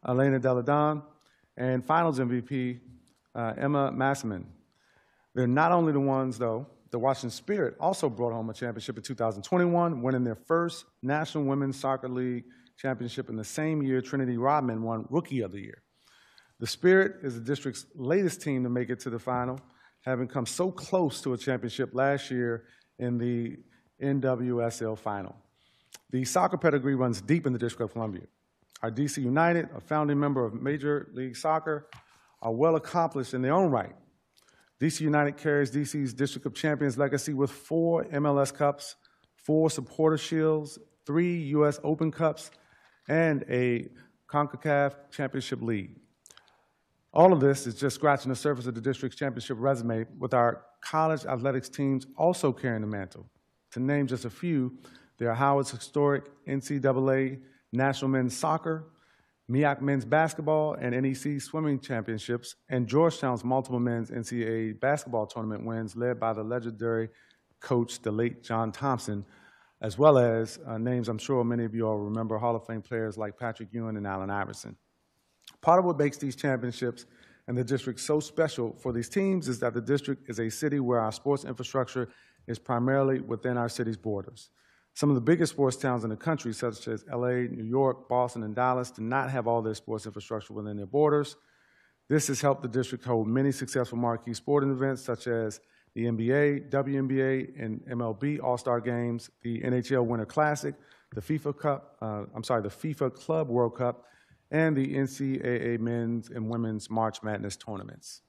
Elena Deladon, and Finals MVP, Emma Massaman. They're not only the ones, though. The Washington Spirit also brought home a championship in 2021, winning their first National Women's Soccer League championship in the same year Trinity Rodman won Rookie of the Year. The Spirit is the district's latest team to make it to the final, having come so close to a championship last year in the NWSL final. The soccer pedigree runs deep in the District of Columbia. Our DC United, a founding member of Major League Soccer, are well accomplished in their own right. DC United carries DC's District of Champions legacy with 4 MLS Cups, 4 Supporter Shields, 3 U.S. Open Cups, and a CONCACAF Championship League. All of this is just scratching the surface of the district's championship resume, with our college athletics teams also carrying the mantle. To name just a few, there are Howard's historic NCAA National Men's Soccer, MEAC Men's Basketball and NEC Swimming Championships, and Georgetown's multiple men's NCAA basketball tournament wins led by the legendary coach, the late John Thompson, as well as names I'm sure many of you all remember, Hall of Fame players like Patrick Ewing and Allen Iverson. Part of what makes these championships and the district so special for these teams is that the district is a city where our sports infrastructure is primarily within our city's borders. Some of the biggest sports towns in the country, such as LA, New York, Boston, and Dallas, do not have all their sports infrastructure within their borders. This has helped the district hold many successful marquee sporting events, such as the NBA, WNBA, and MLB All-Star Games, the NHL Winter Classic, the FIFA Club World Cup, and the NCAA Men's and Women's March Madness tournaments.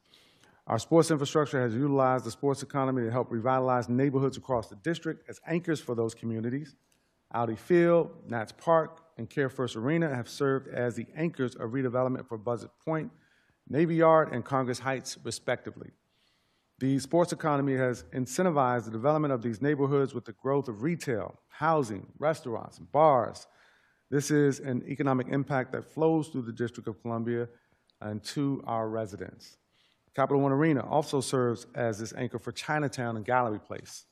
Our sports infrastructure has utilized the sports economy to help revitalize neighborhoods across the district as anchors for those communities. Audi Field, Nats Park, and Care First Arena have served as the anchors of redevelopment for Buzzard Point, Navy Yard, and Congress Heights, respectively. The sports economy has incentivized the development of these neighborhoods with the growth of retail, housing, restaurants, and bars. This is an economic impact that flows through the District of Columbia and to our residents. Capital One Arena also serves as this anchor for Chinatown and Gallery Place.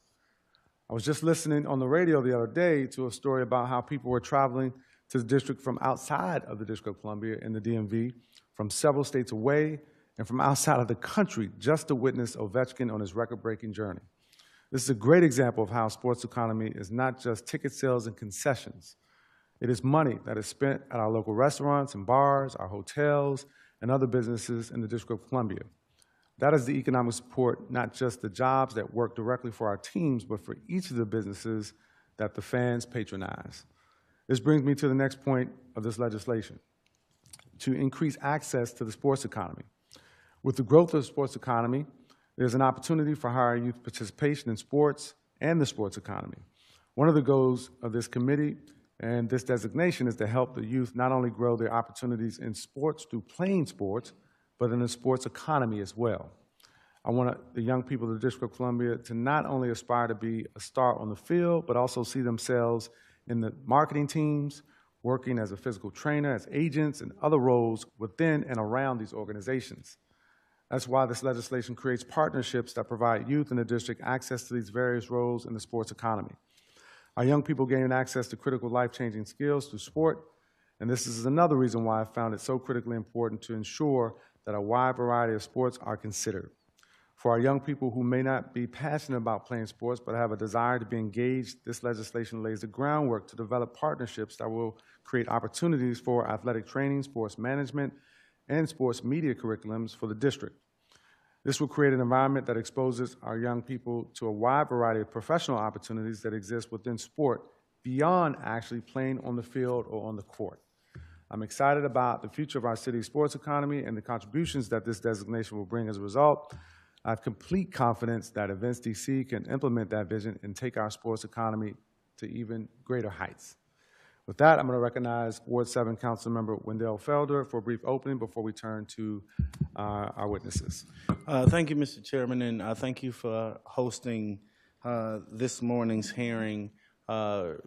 I was just listening on the radio the other day to a story about how people were traveling to the district from outside of the District of Columbia in the DMV, from several states away, and from outside of the country just to witness Ovechkin on his record-breaking journey. This is a great example of how sports economy is not just ticket sales and concessions. It is money that is spent at our local restaurants and bars, our hotels, and other businesses in the District of Columbia. That is the economic support, not just the jobs that work directly for our teams, but for each of the businesses that the fans patronize. This brings me to the next point of this legislation, to increase access to the sports economy. With the growth of the sports economy, there's an opportunity for higher youth participation in sports and the sports economy. One of the goals of this committee and this designation is to help the youth not only grow their opportunities in sports through playing sports, but in the sports economy as well. I want the young people of the District of Columbia to not only aspire to be a star on the field, but also see themselves in the marketing teams, working as a physical trainer, as agents, and other roles within and around these organizations. That's why this legislation creates partnerships that provide youth in the district access to these various roles in the sports economy. Our young people gain access to critical life-changing skills through sport, and this is another reason why I found it so critically important to ensure that a wide variety of sports are considered. For our young people who may not be passionate about playing sports but have a desire to be engaged, this legislation lays the groundwork to develop partnerships that will create opportunities for athletic training, sports management, and sports media curriculums for the district. This will create an environment that exposes our young people to a wide variety of professional opportunities that exist within sport beyond actually playing on the field or on the court. I'm excited about the future of our city's sports economy and the contributions that this designation will bring as a result. I have complete confidence that Events DC can implement that vision and take our sports economy to even greater heights. With that, I'm going to recognize Ward 7 Councilmember Wendell Felder for a brief opening before we turn to our witnesses. Thank you, Mr. Chairman, and thank you for hosting this morning's hearing. To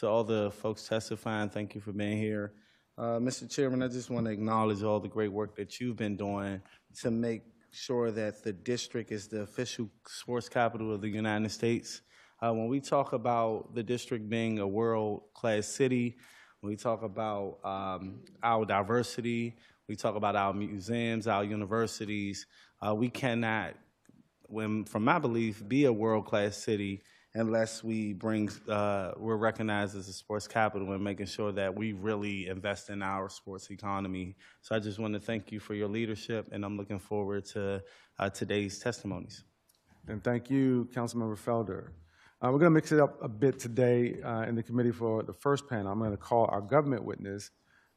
all the folks testifying, thank you for being here. Mr. Chairman, I just want to acknowledge all the great work that you've been doing to make sure that the district is the official sports capital of the United States. When we talk about the district being a world-class city, when we talk about our diversity, we talk about our museums, our universities, we cannot, from my belief, be a world-class city unless we we're recognized as a sports capital and making sure that we really invest in our sports economy. So I just want to thank you for your leadership, and I'm looking forward to today's testimonies. And thank you, Councilmember Felder. We're going to mix it up a bit today in the committee for the first panel. I'm going to call our government witness,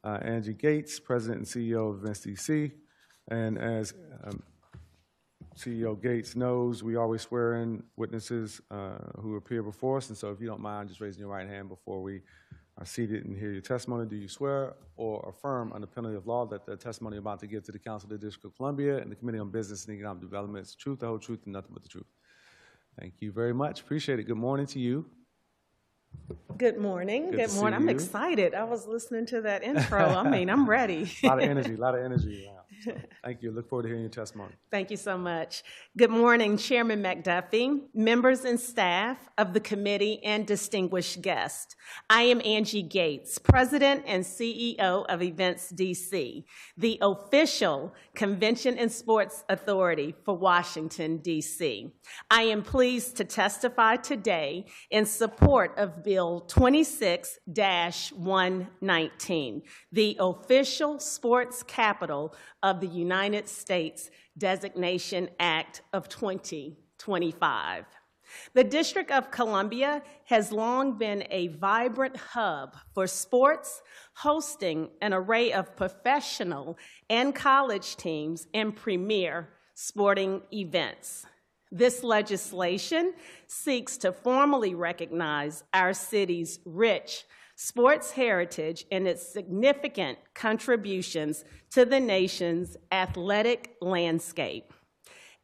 Angie Gates, President and CEO of Events DC. And as CEO Gates knows, we always swear in witnesses who appear before us. And so if you don't mind just raising your right hand before we are seated and hear your testimony. Do you swear or affirm under penalty of law that the testimony you're about to give to the Council of the District of Columbia and the Committee on Business and Economic Development is the truth, the whole truth, and nothing but the truth? Thank you very much. Appreciate it. Good morning to you. Good morning. Good to morning. see I'm you. excited. I was listening to that intro. I mean, I'm ready. A lot of energy around. So, thank you. Look forward to hearing your testimony. Thank you so much. Good morning, Chairman McDuffie, members and staff of the committee, and distinguished guests. I am Angie Gates, President and CEO of Events DC, the official convention and sports authority for Washington, D.C. I am pleased to testify today in support of Bill 26-119, the official sports capital of the United States Designation Act of 2025. The District of Columbia has long been a vibrant hub for sports, hosting an array of professional and college teams and premier sporting events. This legislation seeks to formally recognize our city's rich sports heritage and its significant contributions to the nation's athletic landscape.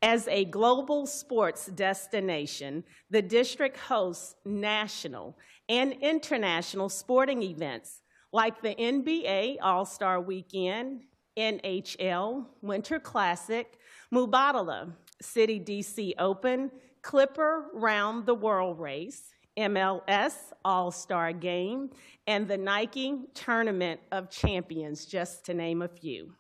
As a global sports destination, the district hosts national and international sporting events like the NBA All-Star Weekend, NHL Winter Classic, Mubadala City DC Open, Clipper Round the World Race, MLS All-Star Game, and the Nike Tournament of Champions, just to name a few.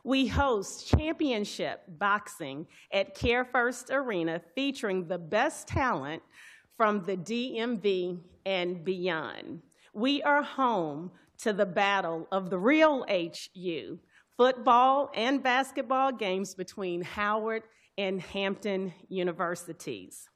We host championship boxing at Care First Arena, featuring the best talent from the DMV and beyond. We are home to the battle of the real HU, football and basketball games between Howard and Hampton universities.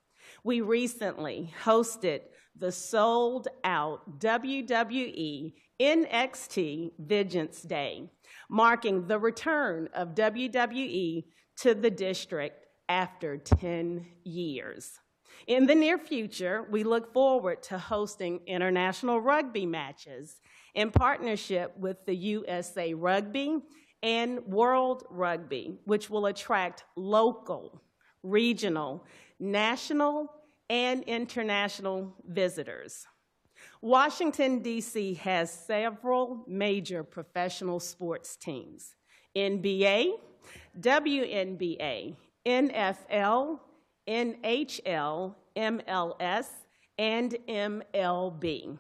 We recently hosted the sold-out WWE NXT Vengeance Day, marking the return of WWE to the district after 10 years. In the near future, we look forward to hosting international rugby matches in partnership with the USA Rugby and World Rugby, which will attract local, regional, national, and international visitors. Washington, D.C. has several major professional sports teams: NBA, WNBA, NFL, NHL, MLS, and MLB,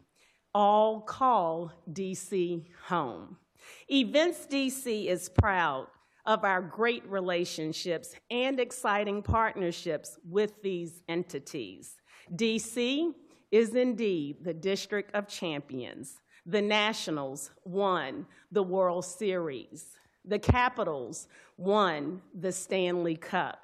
all call D.C. home. Events DC is proud of our great relationships and exciting partnerships with these entities. DC is indeed the District of Champions. The Nationals won the World Series. The Capitals won the Stanley Cup.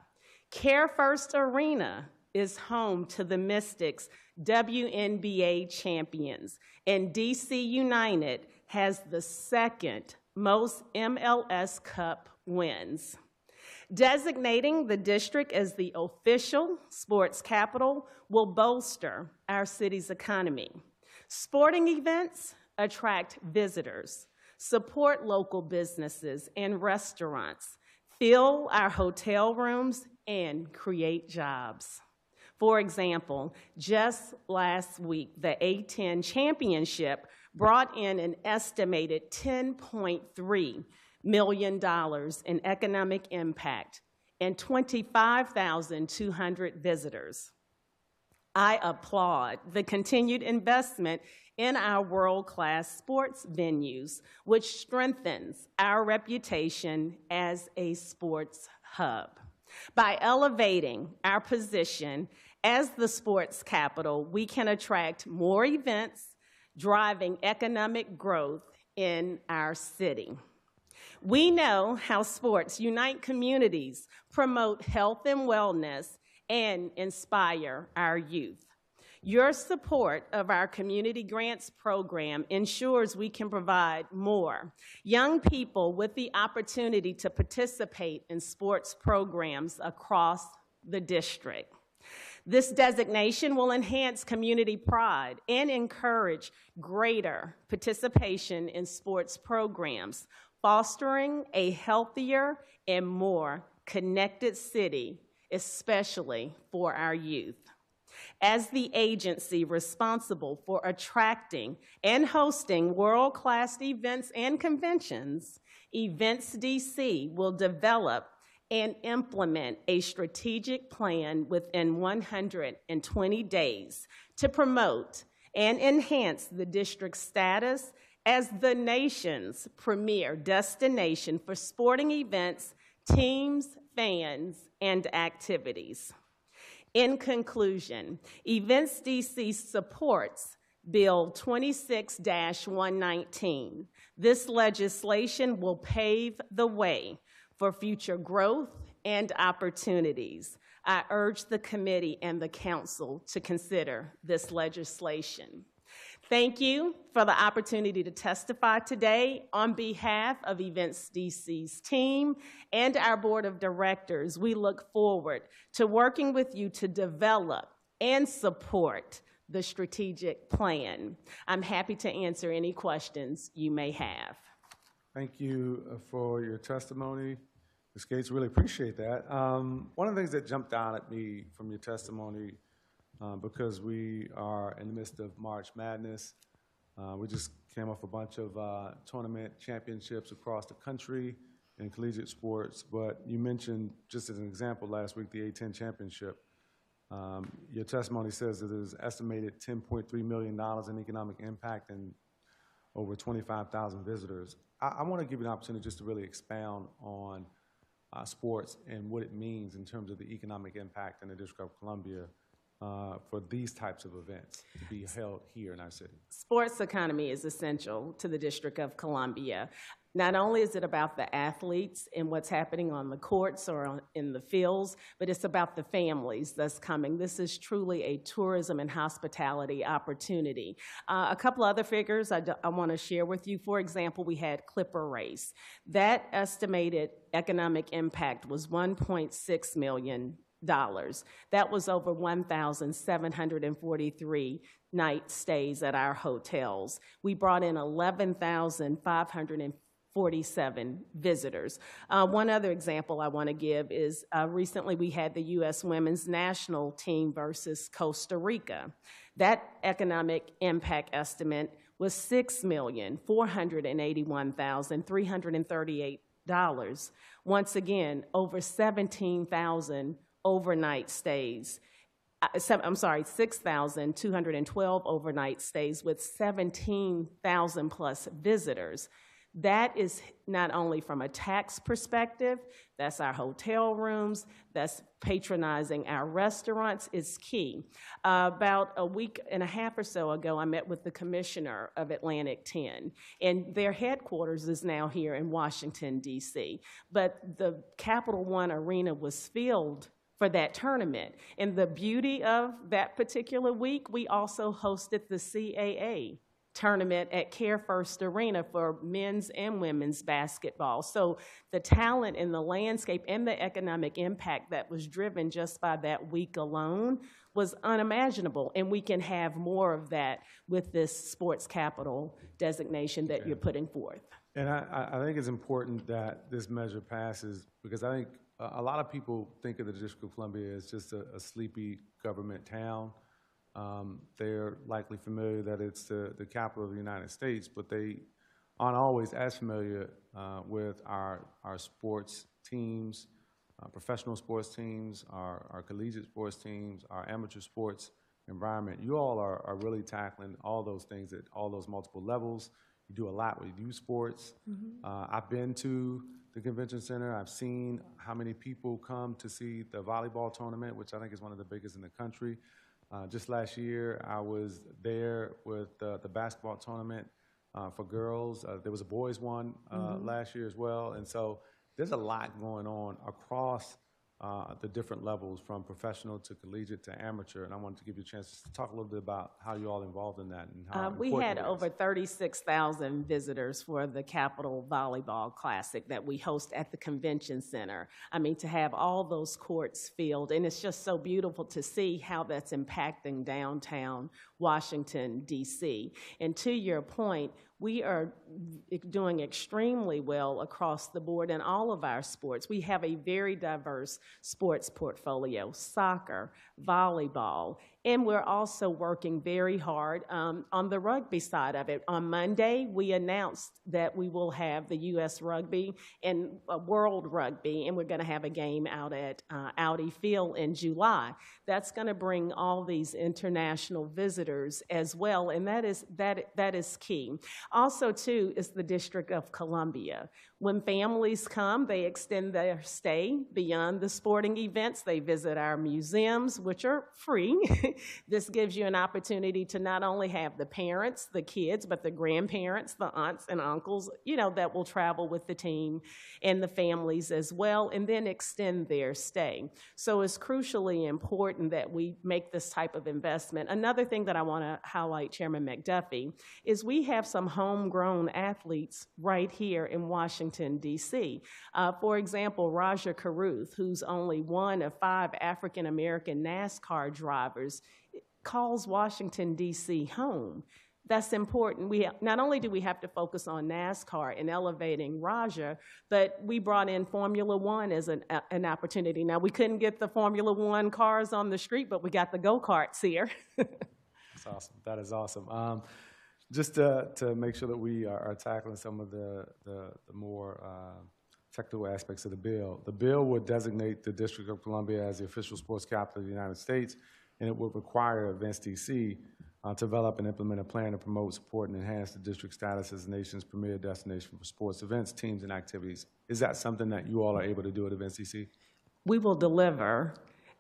Care First Arena is home to the Mystics WNBA champions, and DC United has the second most MLS Cup wins. Designating the district as the official sports capital will bolster our city's economy. Sporting events attract visitors, support local businesses and restaurants, fill our hotel rooms, and create jobs. For example, just last week, the A10 Championship brought in an estimated $10.3 million in economic impact and 25,200 visitors. I applaud the continued investment in our world-class sports venues, which strengthens our reputation as a sports hub. By elevating our position as the sports capital, we can attract more events, driving economic growth in our city. We know how sports unite communities, promote health and wellness, and inspire our youth. Your support of our community grants program ensures we can provide more young people with the opportunity to participate in sports programs across the district. This designation will enhance community pride and encourage greater participation in sports programs, fostering a healthier and more connected city, especially for our youth. As the agency responsible for attracting and hosting world-class events and conventions, Events DC will develop and implement a strategic plan within 120 days to promote and enhance the district's status as the nation's premier destination for sporting events, teams, fans, and activities. In conclusion, Events DC supports Bill 26-119. This legislation will pave the way for future growth and opportunities. I urge the committee and the council to consider this legislation. Thank you for the opportunity to testify today on behalf of Events DC's team and our board of directors. We look forward to working with you to develop and support the strategic plan. I'm happy to answer any questions you may have. Thank you for your testimony, Ms. Gates. Really appreciate that. One of the things that jumped out at me from your testimony, because we are in the midst of March Madness, we just came off a bunch of tournament championships across the country in collegiate sports, but you mentioned, just as an example, last week, the A-10 championship. Your testimony says that there's estimated $10.3 million in economic impact and over 25,000 visitors. I want to give you an opportunity just to really expound on sports and what it means in terms of the economic impact in the District of Columbia for these types of events to be held here in our city. Sports economy is essential to the District of Columbia. Not only is it about the athletes and what's happening on the courts or in the fields, but it's about the families that's coming. This is truly a tourism and hospitality opportunity. A couple other figures I want to share with you. For example, we had Clipper Race. That estimated economic impact was $1.6 million. That was over 1,743 night stays at our hotels. We brought in 11,547 visitors. One other example I want to give is recently we had the U.S. women's national team versus Costa Rica. That economic impact estimate was $6,481,338. Once again, over 17,000 overnight stays. 6,212 overnight stays with 17,000 plus visitors. That is not only from a tax perspective, that's our hotel rooms, that's patronizing our restaurants, is key. About a week and a half or so ago, I met with the commissioner of Atlantic 10, and their headquarters is now here in Washington, D.C. But the Capital One Arena was filled for that tournament. And the beauty of that particular week, we also hosted the CAA tournament at Care First Arena for men's and women's basketball. So the talent in the landscape and the economic impact that was driven just by that week alone was unimaginable. And we can have more of that with this sports capital designation that you're putting forth. And I think it's important that this measure passes, because I think a lot of people think of the District of Columbia as just a sleepy government town. They're likely familiar that it's the capital of the United States, but they aren't always as familiar with our sports teams, professional sports teams, our collegiate sports teams, our amateur sports environment. You all are really tackling all those things at all those multiple levels. You do a lot with youth sports. I've been to the convention center. I've seen how many people come to see the volleyball tournament, which I think is one of the biggest in the country. Just last year, I was there with the basketball tournament for girls. There was a boys one last year as well. And so there's a lot going on across the different levels, from professional to collegiate to amateur. And I wanted to give you a chance to talk a little bit about how you're all involved in that. And how we had over 36,000 visitors for the Capitol Volleyball Classic that we host at the Convention Center. I mean, to have all those courts filled, and it's just so beautiful to see how that's impacting downtown Washington, D.C. And to your point, we are doing extremely well across the board in all of our sports. We have a very diverse sports portfolio: soccer, volleyball, and we're also working very hard on the rugby side of it. On Monday, we announced that we will have the U.S. Rugby and World Rugby, and we're going to have a game out at Audi Field in July. That's going to bring all these international visitors as well, and that is key. Also, too, is the District of Columbia. When families come, they extend their stay beyond the sporting events. They visit our museums, which are free. This gives you an opportunity to not only have the parents, the kids, but the grandparents, the aunts and uncles, that will travel with the team, and the families as well, and then extend their stay. So it's crucially important that we make this type of investment. Another thing that I want to highlight, Chairman McDuffie, is we have some homegrown athletes right here in Washington, D.C. For example, Raja Caruth, who's only one of 5 African-American NASCAR drivers, calls Washington, D.C. home. That's important. Not only do we have to focus on NASCAR and elevating Raja, but we brought in Formula One as an opportunity. Now, we couldn't get the Formula One cars on the street, but we got the go-karts here. That's awesome. That is awesome. Just to make sure that we are tackling some of the more technical aspects of the bill would designate the District of Columbia as the official sports capital of the United States, and it would require Events DC to develop and implement a plan to promote, support, and enhance the district status as the nation's premier destination for sports events, teams, and activities. Is that something that you all are able to do at Events DC? We will deliver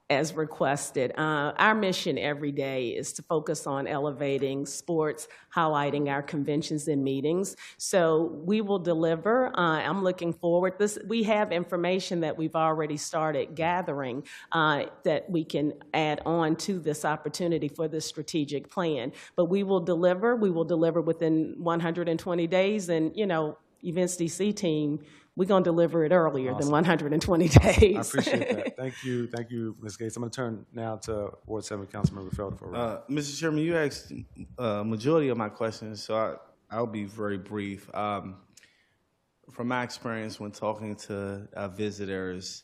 as requested. Our mission every day is to focus on elevating sports, highlighting our conventions and meetings. So we will deliver. I'm looking forward. We have information that we've already started gathering that we can add on to this opportunity for this strategic plan. But we will deliver. We will deliver within 120 days. And, Events DC team, we're going to deliver it earlier than 120 days. I appreciate that. Thank you, Ms. Gates. I'm going to turn now to Ward 7 Councilmember Felder for a round. Mr. Chairman, you asked majority of my questions, so I'll be very brief. From my experience when talking to visitors,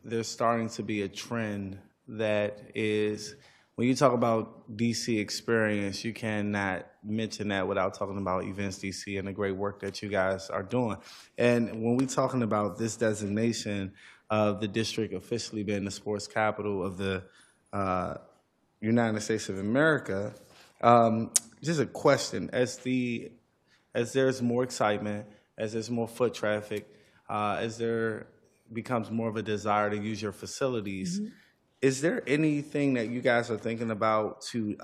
there's starting to be a trend that is, when you talk about DC experience, you cannot mention that without talking about Events DC and the great work that you guys are doing. And when we're talking about this designation of the district officially being the sports capital of the United States of America, just a question: as there's more excitement, as there's more foot traffic, as there becomes more of a desire to use your facilities, is there anything that you guys are thinking about to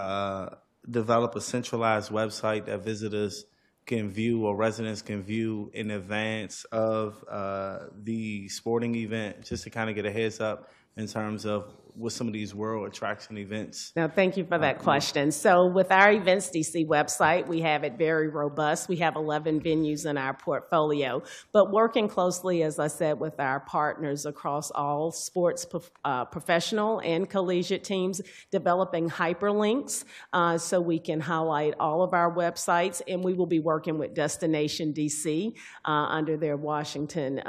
develop a centralized website that visitors can view or residents can view in advance of the sporting event, just to kind of get a heads up in terms of what some of these world attraction events? Now, thank you for that question. So with our Events DC website, we have it very robust. We have 11 venues in our portfolio, but working closely, as I said, with our partners across all sports, professional and collegiate teams, developing hyperlinks so we can highlight all of our websites, and we will be working with Destination DC under their Washington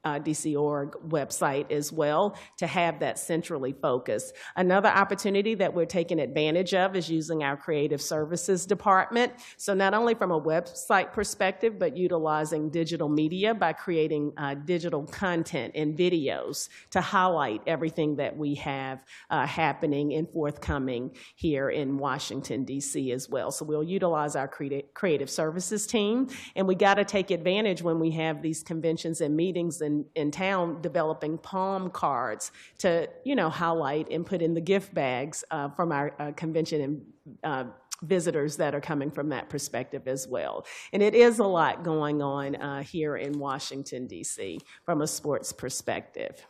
DC.org website as well to have that centrally focused. Another opportunity that we're taking advantage of is using our creative services department. So not only from a website perspective, but utilizing digital media by creating digital content and videos to highlight everything that we have happening and forthcoming here in Washington, D.C. as well. So we'll utilize our creative services team, and we got to take advantage when we have these conventions and meetings in town, developing palm cards to, highlight and put in the gift bags from our convention and visitors that are coming from that perspective as well. And it is a lot going on here in Washington, D.C. from a sports perspective.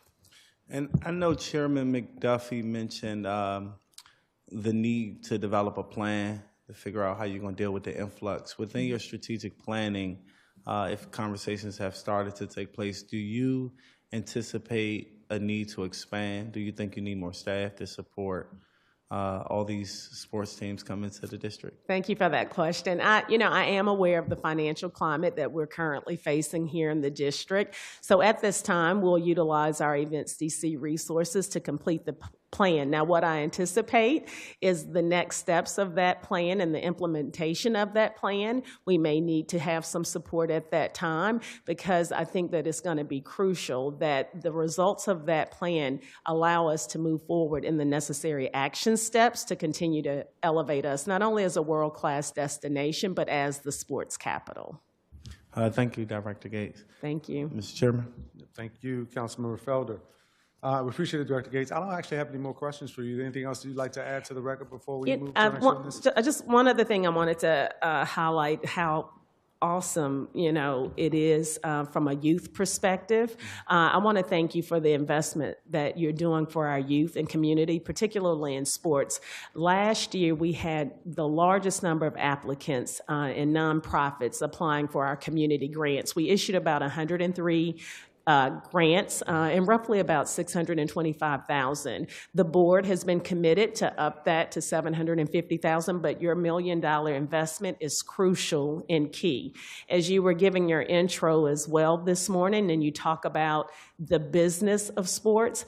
And I know Chairman McDuffie mentioned the need to develop a plan to figure out how you're going to deal with the influx. Within your strategic planning, if conversations have started to take place, do you anticipate a need to expand? Do you think you need more staff to support all these sports teams coming to the district? Thank you for that question. I am aware of the financial climate that we're currently facing here in the district. So at this time, we'll utilize our Events DC resources to complete the plan. Now, what I anticipate is the next steps of that plan and the implementation of that plan. We may need to have some support at that time because I think that it's going to be crucial that the results of that plan allow us to move forward in the necessary action steps to continue to elevate us, not only as a world-class destination, but as the sports capital. Thank you, Director Gates. Thank you. Mr. Chairman. Thank you, Councilmember Felder. We appreciate it, Director Gates. I don't actually have any more questions for you. Anything else you'd like to add to the record before we move to the next witness? Just one other thing I wanted to highlight how awesome, it is from a youth perspective. I want to thank you for the investment that you're doing for our youth and community, particularly in sports. Last year, we had the largest number of applicants and nonprofits applying for our community grants. We issued about 103 grants and roughly about 625,000. The board has been committed to up that to 750,000, but your $1 million investment is crucial and key. As you were giving your intro as well this morning, and you talk about the business of sports,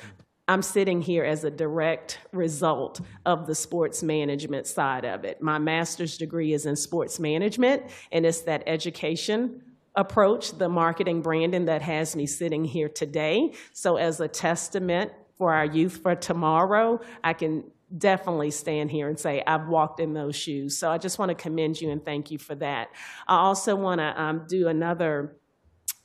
I'm sitting here as a direct result of the sports management side of it. My master's degree is in sports management, and it's that education approach, the marketing branding that has me sitting here today. So as a testament for our youth for tomorrow, I can definitely stand here and say I've walked in those shoes. So I just want to commend you and thank you for that. I also want to do another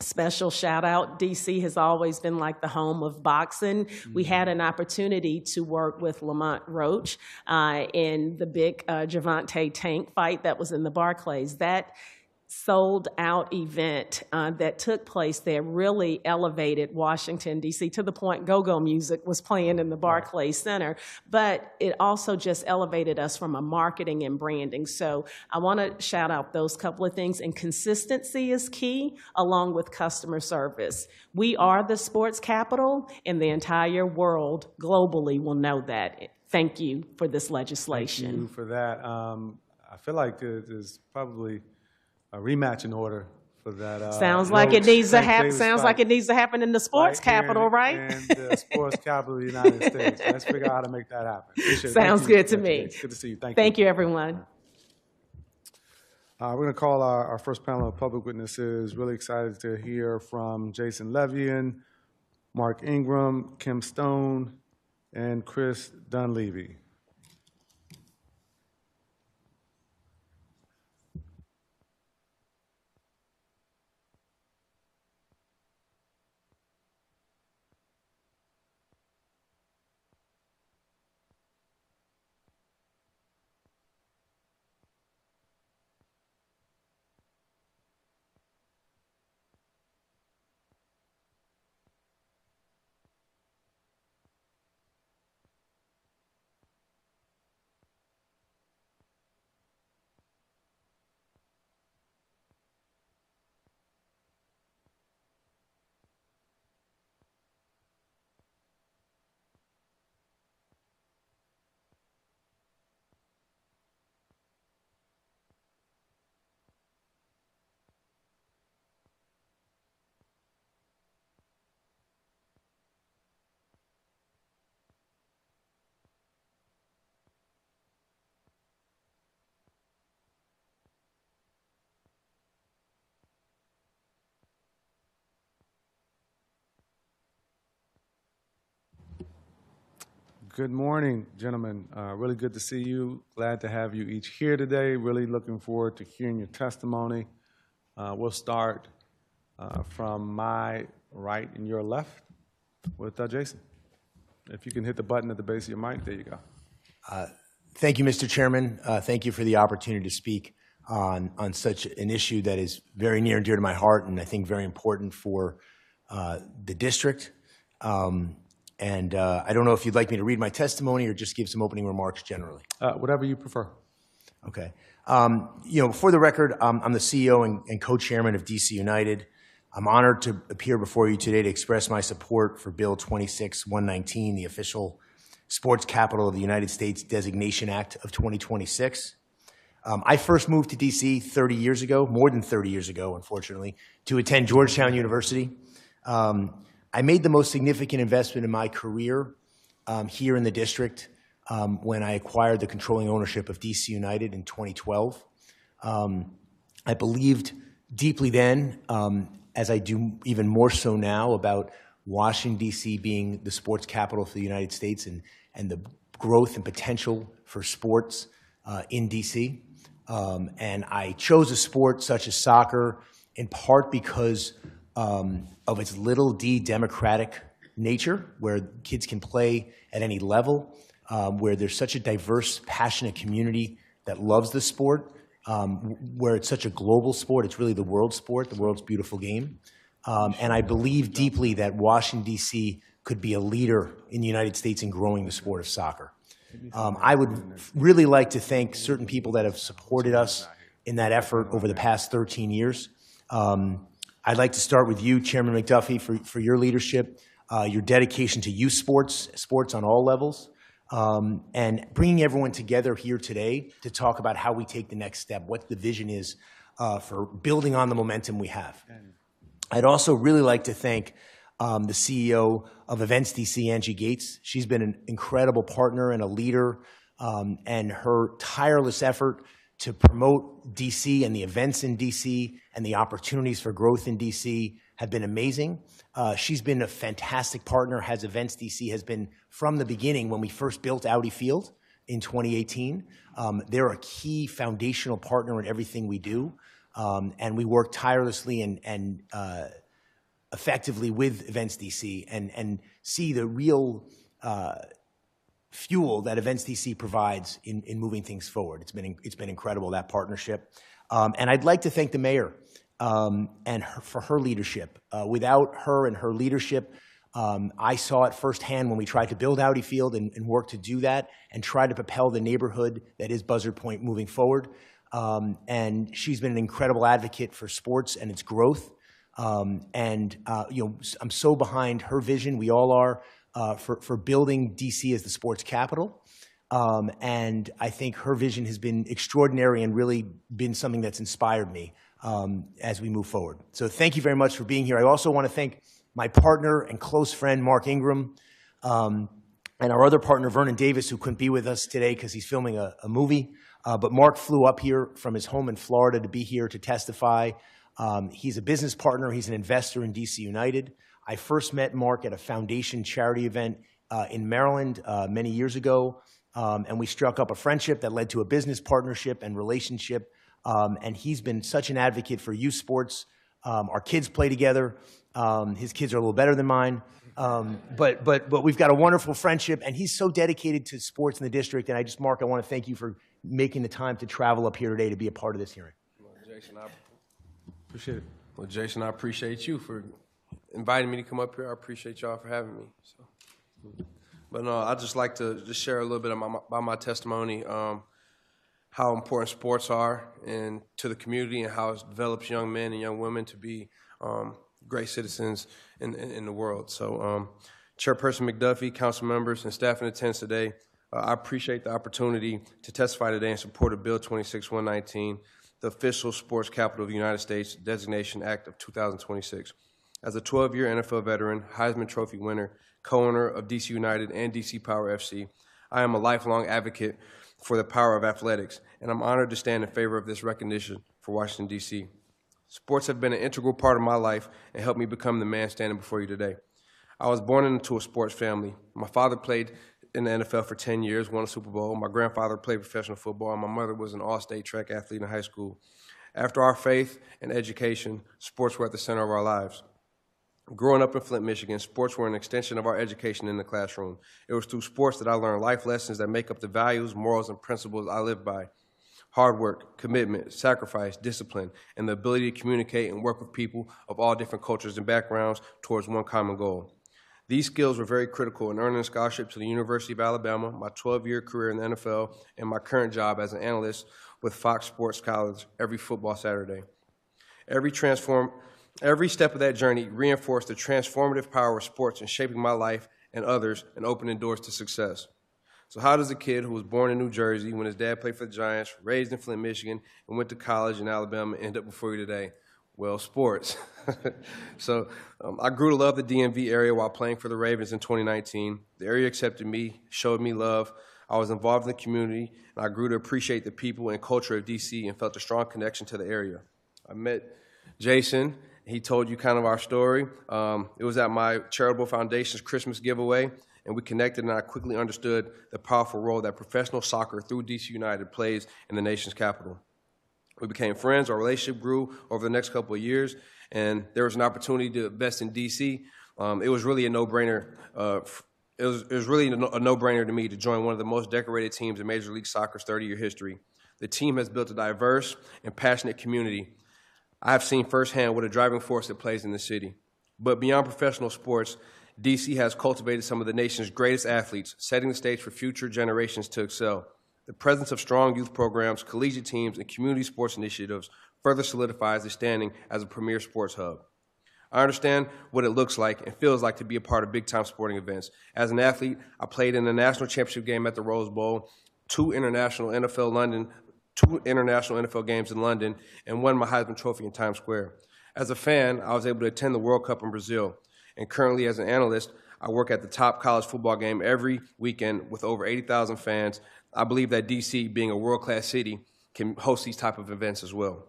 special shout out. DC has always been like the home of boxing. Mm-hmm. We had an opportunity to work with Lamont Roach in the big Gervonta Tank fight that was in the Barclays. That sold-out event that took place there really elevated Washington, D.C. to the point go-go music was playing in the Barclays Center. But it also just elevated us from a marketing and branding. So I want to shout out those couple of things. And consistency is key, along with customer service. We are the sports capital, and the entire world globally will know that. Thank you for this legislation. Thank you for that. I feel like there's probably a rematch in order for that. Sounds like it needs to happen. Sounds like it needs to happen in the sports capital, right? In the sports capital of the United States. Let's figure out how to make that happen. Appreciate it. Sounds good to me. It's good to see you. Thank you. Thank you, everyone. We're going to call our first panel of public witnesses. Really excited to hear from Jason Levian, Mark Ingram, Kim Stone, and Chris Dunleavy. Good morning, gentlemen. Really good to see you. Glad to have you each here today. Really looking forward to hearing your testimony. We'll start from my right and your left with Jason. If you can hit the button at the base of your mic, there you go. Thank you, Mr. Chairman. Thank you for the opportunity to speak on such an issue that is very near and dear to my heart, and I think very important for the district. I don't know if you'd like me to read my testimony or just give some opening remarks generally. Whatever you prefer. Okay. For the record, I'm the CEO and co-chairman of DC United. I'm honored to appear before you today to express my support for Bill 26-119, the official Sports Capital of the United States Designation Act of 2026. I first moved to DC 30 years ago, more than 30 years ago, unfortunately, to attend Georgetown University. I made the most significant investment in my career here in the district when I acquired the controlling ownership of DC United in 2012. I believed deeply then, as I do even more so now, about Washington, D.C. being the sports capital for the United States and the growth and potential for sports in D.C. And I chose a sport such as soccer in part because of its little d democratic nature, where kids can play at any level, where there's such a diverse, passionate community that loves the sport, where it's such a global sport. It's really the world's sport, the world's beautiful game. And I believe deeply that Washington, D.C. could be a leader in the United States in growing the sport of soccer. I would really like to thank certain people that have supported us in that effort over the past 13 years. I'd like to start with you, Chairman McDuffie, for your leadership, your dedication to youth sports on all levels, and bringing everyone together here today to talk about how we take the next step, what the vision is for building on the momentum we have. I'd also really like to thank the CEO of Events DC, Angie Gates. She's been an incredible partner and a leader, and her tireless effort to promote DC and the events in DC and the opportunities for growth in DC have been amazing. She's been a fantastic partner, has Events DC, has been from the beginning when we first built Audi Field in 2018. They're a key foundational partner in everything we do, and we work tirelessly and effectively with Events DC and see the real fuel that Events DC provides in moving things forward. It's been incredible, that partnership. And I'd like to thank the mayor for her leadership. Without her and her leadership, I saw it firsthand when we tried to build Audi Field and work to do that and try to propel the neighborhood that is Buzzard Point moving forward. And she's been an incredible advocate for sports and its growth. I'm so behind her vision. We all are. For building DC as the sports capital. And I think her vision has been extraordinary and really been something that's inspired me as we move forward. So thank you very much for being here. I also want to thank my partner and close friend, Mark Ingram, and our other partner, Vernon Davis, who couldn't be with us today because he's filming a movie. But Mark flew up here from his home in Florida to be here to testify. He's a business partner. He's an investor in DC United. I first met Mark at a foundation charity event in Maryland many years ago, and we struck up a friendship that led to a business partnership and relationship, and he's been such an advocate for youth sports. Our kids play together. His kids are a little better than mine, but we've got a wonderful friendship, and he's so dedicated to sports in the district, and Mark, I want to thank you for making the time to travel up here today to be a part of this hearing. Well, Jason, Appreciate it. Well, Jason, I appreciate you for inviting me to come up here. I appreciate y'all for having me. But no, I'd just like to just share a little bit about my testimony, how important sports are and to the community, and how it develops young men and young women to be great citizens in the world. So, Chairperson McDuffie, council members, and staff in attendance today, I appreciate the opportunity to testify today in support of Bill 26-119, the official sports capital of the United States Designation Act of 2026. As a 12-year NFL veteran, Heisman Trophy winner, co-owner of DC United and DC Power FC, I am a lifelong advocate for the power of athletics, and I'm honored to stand in favor of this recognition for Washington, D.C. Sports have been an integral part of my life and helped me become the man standing before you today. I was born into a sports family. My father played in the NFL for 10 years, won a Super Bowl. My grandfather played professional football, and my mother was an all-state track athlete in high school. After our faith and education, sports were at the center of our lives. Growing up in Flint, Michigan, sports were an extension of our education in the classroom. It was through sports that I learned life lessons that make up the values, morals, and principles I live by. Hard work, commitment, sacrifice, discipline, and the ability to communicate and work with people of all different cultures and backgrounds towards one common goal. These skills were very critical in earning a scholarship to the University of Alabama, my 12-year career in the NFL, and my current job as an analyst with Fox Sports College every football Saturday. Every step of that journey reinforced the transformative power of sports in shaping my life and others and opening doors to success. So how does a kid who was born in New Jersey when his dad played for the Giants, raised in Flint, Michigan, and went to college in Alabama end up before you today? Well, sports. So I grew to love the DMV area while playing for the Ravens in 2019. The area accepted me, showed me love. I was involved in the community, and I grew to appreciate the people and culture of D.C. and felt a strong connection to the area. I met Jason. He told you kind of our story. It was at my charitable foundation's Christmas giveaway, and we connected, and I quickly understood the powerful role that professional soccer through DC United plays in the nation's capital. We became friends. Our relationship grew over the next couple of years, and there was an opportunity to invest in DC. It was really a no-brainer. It was really a no-brainer to me to join one of the most decorated teams in Major League Soccer's 30-year history. The team has built a diverse and passionate community. I have seen firsthand what a driving force it plays in the city. But beyond professional sports, DC has cultivated some of the nation's greatest athletes, setting the stage for future generations to excel. The presence of strong youth programs, collegiate teams, and community sports initiatives further solidifies its standing as a premier sports hub. I understand what it looks like and feels like to be a part of big-time sporting events. As an athlete, I played in a national championship game at the Rose Bowl, two international NFL games in London, and won my Heisman Trophy in Times Square. As a fan, I was able to attend the World Cup in Brazil. And currently, as an analyst, I work at the top college football game every weekend with over 80,000 fans. I believe that D.C., being a world-class city, can host these type of events as well.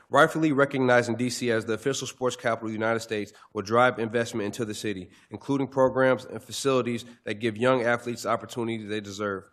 Rightfully recognizing D.C. as the official sports capital of the United States will drive investment into the city, including programs and facilities that give young athletes the opportunity they deserve.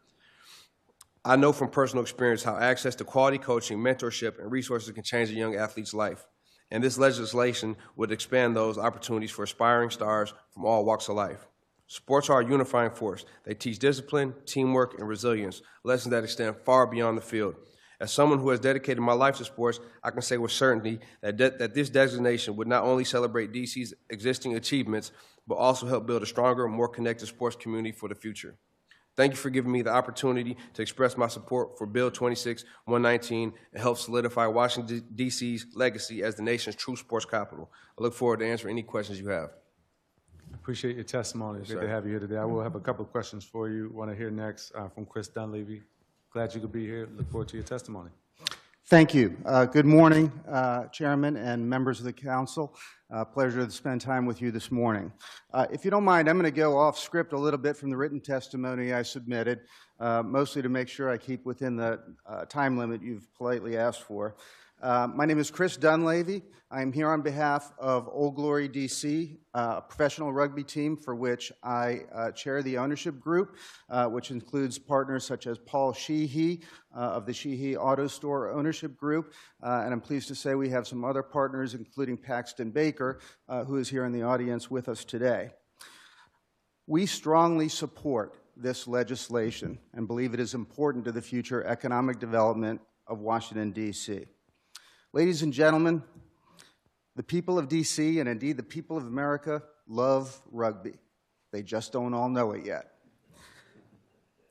I know from personal experience how access to quality coaching, mentorship, and resources can change a young athlete's life. And this legislation would expand those opportunities for aspiring stars from all walks of life. Sports are a unifying force. They teach discipline, teamwork, and resilience, lessons that extend far beyond the field. As someone who has dedicated my life to sports, I can say with certainty that this designation would not only celebrate DC's existing achievements, but also help build a stronger, more connected sports community for the future. Thank you for giving me the opportunity to express my support for Bill 26-119 and help solidify Washington, D.C.'s legacy as the nation's true sports capital. I look forward to answering any questions you have. Appreciate your testimony. It's good to have you here today. I will have a couple of questions for you. Want to hear next from Chris Dunleavy. Glad you could be here. Look forward to your testimony. Thank you. Good morning, Chairman and members of the Council. Pleasure to spend time with you this morning. If you don't mind, I'm going to go off script a little bit from the written testimony I submitted, mostly to make sure I keep within the time limit you've politely asked for. My name is Chris Dunleavy. I'm here on behalf of Old Glory DC, a professional rugby team for which I chair the ownership group, which includes partners such as Paul Sheehy of the Sheehy Auto Store Ownership Group, and I'm pleased to say we have some other partners, including Paxton Baker, who is here in the audience with us today. We strongly support this legislation and believe it is important to the future economic development of Washington, D.C. Ladies and gentlemen, the people of D.C. and indeed the people of America love rugby. They just don't all know it yet.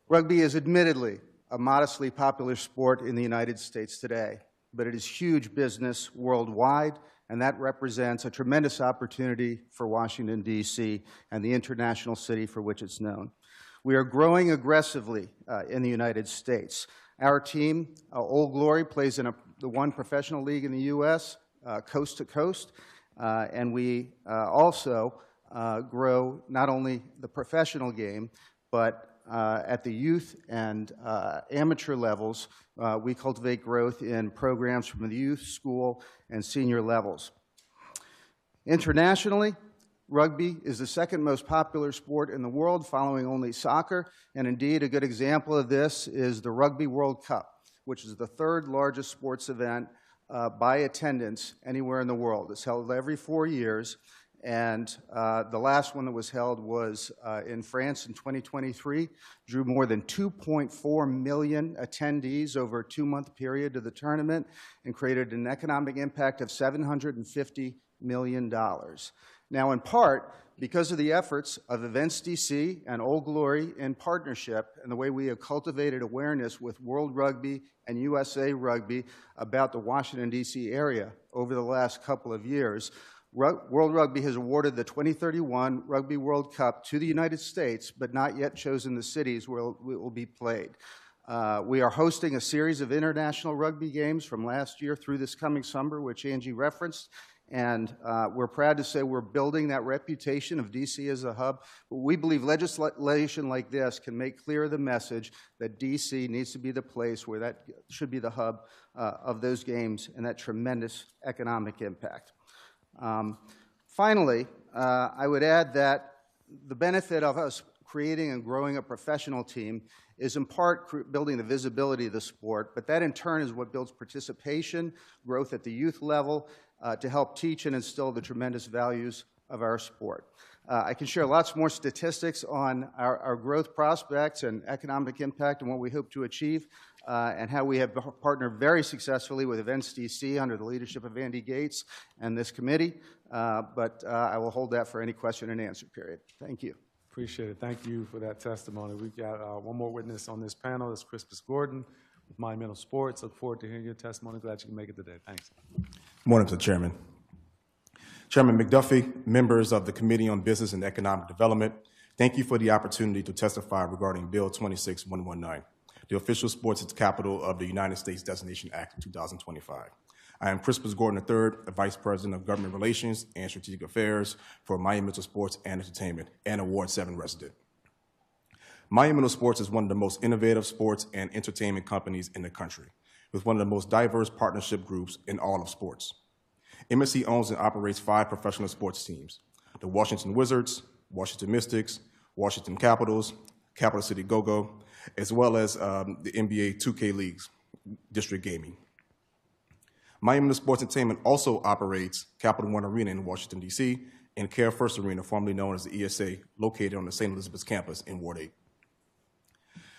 Rugby is admittedly a modestly popular sport in the United States today, but it is huge business worldwide, and that represents a tremendous opportunity for Washington, D.C. and the international city for which it's known. We are growing aggressively in the United States. Our team, Old Glory, plays in the one professional league in the U.S., coast to coast, and we also grow not only the professional game, but at the youth and amateur levels, we cultivate growth in programs from the youth, school, and senior levels. Internationally, Rugby is the second most popular sport in the world, following only soccer, and indeed a good example of this is the Rugby World Cup, which is the third largest sports event by attendance anywhere in the world. It's held every 4 years, and the last one that was held was in France in 2023, drew more than 2.4 million attendees over a 2-month period to the tournament and created an economic impact of $750 million. Now, in part, because of the efforts of Events DC and Old Glory in partnership and the way we have cultivated awareness with World Rugby and USA Rugby about the Washington, D.C. area over the last couple of years, World Rugby has awarded the 2031 Rugby World Cup to the United States, but not yet chosen the cities where it will be played. We are hosting a series of international rugby games from last year through this coming summer, which Angie referenced, and we're proud to say we're building that reputation of D.C. as a hub. But we believe legislation like this can make clear the message that D.C. needs to be the place where that should be the hub of those games and that tremendous economic impact. Finally, I would add that the benefit of us creating and growing a professional team is in part building the visibility of the sport, but that in turn is what builds participation, growth at the youth level, to help teach and instill the tremendous values of our sport. I can share lots more statistics on our growth prospects and economic impact and what we hope to achieve, and how we have partnered very successfully with Events DC under the leadership of Andy Gates and this committee, but I will hold that for any question and answer period. Thank you. Appreciate it. Thank you for that testimony. We've got one more witness on this panel. It's Crispus Gordon with Monumental Sports. Look forward to hearing your testimony. Glad you can make it today. Thanks. Morning, Mr. Chairman. Chairman McDuffie, members of the Committee on Business and Economic Development, thank you for the opportunity to testify regarding Bill 26119, the official sports capital of the United States Designation Act of 2025. I am Crispus Gordon III, Vice President of Government Relations and Strategic Affairs for Monumental Sports and Entertainment and a Ward 7 resident. Monumental Sports is one of the most innovative sports and entertainment companies in the country, with one of the most diverse partnership groups in all of sports. MSC owns and operates 5 professional sports teams: the Washington Wizards, Washington Mystics, Washington Capitals, Capital City Go-Go, as well as the NBA 2K Leagues, District Gaming. Monumental Sports Entertainment also operates Capital One Arena in Washington, D.C., and Care First Arena, formerly known as the ESA, located on the St. Elizabeth's campus in Ward 8.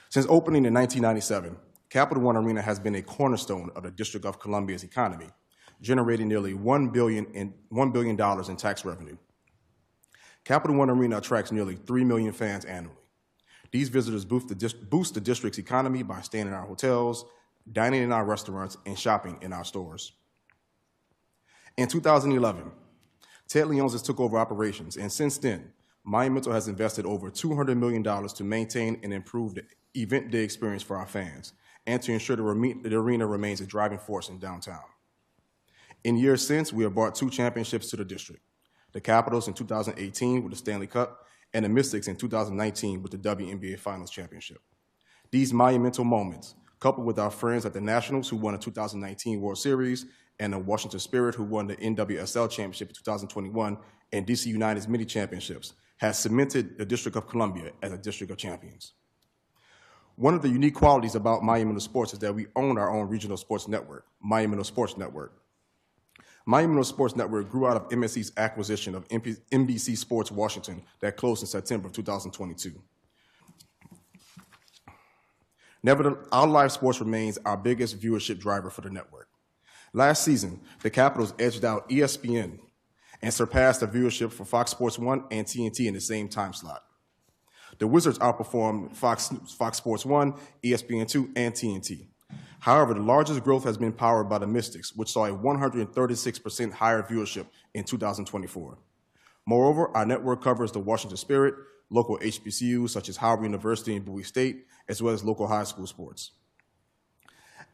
Since opening in 1997, Capital One Arena has been a cornerstone of the District of Columbia's economy, generating nearly $1 billion in tax revenue. Capital One Arena attracts nearly 3 million fans annually. These visitors boost the district's economy by staying in our hotels, dining in our restaurants, and shopping in our stores. In 2011, Ted Leonsis took over operations, and since then, Monumental has invested over $200 million to maintain and improve the event day experience for our fans and to ensure the arena remains a driving force in downtown. In years since, we have brought 2 championships to the district: the Capitals in 2018 with the Stanley Cup and the Mystics in 2019 with the WNBA Finals Championship. These monumental moments, coupled with our friends at the Nationals who won the 2019 World Series and the Washington Spirit who won the NWSL Championship in 2021 and DC United's mini championships, has cemented the District of Columbia as a district of champions. One of the unique qualities about Monumental Sports is that we own our own regional sports network, Monumental Sports Network. Monumental Sports Network grew out of MSC's acquisition of NBC Sports Washington that closed in September of 2022. Nevertheless, our live sports remains our biggest viewership driver for the network. Last season, the Capitals edged out ESPN and surpassed the viewership for Fox Sports 1 and TNT in the same time slot. The Wizards outperformed Fox Sports 1, ESPN 2, and TNT. However, the largest growth has been powered by the Mystics, which saw a 136% higher viewership in 2024. Moreover, our network covers the Washington Spirit, local HBCUs such as Howard University and Bowie State, as well as local high school sports.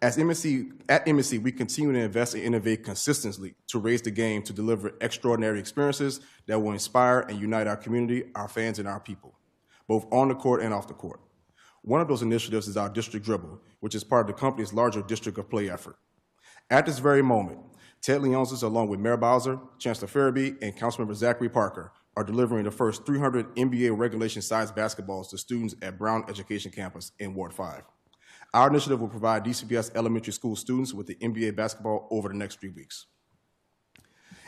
At MSC, we continue to invest and innovate consistently to raise the game to deliver extraordinary experiences that will inspire and unite our community, our fans, and our people, both on the court and off the court. One of those initiatives is our District Dribble, which is part of the company's larger District of Play effort. At this very moment, Ted Leonsis, along with Mayor Bowser, Chancellor Farabee, and Councilmember Zachary Parker, are delivering the first 300 NBA regulation-sized basketballs to students at Brown Education Campus in Ward 5. Our initiative will provide DCPS elementary school students with the NBA basketball over the next 3 weeks.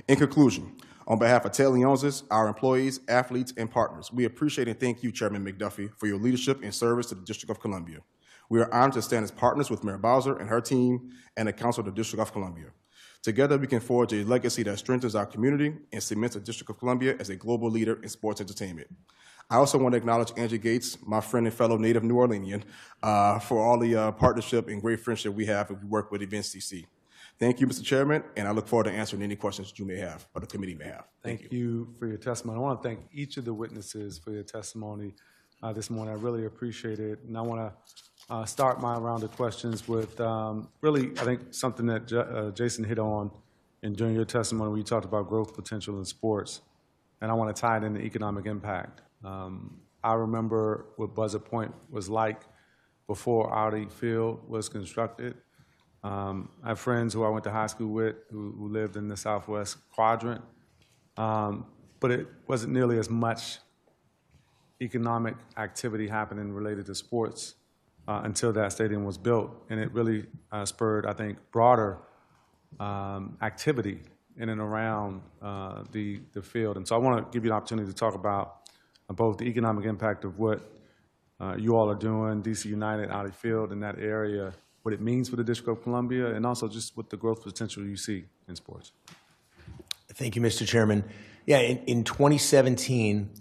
In conclusion, on behalf of Ted Leonsis, our employees, athletes, and partners, we appreciate and thank you, Chairman McDuffie, for your leadership and service to the District of Columbia. We are honored to stand as partners with Mayor Bowser and her team and the Council of the District of Columbia. Together, we can forge a legacy that strengthens our community and cements the District of Columbia as a global leader in sports entertainment. I also want to acknowledge Angie Gates, my friend and fellow native New Orleanian, for all the partnership and great friendship we have as we work with Events DC. Thank you, Mr. Chairman, and I look forward to answering any questions you may have or the committee may have. Thank you for your testimony. I want to thank each of the witnesses for your testimony this morning. I really appreciate it. And I want to start my round of questions with really, I think, something that Jason hit on and during your testimony where you talked about growth potential in sports. And I want to tie it into economic impact. I remember what Buzzard Point was like before Audi Field was constructed. I have friends who I went to high school with who lived in the Southwest Quadrant, but it wasn't nearly as much economic activity happening related to sports until that stadium was built. And it really spurred, I think, broader activity in and around the field. And so I want to give you an opportunity to talk about both the economic impact of what you all are doing, DC United, Audi Field, in that area, what it means for the District of Columbia, and also just what the growth potential you see in sports. Thank you, Mr. Chairman. Yeah, in 2017,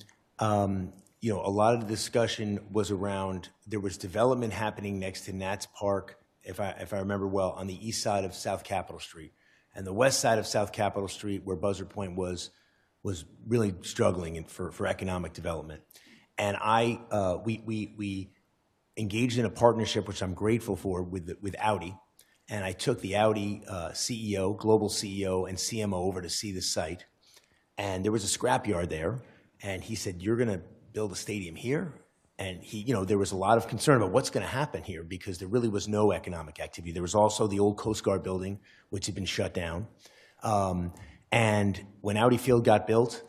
a lot of the discussion was around, there was development happening next to Nats Park, if I remember well, on the east side of South Capitol Street. And the west side of South Capitol Street, where Buzzard Point was really struggling for economic development. And we engaged in a partnership, which I'm grateful for, with Audi. And I took the Audi CEO, global CEO, and CMO over to see the site. And there was a scrapyard there. And he said, "You're going to build a stadium here?" And there was a lot of concern about what's going to happen here because there really was no economic activity. There was also the old Coast Guard building, which had been shut down. And when Audi Field got built,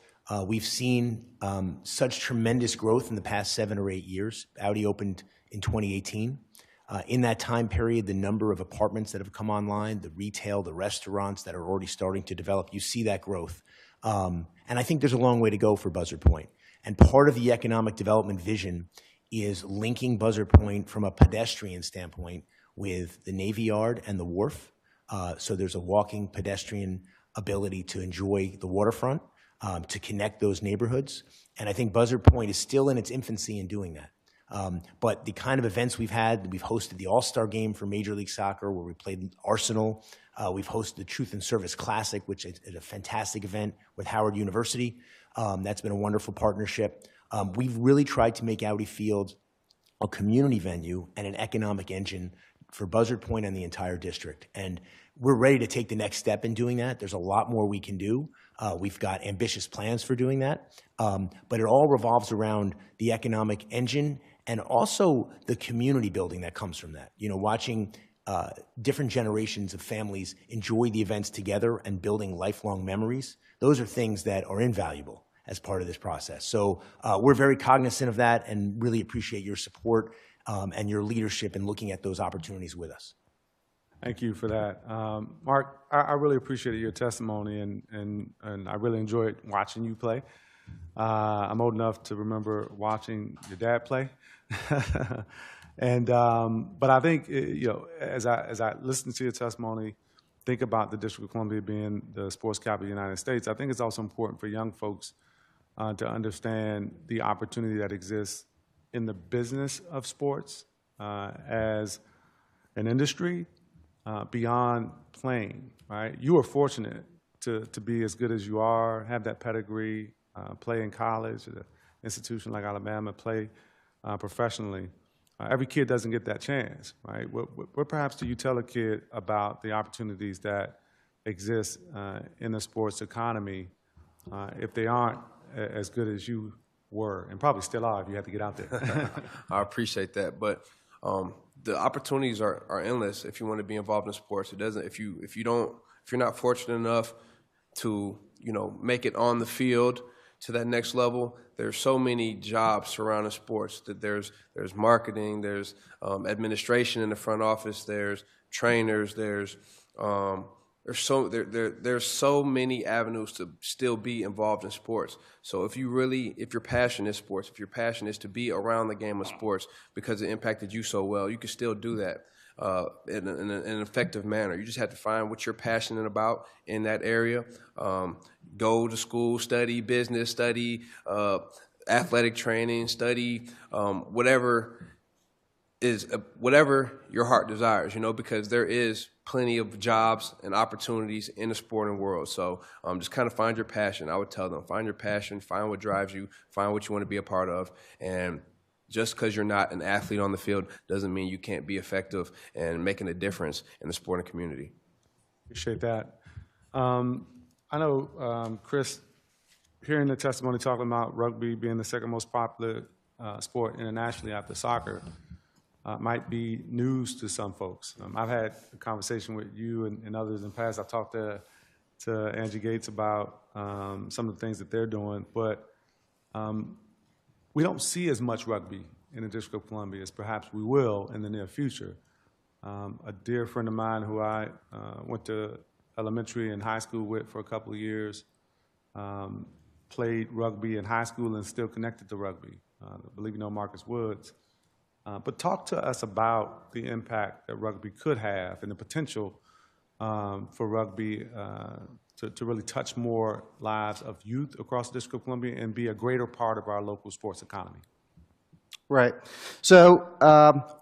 we've seen such tremendous growth in the past 7 or 8 years. Audi opened in 2018. In that time period, the number of apartments that have come online, the retail, the restaurants that are already starting to develop, you see that growth. And I think there's a long way to go for Buzzard Point. And part of the economic development vision is linking Buzzard Point from a pedestrian standpoint with the Navy Yard and the wharf. So there's a walking pedestrian ability to enjoy the waterfront, to connect those neighborhoods. And I think Buzzard Point is still in its infancy in doing that. But the kind of events we've hosted the All-Star Game for Major League Soccer where we played Arsenal. We've hosted the Truth and Service Classic, which is a fantastic event with Howard University. That's been a wonderful partnership. We've really tried to make Audi Field a community venue and an economic engine for Buzzard Point and the entire district. And we're ready to take the next step in doing that. There's a lot more we can do. We've got ambitious plans for doing that. But it all revolves around the economic engine and also the community building that comes from that. Watching different generations of families enjoy the events together and building lifelong memories, those are things that are invaluable as part of this process. So we're very cognizant of that and really appreciate your support and your leadership in looking at those opportunities with us. Thank you for that. Mark, I really appreciated your testimony, and I really enjoyed watching you play. I'm old enough to remember watching your dad play. But I think, as I listen to your testimony, think about the District of Columbia being the sports capital of the United States, I think it's also important for young folks to understand the opportunity that exists in the business of sports as an industry beyond playing, right? You are fortunate to be as good as you are, have that pedigree, play in college at an institution like Alabama, play professionally. Every kid doesn't get that chance, right? What perhaps do you tell a kid about the opportunities that exist in the sports economy if they aren't as good as you were, and probably still are if you had to get out there? I appreciate that, but the opportunities are endless if you want to be involved in sports. It doesn't if you're not fortunate enough to make it on the field, to that next level, there's so many jobs surrounding sports. That there's marketing, there's administration in the front office, there's trainers, there's so many avenues to still be involved in sports. So if your passion is sports, if your passion is to be around the game of sports because it impacted you so well, you can still do that in an effective manner. You just have to find what you're passionate about in that area. Go to school, study business, study athletic training, study whatever your heart desires, because there is plenty of jobs and opportunities in the sporting world. So just kind of find your passion. I would tell them, find your passion, find what drives you, find what you want to be a part of. And just because you're not an athlete on the field doesn't mean you can't be effective and making a difference in the sporting community. Appreciate that. I know, Chris, hearing the testimony talking about rugby being the second most popular sport internationally after soccer might be news to some folks. I've had a conversation with you and others in the past. I've talked to Angie Gates about some of the things that they're doing, but we don't see as much rugby in the District of Columbia as perhaps we will in the near future. A dear friend of mine who I went to elementary and high school with for a couple of years played rugby in high school and still connected to rugby. I believe you know Marcus Woods. But talk to us about the impact that rugby could have and the potential for rugby to really touch more lives of youth across the District of Columbia and be a greater part of our local sports economy. Right. So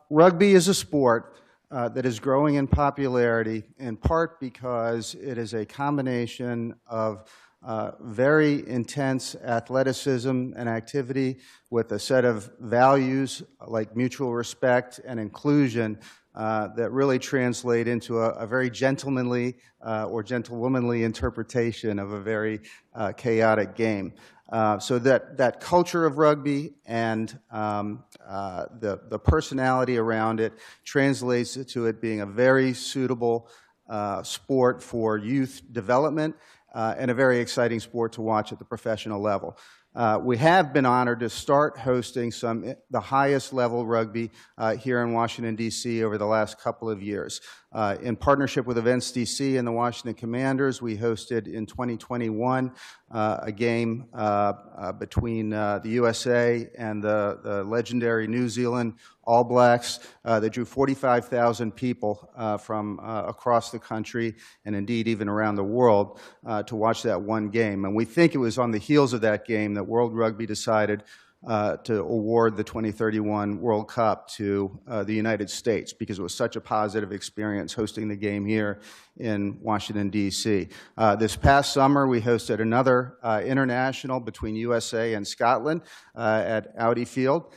rugby is a sport that is growing in popularity, in part because it is a combination of very intense athleticism and activity with a set of values like mutual respect and inclusion that really translate into a very gentlemanly or gentlewomanly interpretation of a very chaotic game. So that culture of rugby and the personality around it translates to it being a very suitable sport for youth development and a very exciting sport to watch at the professional level. We have been honored to start hosting the highest level rugby here in Washington, D.C. over the last couple of years. In partnership with Events D.C. and the Washington Commanders, we hosted in 2021 a game between the USA and the legendary New Zealand All Blacks that drew 45,000 people from across the country and indeed even around the world to watch that one game. And we think it was on the heels of that game that World Rugby decided to award the 2031 World Cup to the United States because it was such a positive experience hosting the game here in Washington, D.C. This past summer, we hosted another international between USA and Scotland at Audi Field,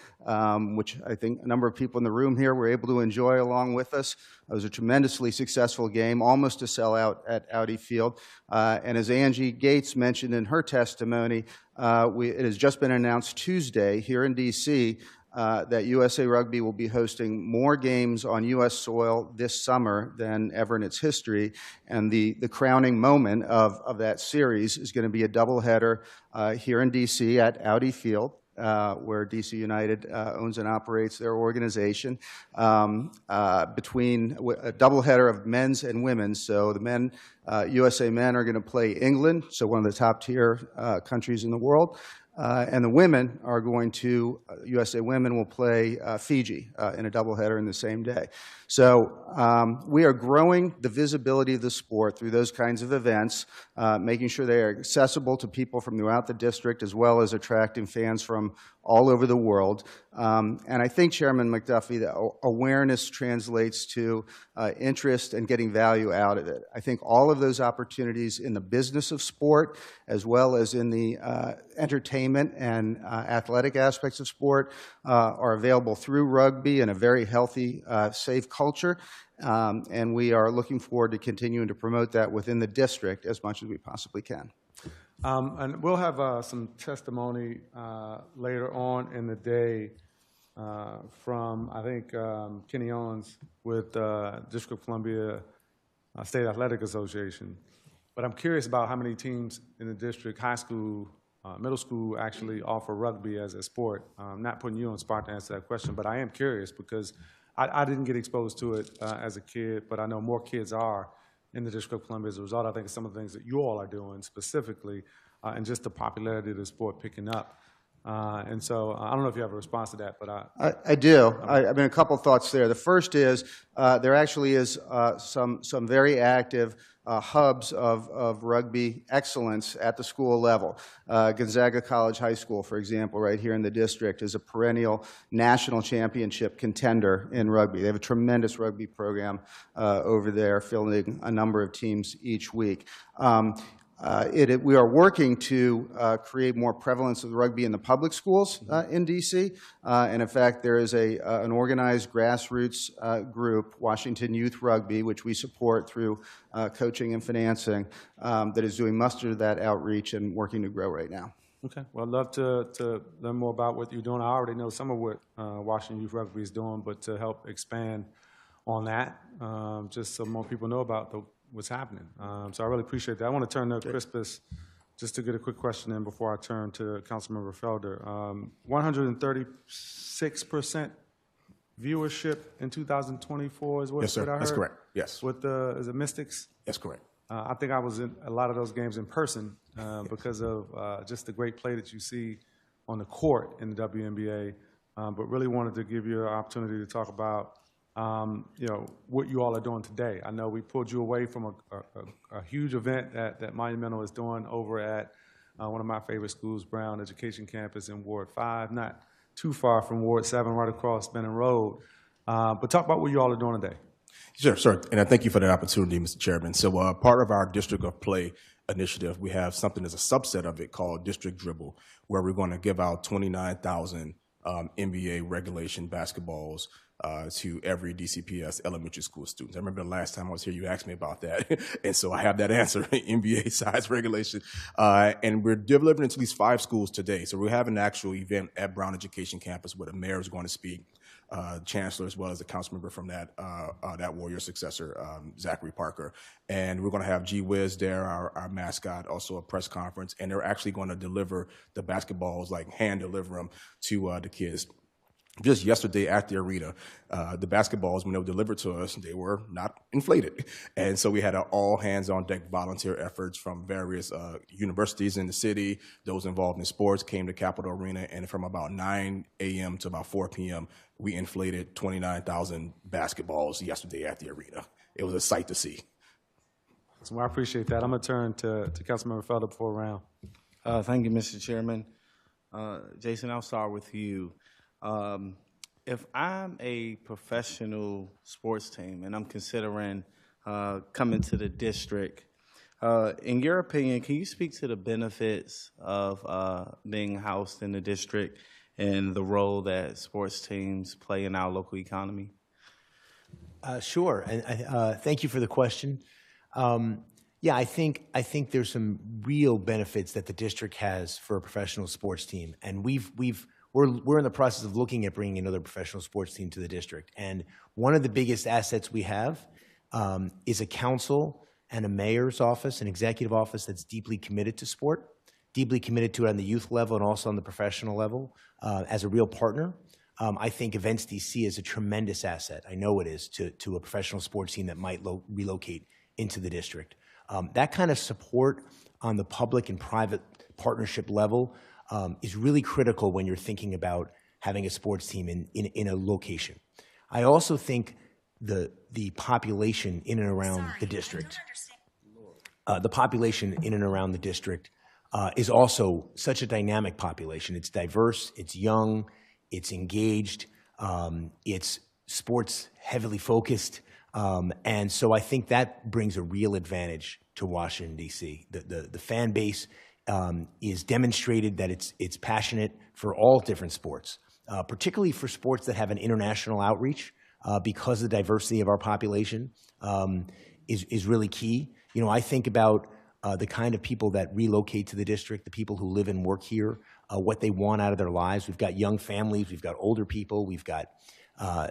which I think a number of people in the room here were able to enjoy along with us. It was a tremendously successful game, almost a sellout at Audi Field. And as Angie Gates mentioned in her testimony, it has just been announced Tuesday here in D.C. That USA Rugby will be hosting more games on U.S. soil this summer than ever in its history. And the crowning moment of that series is going to be a doubleheader here in D.C. at Audi Field, where DC United owns and operates their organization, between a doubleheader of men's and women's. So the men, USA men, are going to play England, so one of the top tier countries in the world. And the women are going to, USA women will play Fiji in a doubleheader in the same day. So we are growing the visibility of the sport through those kinds of events, making sure they are accessible to people from throughout the district, as well as attracting fans from all over the world. And I think, Chairman McDuffie, that awareness translates to interest and getting value out of it. I think all of those opportunities in the business of sport, as well as in the entertainment and athletic aspects of sport, are available through rugby in a very healthy, safe culture. And we are looking forward to continuing to promote that within the district as much as we possibly can. And we'll have some testimony later on in the day from, I think, Kenny Owens with District of Columbia State Athletic Association. But I'm curious about how many teams in the district, high school middle school actually offer rugby as a sport. I'm not putting you on the spot to answer that question, but I am curious because I didn't get exposed to it as a kid, but I know more kids are in the District of Columbia as a result. I think of some of the things that you all are doing specifically, and just the popularity of the sport picking up. And so I don't know if you have a response to that, but I do. I mean, a couple thoughts there. The first is there actually is some very active hubs of rugby excellence at the school level. Gonzaga College High School, for example, right here in the district, is a perennial national championship contender in rugby. They have a tremendous rugby program over there, fielding a number of teams each week. We are working to create more prevalence of rugby in the public schools in D.C. And in fact, there is an organized grassroots group, Washington Youth Rugby, which we support through coaching and financing, that is doing much of that outreach and working to grow right now. okay. Well, I'd love to learn more about what you're doing. I already know some of what Washington Youth Rugby is doing, but to help expand on that, just so more people know about what's happening. So I really appreciate that. I want to turn to Crispus just to get a quick question in before I turn to Councilmember Felder. 136% viewership in 2024 is what, Yes, sir. what I heard? That's correct. Yes. With is it Mystics? That's correct. I think I was in a lot of those games in person because of just the great play that you see on the court in the WNBA, but really wanted to give you an opportunity to talk about what you all are doing today. I know we pulled you away from a huge event that Monumental is doing over at one of my favorite schools, Brown Education Campus in Ward 5, not too far from Ward 7, right across Benning Road. But talk about what you all are doing today. Sure, sir. And I thank you for the opportunity, Mr. Chairman. So part of our District of Play initiative, we have something as a subset of it called District Dribble, where we're going to give out 29,000 NBA regulation basketballs to every DCPS elementary school students. I remember the last time I was here, you asked me about that. And so I have that answer, NBA size regulation. And we're delivering to at least 5 schools today. So we have an actual event at Brown Education Campus where the mayor is going to speak, chancellor, as well as the council member from that warrior successor, Zachary Parker. And we're going to have G Wiz there, our mascot, also a press conference. And they're actually going to deliver the basketballs, like hand deliver them to the kids. Just yesterday at the arena, the basketballs, when they were delivered to us, they were not inflated. And so we had an all-hands-on-deck volunteer efforts from various universities in the city. Those involved in sports came to Capitol Arena, and from about 9 a.m. to about 4 p.m., we inflated 29,000 basketballs yesterday at the arena. It was a sight to see. So I appreciate that. I'm going to turn to Councilmember Felder before round. Thank you, Mr. Chairman. Jason, I'll start with you. If I'm a professional sports team and I'm considering coming to the district, in your opinion, can you speak to the benefits of being housed in the district and the role that sports teams play in our local economy? Sure, and thank you for the question. Yeah, I think there's some real benefits that the district has for a professional sports team, and we're in the process of looking at bringing another professional sports team to the district. And one of the biggest assets we have is a council and a mayor's office, an executive office that's deeply committed to sport, deeply committed to it on the youth level and also on the professional level as a real partner. I think Events DC is a tremendous asset. I know it is to a professional sports team that might relocate into the district. That kind of support on the public and private partnership level is really critical when you're thinking about having a sports team in a location. I also think the population in and around the district, is also such a dynamic population. It's diverse, it's young, it's engaged, it's sports heavily focused, and so I think that brings a real advantage to Washington, D.C. The fan base is demonstrated that it's passionate for all different sports, particularly for sports that have an international outreach, because the diversity of our population is really key. You know, I think about the kind of people that relocate to the district, the people who live and work here, what they want out of their lives. We've got young families, we've got older people, we've got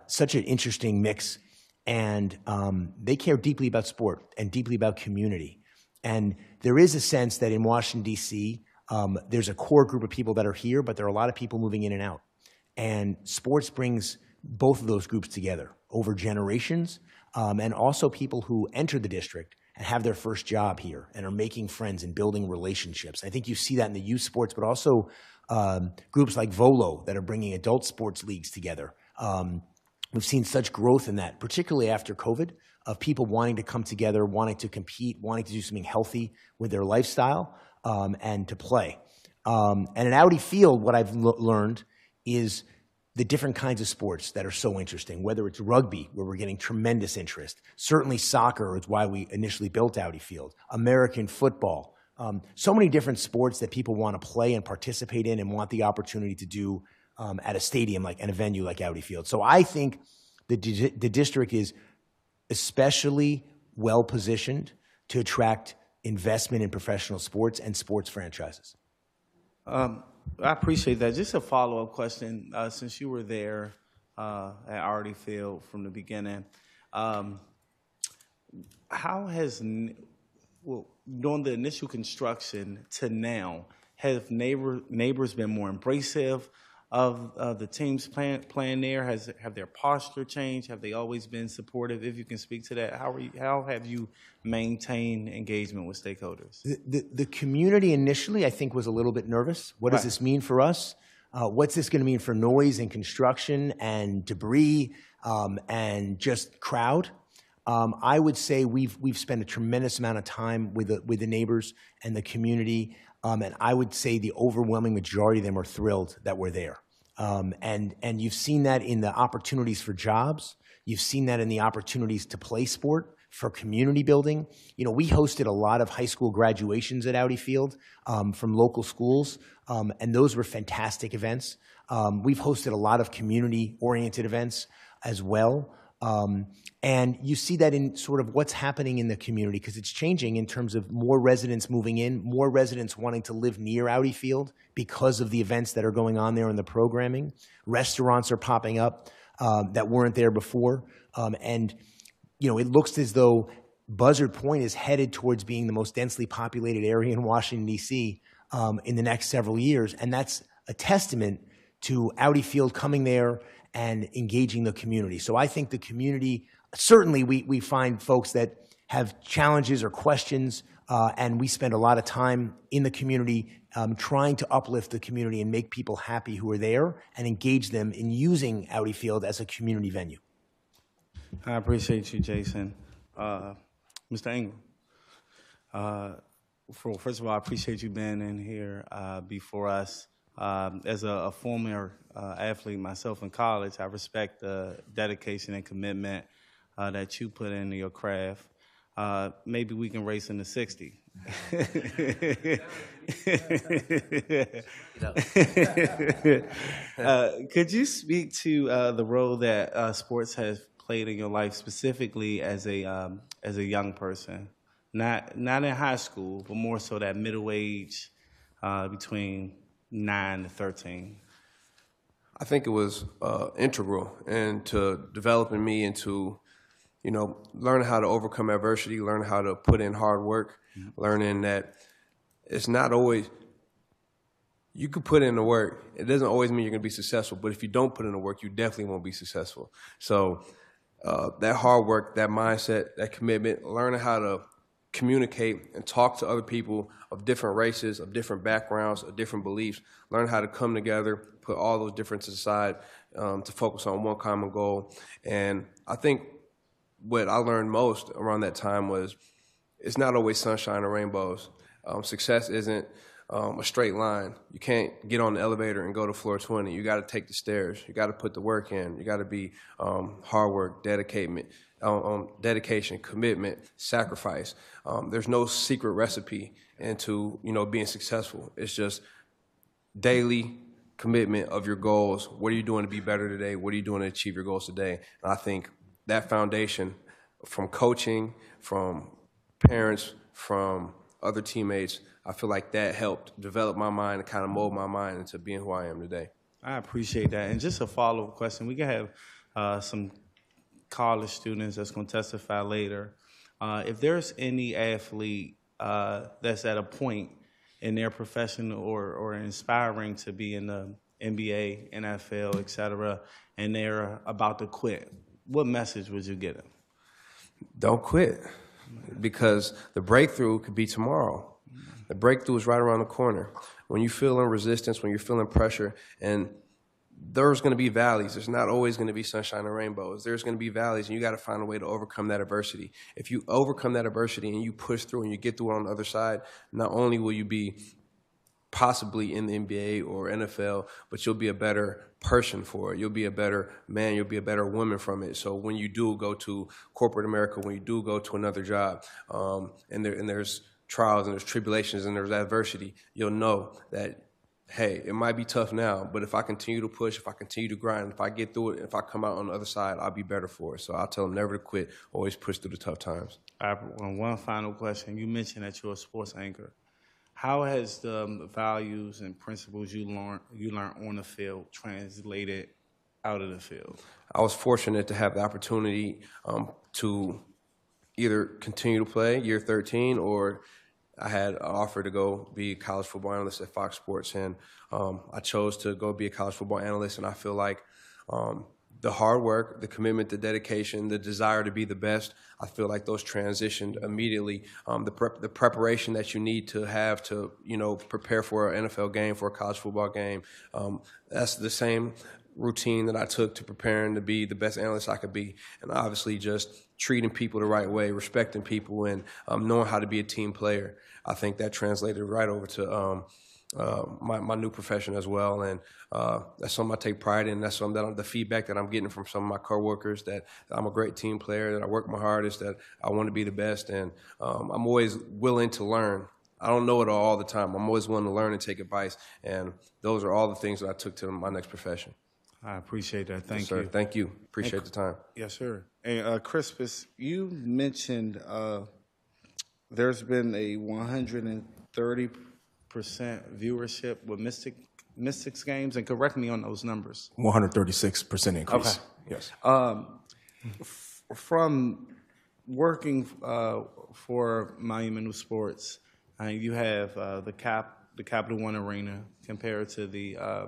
such an interesting mix, and they care deeply about sport and deeply about community. And there is a sense that in Washington, D.C., There's a core group of people that are here, but there are a lot of people moving in and out. And sports brings both of those groups together over generations, and also people who enter the district and have their first job here and are making friends and building relationships. I think you see that in the youth sports, but also groups like Volo that are bringing adult sports leagues together. We've seen such growth in that, particularly after COVID, of people wanting to come together, wanting to compete, wanting to do something healthy with their lifestyle, and to play. And in Audi Field, what I've learned is the different kinds of sports that are so interesting, whether it's rugby, where we're getting tremendous interest. Certainly soccer is why we initially built Audi Field. American football. So many different sports that people want to play and participate in and want the opportunity to do at a stadium and a venue like Audi Field. So I think the district is especially well-positioned to attract investment in professional sports and sports franchises. I appreciate that. Just a follow-up question, since you were there at Audi Field from the beginning, how has, during the initial construction to now, have neighbors been more embracive of the team's plan there? Have their posture changed? Have they always been supportive? If you can speak to that, how have you maintained engagement with stakeholders? The community initially, I think, was a little bit nervous. What does this mean for us? What's this going to mean for noise and construction and debris and just crowd? I would say we've spent a tremendous amount of time with the neighbors and the community, and I would say the overwhelming majority of them are thrilled that we're there. And you've seen that in the opportunities for jobs. You've seen that in the opportunities to play sport, for community building. You know, we hosted a lot of high school graduations at Audi Field from local schools, and those were fantastic events. We've hosted a lot of community-oriented events as well. And you see that in sort of what's happening in the community, because it's changing in terms of more residents moving in, more residents wanting to live near Audi Field because of the events that are going on there in the programming. Restaurants are popping up that weren't there before. And, you know, it looks as though Buzzard Point is headed towards being the most densely populated area in Washington, D.C. In the next several years. And that's a testament to Audi Field coming there and engaging the community. So I think the community, certainly we find folks that have challenges or questions, and we spend a lot of time in the community trying to uplift the community and make people happy who are there and engage them in using Audi Field as a community venue. I appreciate you, Jason. Mr. Ingram, first of all, I appreciate you being in here before us. As a former athlete myself in college, I respect the dedication and commitment that you put into your craft. Maybe we can race in the 60. Could you speak to the role that sports has played in your life, specifically as a young person, not in high school, but more so that middle age between 9 to 13? I think it was integral into developing me into, you know, learning how to overcome adversity, learning how to put in hard work, learning that it's not always, you could put in the work. It doesn't always mean you're going to be successful, but if you don't put in the work, you definitely won't be successful. So that hard work, that mindset, that commitment, learning how to communicate and talk to other people of different races, of different backgrounds, of different beliefs, learn how to come together, put all those differences aside to focus on one common goal. And I think what I learned most around that time was it's not always sunshine or rainbows. Success isn't a straight line. You can't get on the elevator and go to floor 20. You got to take the stairs. You got to put the work in. You got to be hard work, dedication, commitment, sacrifice. There's no secret recipe into, you know, being successful. It's just daily commitment of your goals. What are you doing to be better today? What are you doing to achieve your goals today? And I think that foundation from coaching, from parents, from other teammates, I feel like that helped develop my mind and kind of mold my mind into being who I am today. I appreciate that. And just a follow-up question. We can have some college students that's going to testify later. If there's any athlete that's at a point in their profession or inspiring to be in the NBA, NFL, et cetera, and they're about to quit, what message would you give them? Don't quit, because the breakthrough could be tomorrow. The breakthrough is right around the corner. When you're feeling resistance, when you're feeling pressure, and there's going to be valleys. There's not always going to be sunshine and rainbows. There's going to be valleys, and you got to find a way to overcome that adversity. If you overcome that adversity and you push through and you get through it on the other side, not only will you be possibly in the NBA or NFL, but you'll be a better person for it. You'll be a better man. You'll be a better woman from it. So when you do go to corporate America, when you do go to another job, and there's trials and there's tribulations and there's adversity, you'll know that, hey, it might be tough now, but if I continue to push, if I continue to grind, if I get through it, if I come out on the other side, I'll be better for it. So I'll tell them never to quit, always push through the tough times. One final question. You mentioned that you're a sports anchor. How has the values and principles you learned on the field translated out of the field? I was fortunate to have the opportunity to either continue to play year 13, or I had an offer to go be a college football analyst at Fox Sports, and I chose to go be a college football analyst, and I feel like the hard work, the commitment, the dedication, the desire to be the best, I feel like those transitioned immediately. The preparation that you need to have to, prepare for an NFL game, for a college football game, that's the same routine that I took to preparing to be the best analyst I could be. And obviously just treating people the right way, respecting people, and knowing how to be a team player. I think that translated right over to my new profession as well, and that's something I take pride in. That's something that the feedback that I'm getting from some of my coworkers, that I'm a great team player, that I work my hardest, that I want to be the best, and I'm always willing to learn. I don't know it all the time. I'm always willing to learn and take advice, and those are all the things that I took to my next profession. I appreciate that. Thank Yes, sir. you. Thank you. Appreciate the time. Yes, sir. And Crispus, you mentioned there's been a 130% viewership with Mystics games, and correct me on those numbers. 136% increase. Okay. Yes. From working for Monumental Sports, you have the Capital One Arena compared to the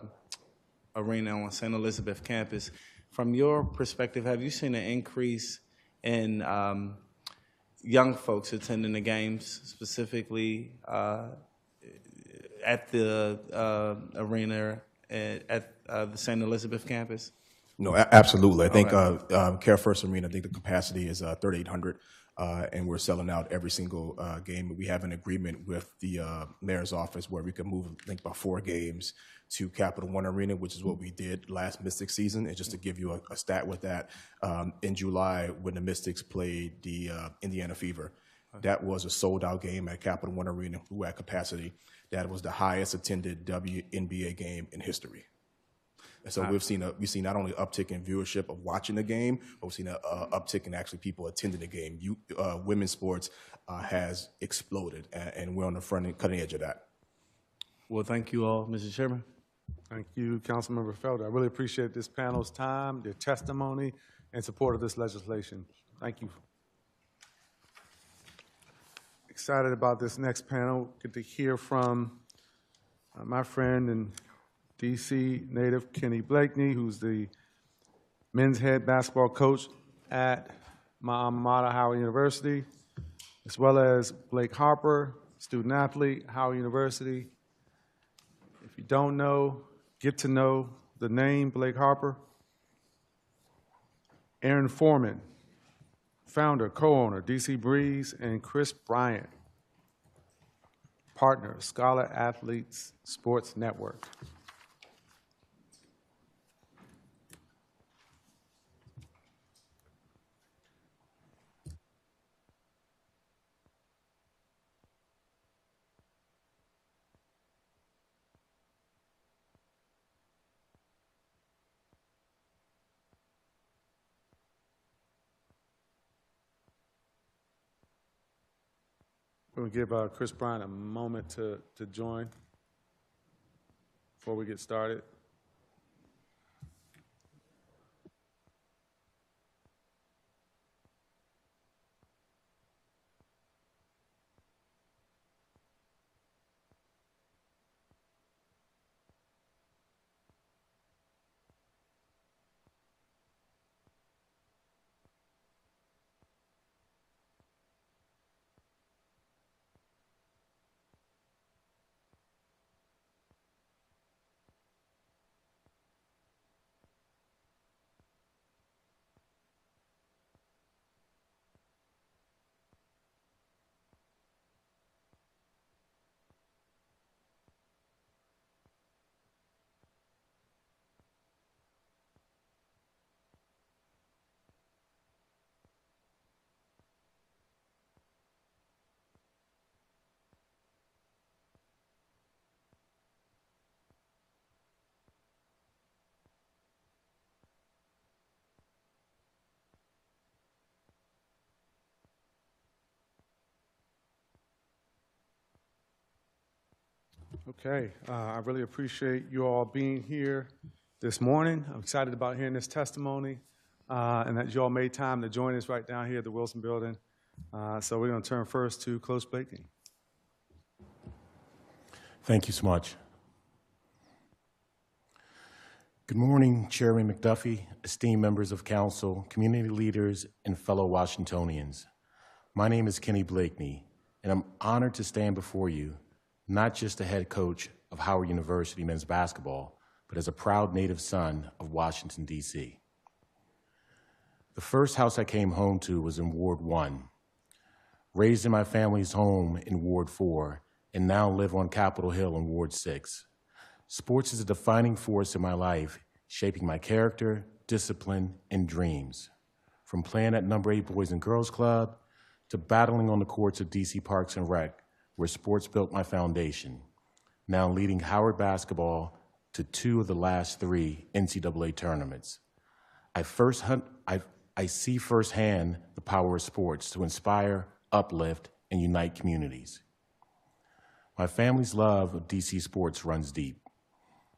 arena on St. Elizabeth campus. From your perspective, have you seen an increase in young folks attending the games, specifically at the arena at the St. Elizabeth campus? No, absolutely. I think Care First Arena, I think the capacity is 3,800, and we're selling out every single game. We have an agreement with the mayor's office where we can move, I think, about 4 games to Capital One Arena, which is what we did last Mystics season. And just to give you a stat with that, in July when the Mystics played the Indiana Fever, that was a sold-out game at Capital One Arena. We were at capacity. That was the highest attended WNBA game in history. And so we've seen not only an uptick in viewership of watching the game, but we've seen an uptick in actually people attending the game. Women's sports has exploded, and we're on the cutting edge of that. Well, thank you all, Mr. Chairman. Thank you, Councilmember Felder. I really appreciate this panel's time, their testimony, and support of this legislation. Thank you. Excited about this next panel. Get to hear from my friend and D.C. native Kenny Blakeney, who's the men's head basketball coach at my alma mater, Howard University, as well as Blake Harper, student athlete, Howard University. If you don't know, get to know the name Blake Harper. Aaron Foreman, founder, co-owner, DC Breeze, and Chris Bryant, partner, Scholar Athletes Sports Network. We're going to give Chris Bryant a moment to join before we get started. Okay, I really appreciate you all being here this morning. I'm excited about hearing this testimony and that you all made time to join us right down here at the Wilson Building. So we're going to turn first to close speaking. Thank you so much. Good morning, Chairman McDuffie, esteemed members of council, community leaders, and fellow Washingtonians. My name is Kenny Blakeney, and I'm honored to stand before you, not just the head coach of Howard University men's basketball, but as a proud native son of Washington, D.C. The first house I came home to was in Ward 1. Raised in my family's home in Ward 4, and now live on Capitol Hill in Ward 6. Sports is a defining force in my life, shaping my character, discipline, and dreams. From playing at No. 8 Boys and Girls Club to battling on the courts of DC Parks and Rec, where sports built my foundation, now leading Howard basketball to 2 of the last 3 NCAA tournaments. I see firsthand the power of sports to inspire, uplift, and unite communities. My family's love of DC sports runs deep.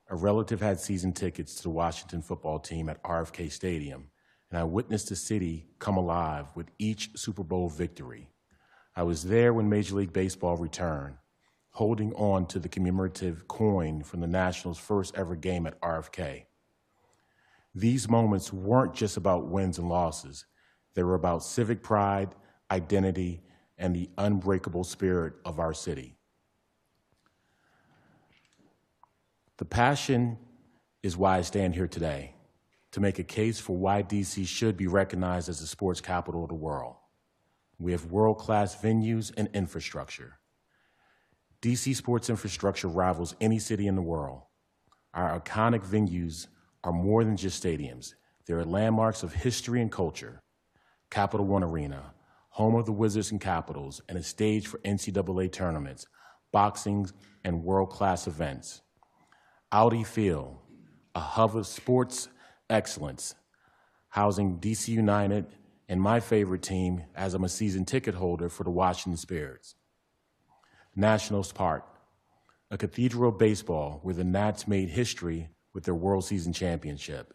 A relative had season tickets to the Washington football team at RFK Stadium, and I witnessed the city come alive with each Super Bowl victory. I was there when Major League Baseball returned, holding on to the commemorative coin from the Nationals' first ever game at RFK. These moments weren't just about wins and losses. They were about civic pride, identity, and the unbreakable spirit of our city. The passion is why I stand here today, to make a case for why DC should be recognized as the sports capital of the world. We have world-class venues and infrastructure. DC sports infrastructure rivals any city in the world. Our iconic venues are more than just stadiums. They are landmarks of history and culture. Capital One Arena, home of the Wizards and Capitals, and a stage for NCAA tournaments, boxing, and world-class events. Audi Field, a hub of sports excellence, housing DC United and my favorite team, as I'm a season ticket holder for the Washington Spirits. Nationals Park, a cathedral of baseball where the Nats made history with their World Season Championship.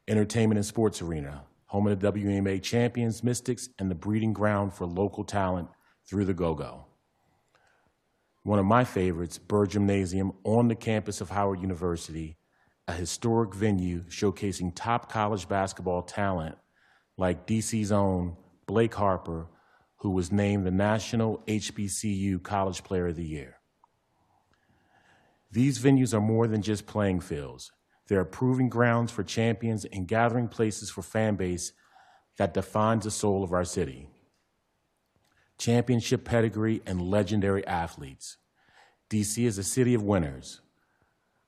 Entertainment and Sports Arena, home of the WNBA champions, Mystics, and the breeding ground for local talent through the Go-Go. One of my favorites, Burr Gymnasium on the campus of Howard University, a historic venue showcasing top college basketball talent like DC's own Blake Harper, who was named the National HBCU College Player of the Year. These venues are more than just playing fields. They are proving grounds for champions and gathering places for fan base that defines the soul of our city. Championship pedigree, and legendary athletes. DC is a city of winners.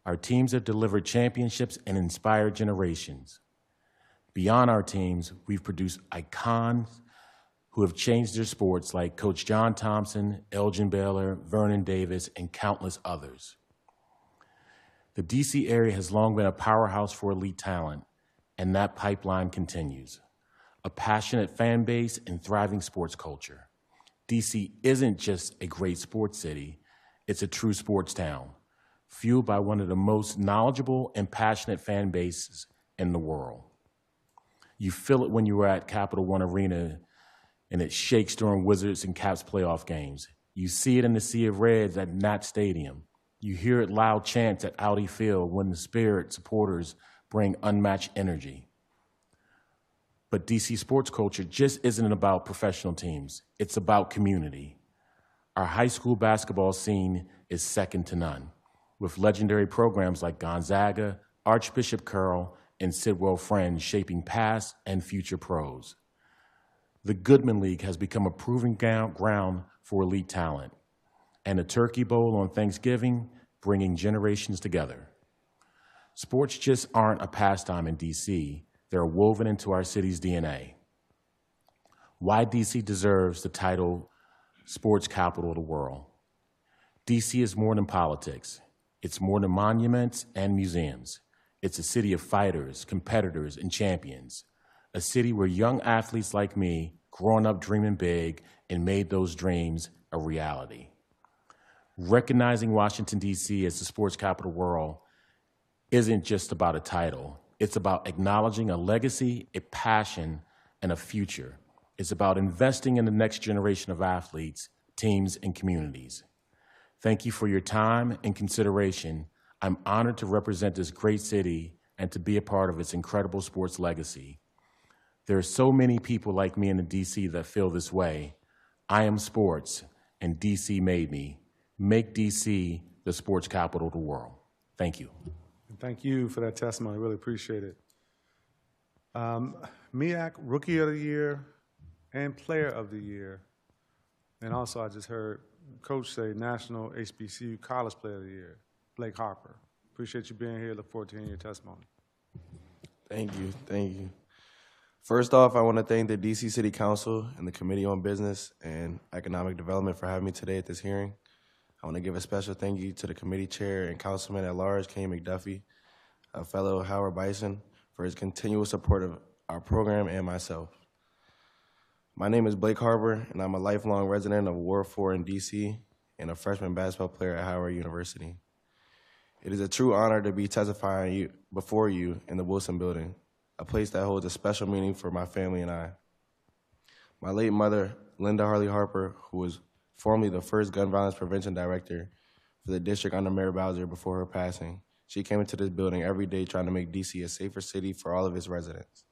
Our teams have delivered championships and inspired generations. Beyond our teams, we've produced icons who have changed their sports, like Coach John Thompson, Elgin Baylor, Vernon Davis, and countless others. The DC area has long been a powerhouse for elite talent, and that pipeline continues. A passionate fan base and thriving sports culture. DC isn't just a great sports city, it's a true sports town, fueled by one of the most knowledgeable and passionate fan bases in the world. You feel it when you're at Capital One Arena and it shakes during Wizards and Caps playoff games. You see it in the Sea of Reds at Nat Stadium. You hear it loud chants at Audi Field when the Spirit supporters bring unmatched energy. But DC sports culture just isn't about professional teams. It's about community. Our high school basketball scene is second to none, with legendary programs like Gonzaga, Archbishop Curl, and Sidwell Friends shaping past and future pros. The Goodman League has become a proving ground for elite talent, and the Turkey Bowl on Thanksgiving bringing generations together. Sports just aren't a pastime in DC. They're woven into our city's DNA. Why DC deserves the title sports capital of the world. DC is more than politics. It's more than monuments and museums. It's a city of fighters, competitors, and champions. A city where young athletes like me, growing up dreaming big, and made those dreams a reality. Recognizing Washington, D.C. as the sports capital of the world isn't just about a title. It's about acknowledging a legacy, a passion, and a future. It's about investing in the next generation of athletes, teams, and communities. Thank you for your time and consideration. I'm honored to represent this great city and to be a part of its incredible sports legacy. There are so many people like me in the D.C. that feel this way. I am sports, and D.C. made me. Make D.C. the sports capital of the world. Thank you. And thank you for that testimony. Really appreciate it. MEAC Rookie of the Year and Player of the Year. And also, I just heard Coach say National HBCU College Player of the Year, Blake Harper. Appreciate you being here. Look forward to hearing your testimony. Thank you. Thank you. First off, I want to thank the D.C. City Council and the Committee on Business and Economic Development for having me today at this hearing. I want to give a special thank you to the committee chair and councilman at large, Kenyan McDuffie, a fellow Howard Bison, for his continual support of our program and myself. My name is Blake Harper, and I'm a lifelong resident of Ward 4 in D.C. and a freshman basketball player at Howard University. It is a true honor to be testifying before you in the Wilson Building, a place that holds a special meaning for my family and I. My late mother, Linda Harley Harper, who was formerly the first gun violence prevention director for the district under Mayor Bowser before her passing, she came into this building every day trying to make D.C. a safer city for all of its residents.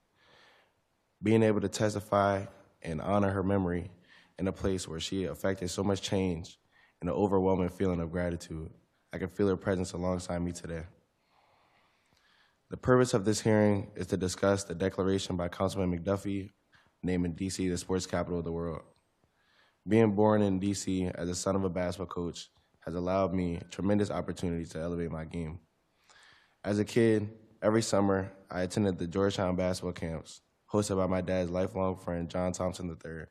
Being able to testify and honor her memory in a place where she affected so much change and an overwhelming feeling of gratitude, I can feel her presence alongside me today. The purpose of this hearing is to discuss the declaration by Councilman McDuffie naming D.C. the sports capital of the world. Being born in D.C. as a son of a basketball coach has allowed me tremendous opportunities to elevate my game. As a kid, every summer, I attended the Georgetown basketball camps, hosted by my dad's lifelong friend, John Thompson III,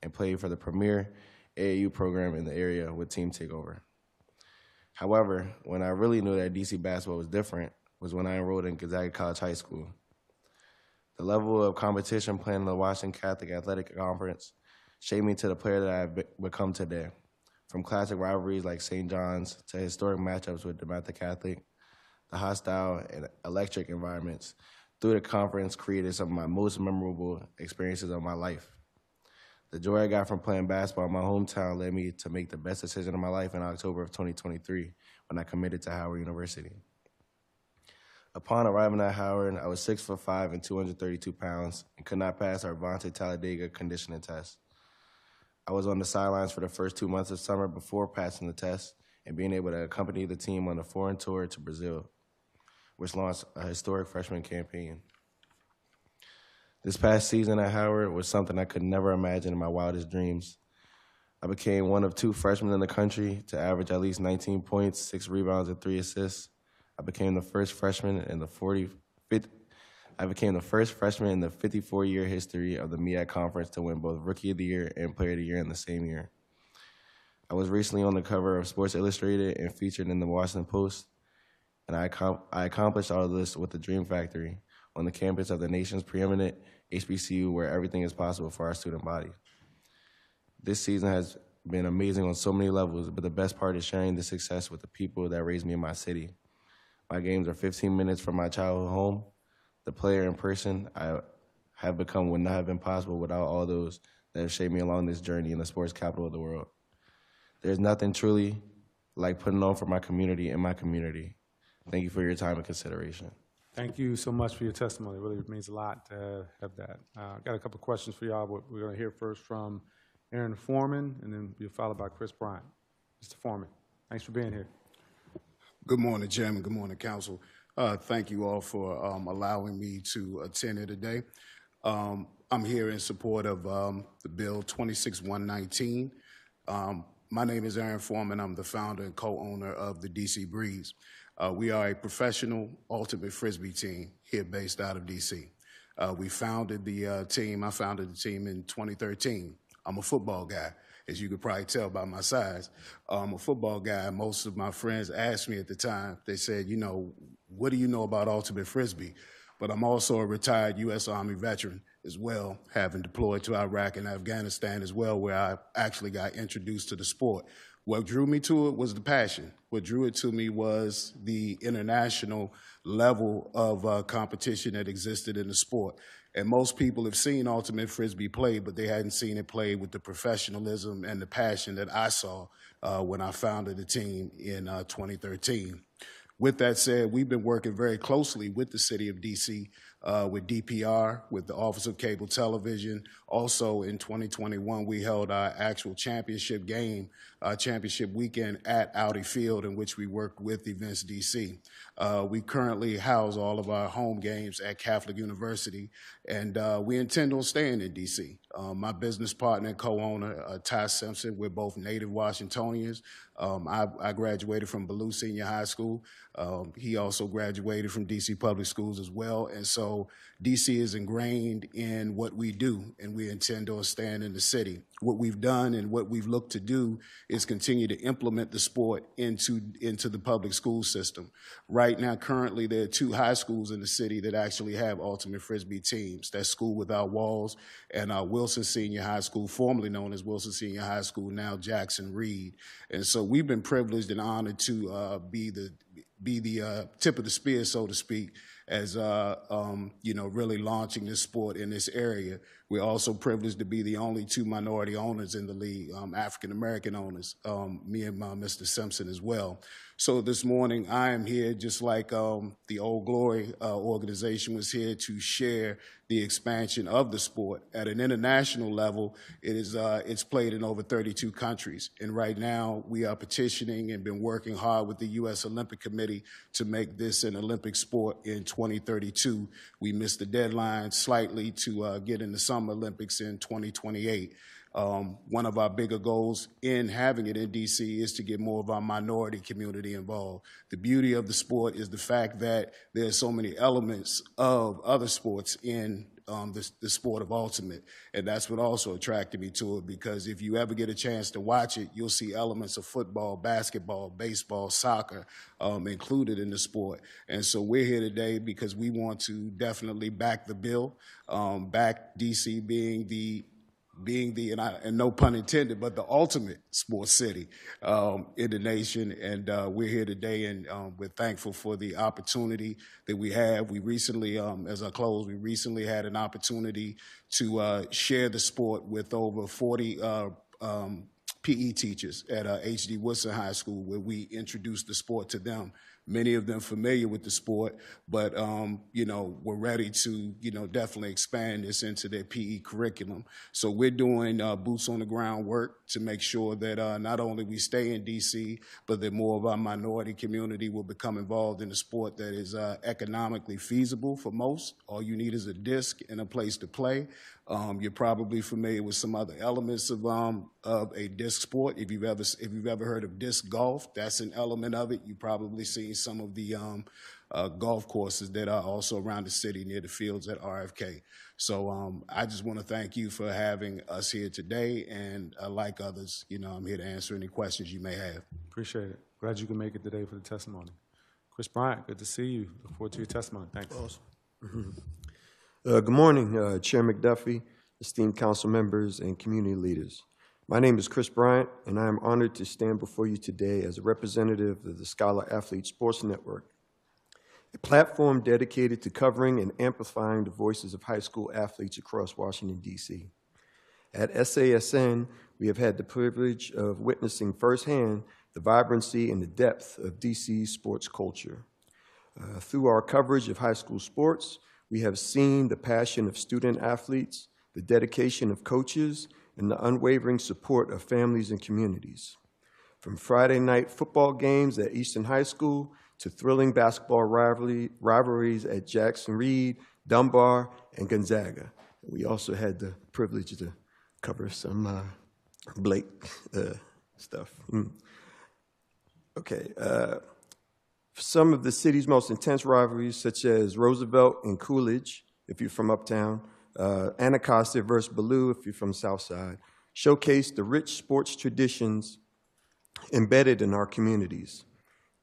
and played for the premier AAU program in the area with Team Takeover. However, when I really knew that D.C. basketball was different was when I enrolled in Gonzaga College High School. The level of competition playing in the Washington Catholic Athletic Conference shaped me to the player that I've become today, from classic rivalries like St. John's to historic matchups with DeMatha Catholic. The hostile and electric environments through the conference created some of my most memorable experiences of my life. The joy I got from playing basketball in my hometown led me to make the best decision of my life in October of 2023 when I committed to Howard University. Upon arriving at Howard, I was 6'5" and 232 pounds and could not pass our Vontae Talladega conditioning test. I was on the sidelines for the first 2 months of summer before passing the test and being able to accompany the team on a foreign tour to Brazil, which launched a historic freshman campaign. This past season at Howard was something I could never imagine in my wildest dreams. I became one of 2 freshmen in the country to average at least 19 points, 6 rebounds, and 3 assists. I became the first freshman in the 54-year history of the MEAC Conference to win both Rookie of the Year and Player of the Year in the same year. I was recently on the cover of Sports Illustrated and featured in the Washington Post, and I accomplished all of this with the Dream Factory on the campus of the nation's preeminent HBCU, where everything is possible for our student body. This season has been amazing on so many levels, but the best part is sharing the success with the people that raised me in my city. My games are 15 minutes from my childhood home. The player in person I have become would not have been possible without all those that have shaped me along this journey in the sports capital of the world. There's nothing truly like putting on for my community and my community. Thank you for your time and consideration. Thank you so much for your testimony. It really means a lot to have that. I've got a couple of questions for y'all. We're going to hear first from Aaron Foreman, and then you'll followed by Chris Bryant. Mr. Foreman, thanks for being here. Good morning, Chairman. Good morning, Council. Thank you all for allowing me to attend here today. I'm here in support of the Bill 26119. My name is Aaron Foreman. I'm the founder and co-owner of the DC Breeze. We are a professional ultimate Frisbee team here based out of DC. We founded the team, I founded the team in 2013. I'm a football guy, as you could probably tell by my size. I'm a football guy. Most of my friends asked me at the time, they said, you know, what do you know about ultimate Frisbee? But I'm also a retired U.S. Army veteran as well, having deployed to Iraq and Afghanistan as well, where I actually got introduced to the sport What drew me to it was the passion. What drew it to me was the international level of competition that existed in the sport. And most people have seen Ultimate Frisbee play, but they hadn't seen it play with the professionalism and the passion that I saw when I founded the team in 2013. With that said, we've been working very closely with the city of DC, with DPR, with the Office of Cable Television. Also in 2021, we held our actual championship game, championship weekend at Audi Field, in which we worked with Events DC. We currently house all of our home games at Catholic University, and we intend on staying in DC. My business partner and co-owner, Ty Simpson, we're both native Washingtonians. I graduated from Ballou Senior High School. He also graduated from DC Public Schools as well. And so DC is ingrained in what we do, and we intend on staying in the city. What we've done and what we've looked to do is continue to implement the sport into the public school system. Right now, currently, there are 2 high schools in the city that actually have Ultimate Frisbee teams. That's School Without Walls and Wilson Senior High School, formerly known as Wilson Senior High School, now Jackson Reed. And so we've been privileged and honored to be the tip of the spear, so to speak, as really launching this sport in this area. We're also privileged to be the only 2 minority owners in the league, African-American owners, me and Mr. Simpson as well. So this morning, I am here just like the Old Glory organization was here to share the expansion of the sport. At an international level, it's played in over 32 countries. And right now, we are petitioning and been working hard with the U.S. Olympic Committee to make this an Olympic sport in 2032. We missed the deadline slightly to get in the Summer Olympics in 2028. One of our bigger goals in having it in DC is to get more of our minority community involved. The beauty of the sport is the fact that there are so many elements of other sports in the sport of ultimate, and that's what also attracted me to it, because if you ever get a chance to watch it, you'll see elements of football, basketball, baseball, soccer included in the sport. And so we're here today because we want to definitely back the bill, back DC being the and no pun intended, but the ultimate sports city in the nation. And we're here today, and we're thankful for the opportunity that we have. We recently, as I close, we recently had an opportunity to share the sport with over 40 PE teachers at H.D. Woodson High School, where we introduced the sport to them. Many of them familiar with the sport, but, we're ready to, definitely expand this into their PE curriculum. So we're doing boots on the ground work to make sure that not only we stay in D.C., but that more of our minority community will become involved in a sport that is economically feasible for most. All you need is a disc and a place to play. You're probably familiar with some other elements of a disc sport. If you've ever heard of disc golf, that's an element of it. You've probably seen some of the golf courses that are also around the city near the fields at RFK. So I just want to thank you for having us here today, and like others, I'm here to answer any questions you may have. Appreciate it. Glad you could make it today for the testimony. Chris Bryant, good to see you. Look forward to your testimony. Thanks. Awesome. Good morning, Chair McDuffie, esteemed council members, and community leaders. My name is Chris Bryant, and I am honored to stand before you today as a representative of the Scholar Athlete Sports Network, a platform dedicated to covering and amplifying the voices of high school athletes across Washington, D.C. At SASN, we have had the privilege of witnessing firsthand the vibrancy and the depth of D.C.'s sports culture. Through our coverage of high school sports, we have seen the passion of student athletes, the dedication of coaches, and the unwavering support of families and communities. From Friday night football games at Easton High School to thrilling basketball rivalries at Jackson Reed, Dunbar, and Gonzaga. We also had the privilege to cover some Blake stuff. Okay. Some of the city's most intense rivalries, such as Roosevelt and Coolidge, if you're from Uptown, Anacostia versus Ballou, if you're from South Side, showcase the rich sports traditions embedded in our communities.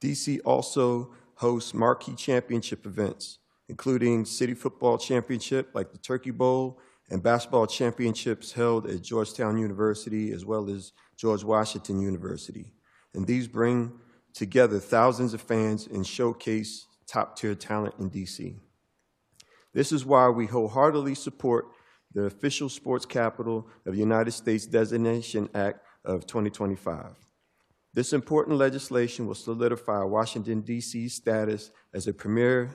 DC also hosts marquee championship events, including city football championship like the Turkey Bowl and basketball championships held at Georgetown University, as well as George Washington University. And these bring together thousands of fans and showcase top-tier talent in DC. This is why we wholeheartedly support the official sports capital of the United States Designation Act of 2025. This important legislation will solidify Washington, D.C.'s status as a premier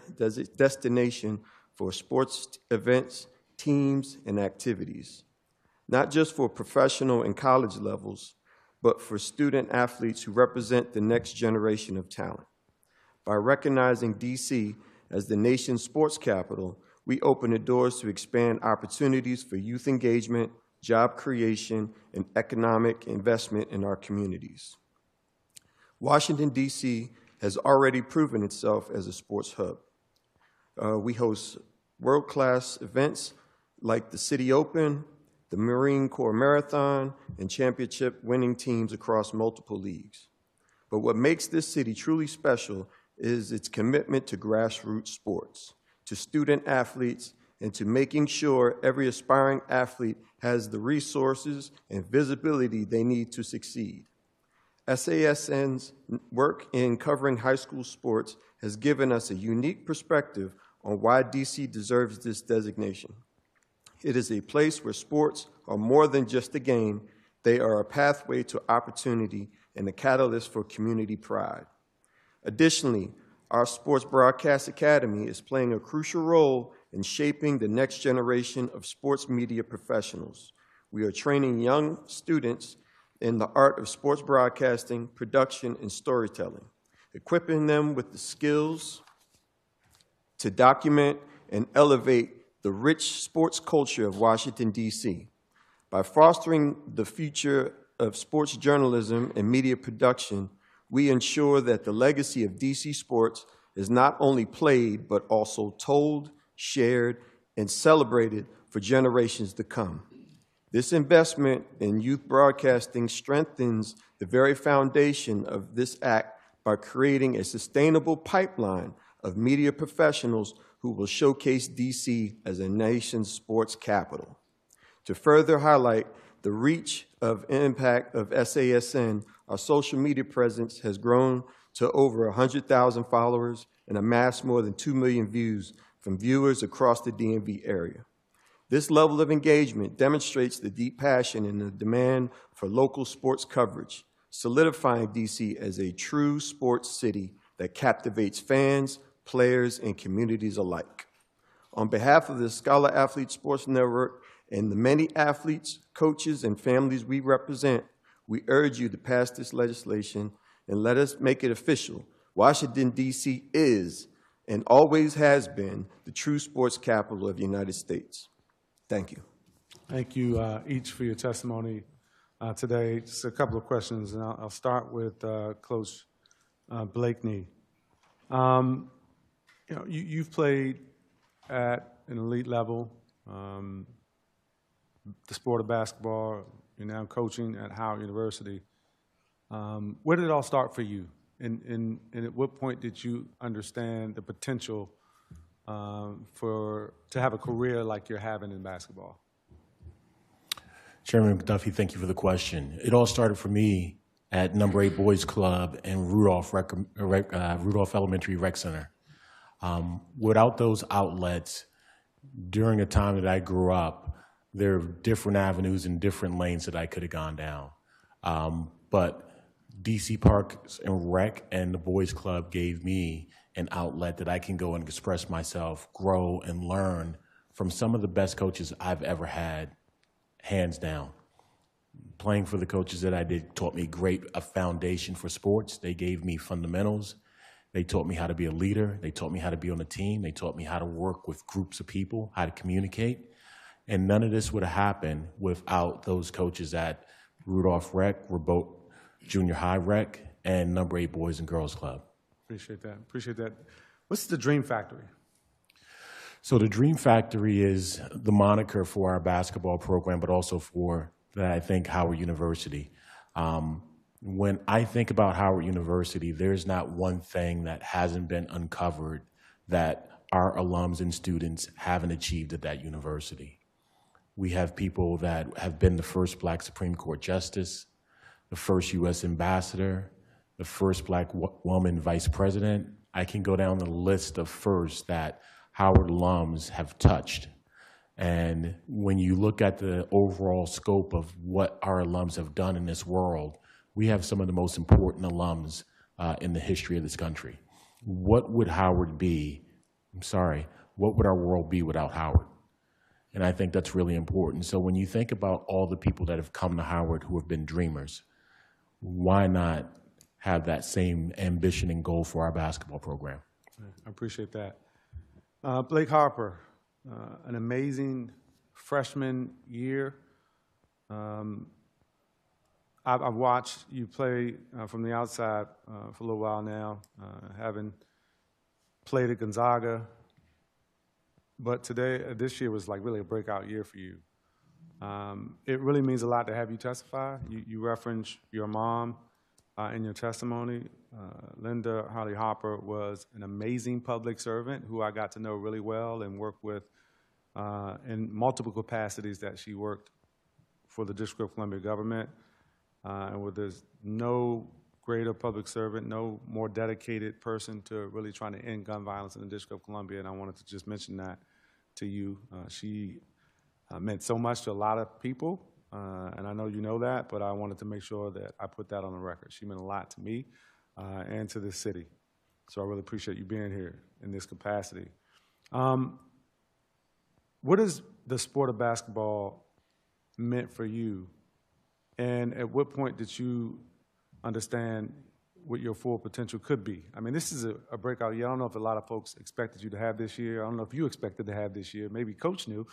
destination for sports events, teams, and activities, not just for professional and college levels, but for student athletes who represent the next generation of talent. By recognizing D.C. as the nation's sports capital, we open the doors to expand opportunities for youth engagement, job creation, and economic investment in our communities. Washington, D.C. has already proven itself as a sports hub. We host world-class events like the City Open, the Marine Corps Marathon, and championship-winning teams across multiple leagues. But what makes this city truly special is its commitment to grassroots sports, to student athletes, and to making sure every aspiring athlete has the resources and visibility they need to succeed. SASN's work in covering high school sports has given us a unique perspective on why DC deserves this designation. It is a place where sports are more than just a game. They are a pathway to opportunity and a catalyst for community pride. Additionally, our Sports Broadcast Academy is playing a crucial role in shaping the next generation of sports media professionals. We are training young students in the art of sports broadcasting, production, and storytelling, equipping them with the skills to document and elevate the rich sports culture of Washington, D.C. By fostering the future of sports journalism and media production, we ensure that the legacy of D.C. sports is not only played, but also told, shared, and celebrated for generations to come. This investment in youth broadcasting strengthens the very foundation of this act by creating a sustainable pipeline of media professionals who will showcase D.C. as a nation's sports capital. To further highlight the reach of impact of SASN, our social media presence has grown to over 100,000 followers and amassed more than 2 million views from viewers across the DMV area. This level of engagement demonstrates the deep passion and the demand for local sports coverage, solidifying D.C. as a true sports city that captivates fans, players, and communities alike. On behalf of the Scholar Athlete Sports Network and the many athletes, coaches, and families we represent, we urge you to pass this legislation and let us make it official. Washington, D.C. is and always has been the true sports capital of the United States. Thank you. Thank you each for your testimony today. Just a couple of questions, and I'll start with Coach Blakeney. You've played at an elite level, the sport of basketball. You're now coaching at Howard University. Where did it all start for you? And at what point did you understand the potential to have a career like you're having in basketball? Chairman McDuffie, thank you for the question. It all started for me at No. 8 Boys Club and Rudolph Elementary Rec Center. Without those outlets, during the time that I grew up, there are different avenues and different lanes that I could have gone down. But DC Parks and Rec and the Boys Club gave me an outlet that I can go and express myself, grow, and learn from some of the best coaches I've ever had, hands down. Playing for the coaches that I did taught me a foundation for sports. They gave me fundamentals. They taught me how to be a leader. They taught me how to be on a team. They taught me how to work with groups of people, how to communicate. And none of this would have happened without those coaches at Rudolph Rec, Remote Junior High Rec, and No. 8 Boys and Girls Club. Appreciate that. Appreciate that. What's the Dream Factory? So the Dream Factory is the moniker for our basketball program, but also for, I think, Howard University. When I think about Howard University, there's not one thing that hasn't been uncovered that our alums and students haven't achieved at that university. We have people that have been the first Black Supreme Court Justice, the first U.S. ambassador, the first black woman vice president. I can go down the list of firsts that Howard alums have touched. And when you look at the overall scope of what our alums have done in this world, we have some of the most important alums in the history of this country. What would Howard be? What would our world be without Howard? And I think that's really important. So when you think about all the people that have come to Howard who have been dreamers, why not have that same ambition and goal for our basketball program? I appreciate that. Blake Harper, an amazing freshman year. I've watched you play from the outside for a little while now, having played at Gonzaga. But this year was like really a breakout year for you. It really means a lot to have you testify. You reference your mom in your testimony. Linda Harley Harper was an amazing public servant who I got to know really well and worked with in multiple capacities that she worked for the District of Columbia government. And where there's no greater public servant, no more dedicated person to really trying to end gun violence in the District of Columbia, and I wanted to just mention that to you. She meant so much to a lot of people, and I know you know that, but I wanted to make sure that I put that on the record. She meant a lot to me and to this city, so I really appreciate you being here in this capacity. What has the sport of basketball meant for you, and at what point did you understand what your full potential could be? I mean, this is a breakout year. I don't know if a lot of folks expected you to have this year. I don't know if you expected to have this year. Maybe Coach knew,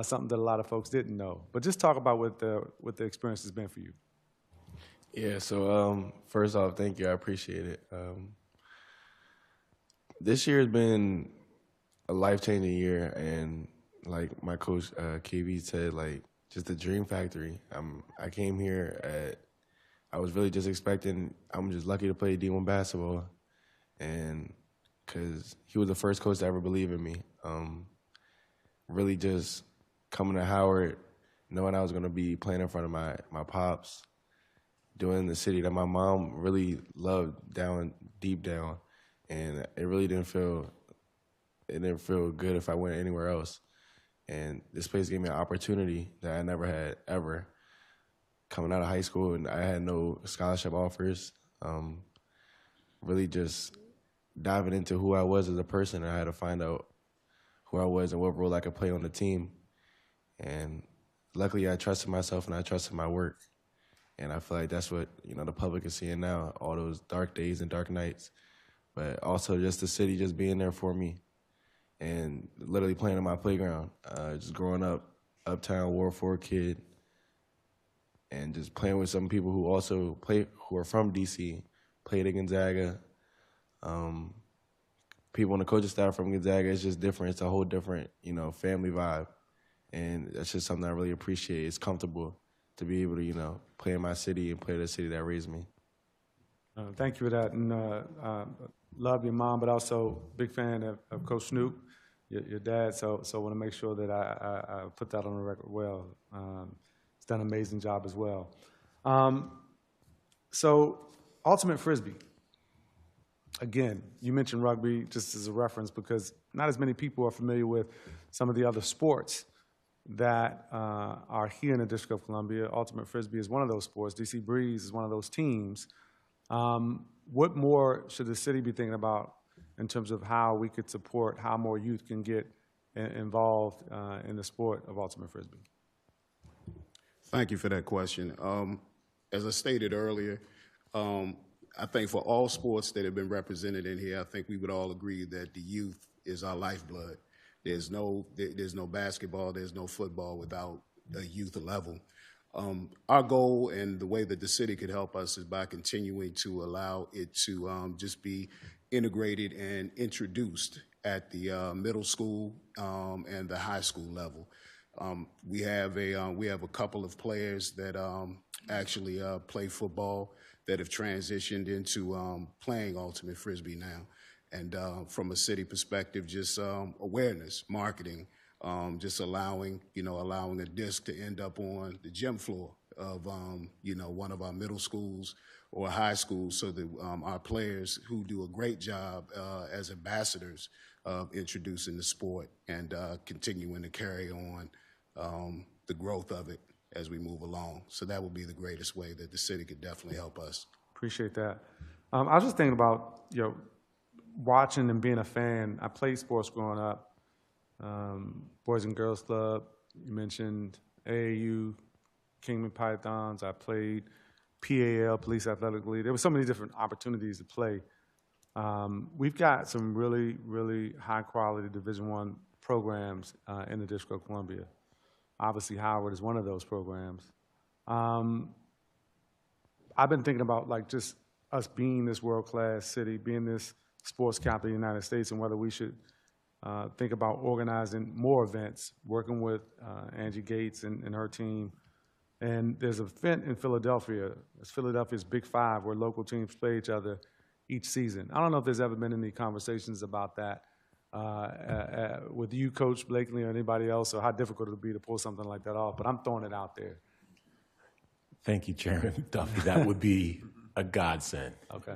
something that a lot of folks didn't know. But just talk about what the experience has been for you. Yeah, so first off, thank you. I appreciate it. This year has been a life-changing year, and like my coach KB said, like, just a dream factory. I came here I was really just expecting, I'm just lucky to play D1 basketball, and because he was the first coach to ever believe in me. Really just coming to Howard, knowing I was going to be playing in front of my pops, doing the city that my mom really loved deep down, and it really didn't feel good if I went anywhere else. And this place gave me an opportunity that I never had ever. Coming out of high school, and I had no scholarship offers. Really just diving into who I was as a person. I had to find out who I was and what role I could play on the team. And luckily, I trusted myself and I trusted my work. And I feel like that's what the public is seeing now, all those dark days and dark nights. But also just the city just being there for me. And literally playing in my playground, just growing up, uptown, Ward 4 kid, and just playing with some people who also who are from DC, played at Gonzaga. People on the coaching staff from Gonzaga, it's just different. It's a whole different, family vibe. And that's just something I really appreciate. It's comfortable to be able to, play in my city and play the city that raised me. Thank you for that. And love your mom, but also big fan of Coach Snoop, your dad. So I want to make sure that I put that on the record well. He's done an amazing job as well. So ultimate Frisbee. Again, you mentioned rugby just as a reference because not as many people are familiar with some of the other sports that are here in the District of Columbia. Ultimate Frisbee is one of those sports. DC Breeze is one of those teams. What more should the city be thinking about in terms of how we could support, how more youth can get involved in the sport of Ultimate Frisbee? Thank you for that question. As I stated earlier, I think for all sports that have been represented in here, I think we would all agree that the youth is our lifeblood. There's no basketball, there's no football without a youth level. Our goal and the way that the city could help us is by continuing to allow it to just be integrated and introduced at the middle school and the high school level. We have a couple of players that actually play football that have transitioned into playing Ultimate Frisbee now. And from a city perspective, just awareness, marketing, just allowing a disc to end up on the gym floor of, you know, one of our middle schools or high schools, so that our players who do a great job as ambassadors of introducing the sport and continuing to carry on the growth of it as we move along. So that would be the greatest way that the city could definitely help us. Appreciate that. I was just thinking about, you know, watching and being a fan. I played sports growing up, Boys and Girls Club. You mentioned AAU, Kenyan Pythons. I played PAL, Police Athletic League. There were so many different opportunities to play. We've got some really, really high-quality Division I programs in the District of Columbia. Obviously, Howard is one of those programs. I've been thinking about, like, just us being this world-class city, being this sports capital of the United States, and whether we should think about organizing more events, working with Angie Gates and her team. And there's an event in Philadelphia. It's Philadelphia's Big Five, where local teams play each other each season. I don't know if there's ever been any conversations about that with you, Coach Blakely, or anybody else, or how difficult it would be to pull something like that off, but I'm throwing it out there. Thank you, Chairman McDuffie. That would be a godsend. Okay.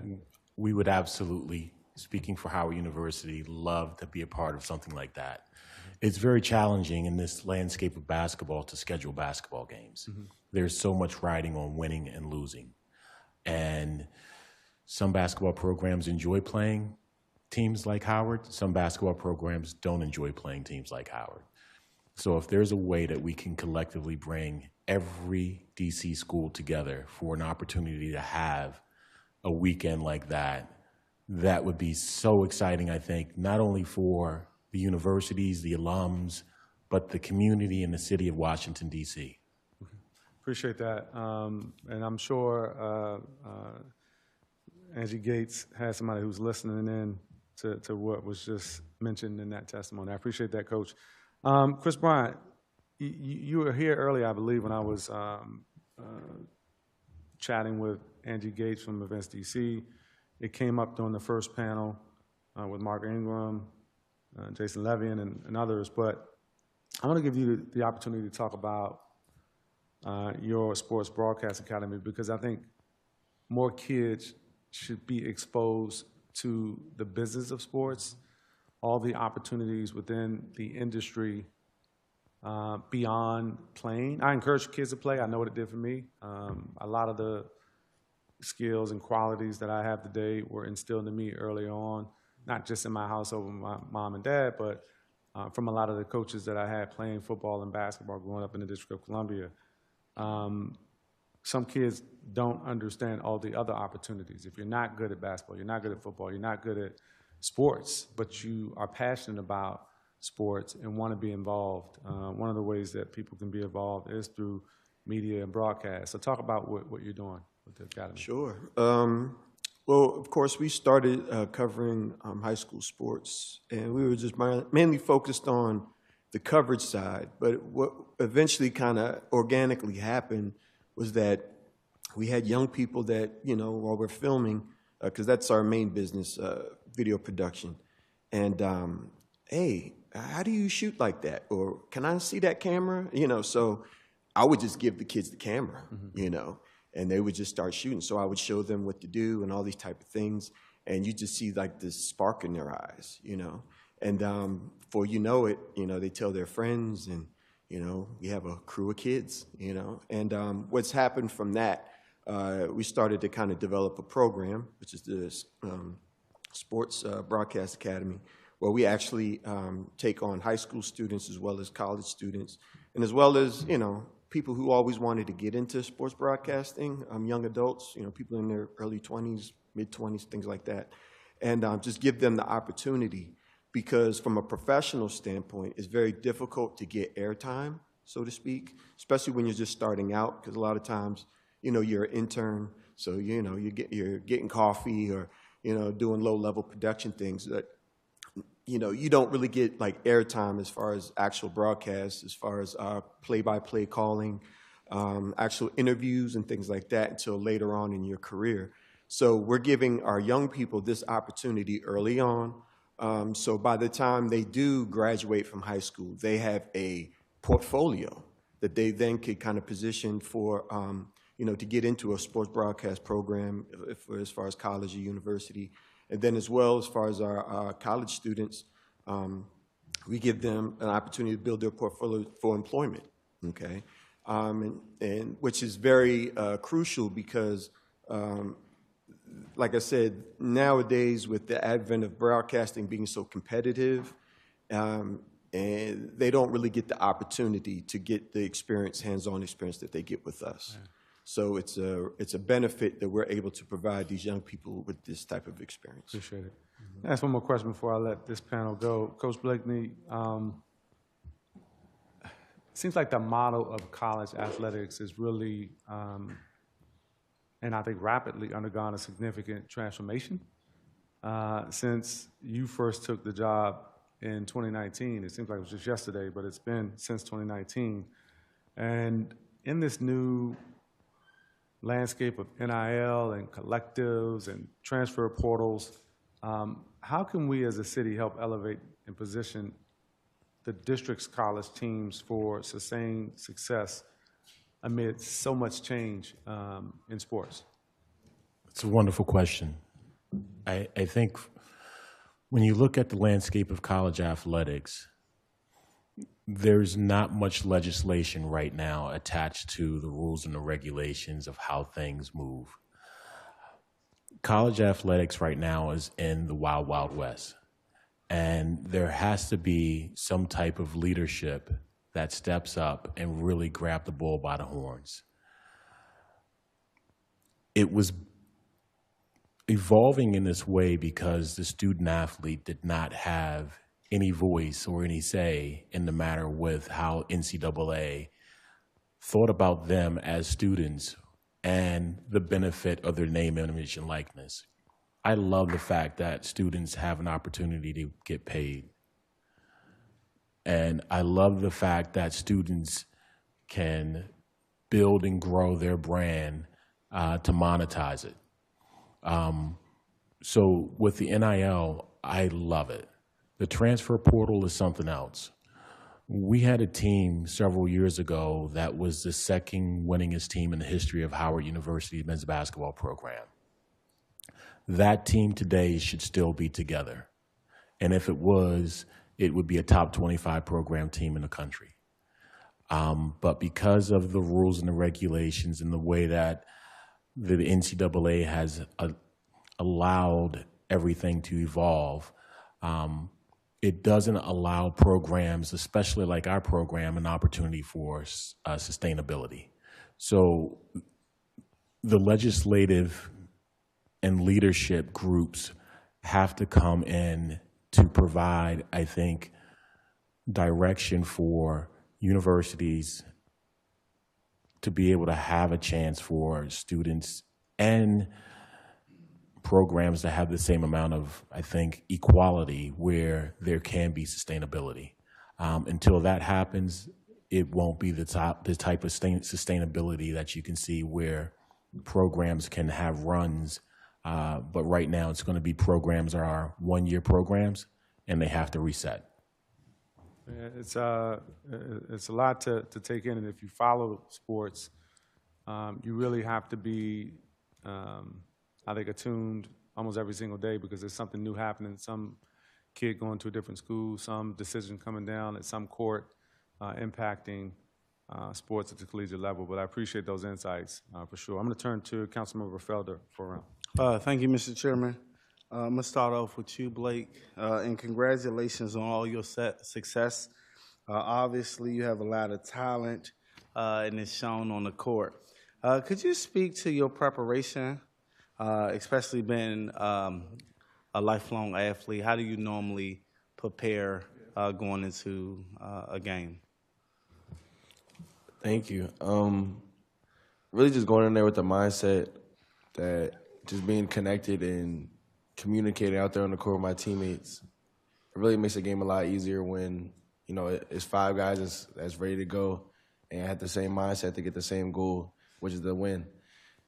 We would absolutely, speaking for Howard University, love to be a part of something like that. It's very challenging in this landscape of basketball to schedule basketball games. There's so much riding on winning and losing. And some basketball programs enjoy playing teams like Howard. Some basketball programs don't enjoy playing teams like Howard. So if there's a way that we can collectively bring every DC school together for an opportunity to have a weekend like that, that would be so exciting, I think, not only for the universities, the alums, but the community and the city of Washington, D.C. Appreciate that. And I'm sure Angie Gates has somebody who's listening in to what was just mentioned in that testimony. I appreciate that, Coach. Chris Bryant, you were here earlier, I believe, when I was chatting with Angie Gates from Events DC. It came up during the first panel with Mark Ingram, Jason Levian, and others. But I want to give you the opportunity to talk about your Sports Broadcast Academy, because I think more kids should be exposed to the business of sports, all the opportunities within the industry beyond playing. I encourage kids to play. I know what it did for me. A lot of the skills and qualities that I have today were instilled in me early on, not just in my household with my mom and dad, but from a lot of the coaches that I had playing football and basketball growing up in the District of Columbia. Some kids don't understand all the other opportunities. If you're not good at basketball, you're not good at football, you're not good at sports, but you are passionate about sports and want to be involved, one of the ways that people can be involved is through media and broadcast. So talk about what you're doing with the Academy. Sure. Well, of course, we started covering high school sports, and we were just mainly focused on the coverage side. But what eventually kind of organically happened was that we had young people that, you know, while we're filming, because that's our main business, video production. And, hey, how do you shoot like that? Or can I see that camera? You know, so I would just give the kids the camera, you know, and they would just start shooting. So I would show them what to do and all these type of things. And you just see like this spark in their eyes, you know. And before you know it, you know, they tell their friends, and, you know, we have a crew of kids, you know. And what's happened from that, we started to kind of develop a program, which is the Sports Broadcast Academy, where we actually take on high school students as well as college students, and as well as, you know, people who always wanted to get into sports broadcasting, young adults, you know, people in their early 20s, mid-20s, things like that, and just give them the opportunity, because from a professional standpoint, it's very difficult to get airtime, so to speak, especially when you're just starting out, because a lot of times, you know, you're an intern, so, you know, you're getting coffee or, you know, doing low-level production things that, you know, you don't really get like airtime as far as actual broadcasts, as far as play-by-play calling, actual interviews and things like that until later on in your career. So we're giving our young people this opportunity early on. So by the time they do graduate from high school, they have a portfolio that they then could kind of position for, to get into a sports broadcast program as far as college or university. And then as well, as far as our college students, we give them an opportunity to build their portfolio for employment, okay? And which is very crucial because, like I said, nowadays with the advent of broadcasting being so competitive, and they don't really get the opportunity to get the experience, hands-on experience that they get with us. Yeah. So it's a benefit that we're able to provide these young people with this type of experience. Appreciate it. Mm-hmm. Ask one more question before I let this panel go. Coach Blakeney, it seems like the model of college athletics is really, and I think rapidly undergone a significant transformation. Since you first took the job in 2019, it seems like it was just yesterday, but it's been since 2019. And in this new landscape of NIL and collectives and transfer portals, how can we as a city help elevate and position the district's college teams for sustained success amid so much change in sports? It's a wonderful question. I think when you look at the landscape of college athletics, there's not much legislation right now attached to the rules and the regulations of how things move. College athletics right now is in the wild, wild west. And there has to be some type of leadership that steps up and really grab the bull by the horns. It was evolving in this way because the student athlete did not have any voice or any say in the matter with how NCAA thought about them as students and the benefit of their name, image, and likeness. I love the fact that students have an opportunity to get paid. And I love the fact that students can build and grow their brand to monetize it. So with the NIL, I love it. The transfer portal is something else. We had a team several years ago that was the second winningest team in the history of Howard University's men's basketball program. That team today should still be together. And if it was, it would be a top 25 program team in the country. But because of the rules and the regulations and the way that the NCAA has allowed everything to evolve, it doesn't allow programs, especially like our program, an opportunity for sustainability. So the legislative and leadership groups have to come in to provide, I think, direction for universities to be able to have a chance for students and programs to have the same amount of, I think, equality where there can be sustainability. Until that happens, it won't be the type of sustainability that you can see where programs can have runs. But right now, it's going to be programs that are one-year programs, and they have to reset. It's a lot to take in, and if you follow sports, you really have to be, I think, attuned almost every single day because there's something new happening. Some kid going to a different school, some decision coming down at some court impacting sports at the collegiate level. But I appreciate those insights for sure. I'm going to turn to Councilmember Felder for a round. Thank you, Mr. Chairman. I'm going to start off with you, Blake, and congratulations on all your success. Obviously, you have a lot of talent, and it's shown on the court. Could you speak to your preparation, especially being a lifelong athlete? How do you normally prepare going into a game? Thank you. Really just going in there with the mindset that just being connected and communicating out there on the court with my teammates, it really makes the game a lot easier when, you know, it's five guys that's ready to go and have the same mindset to get the same goal, which is the win.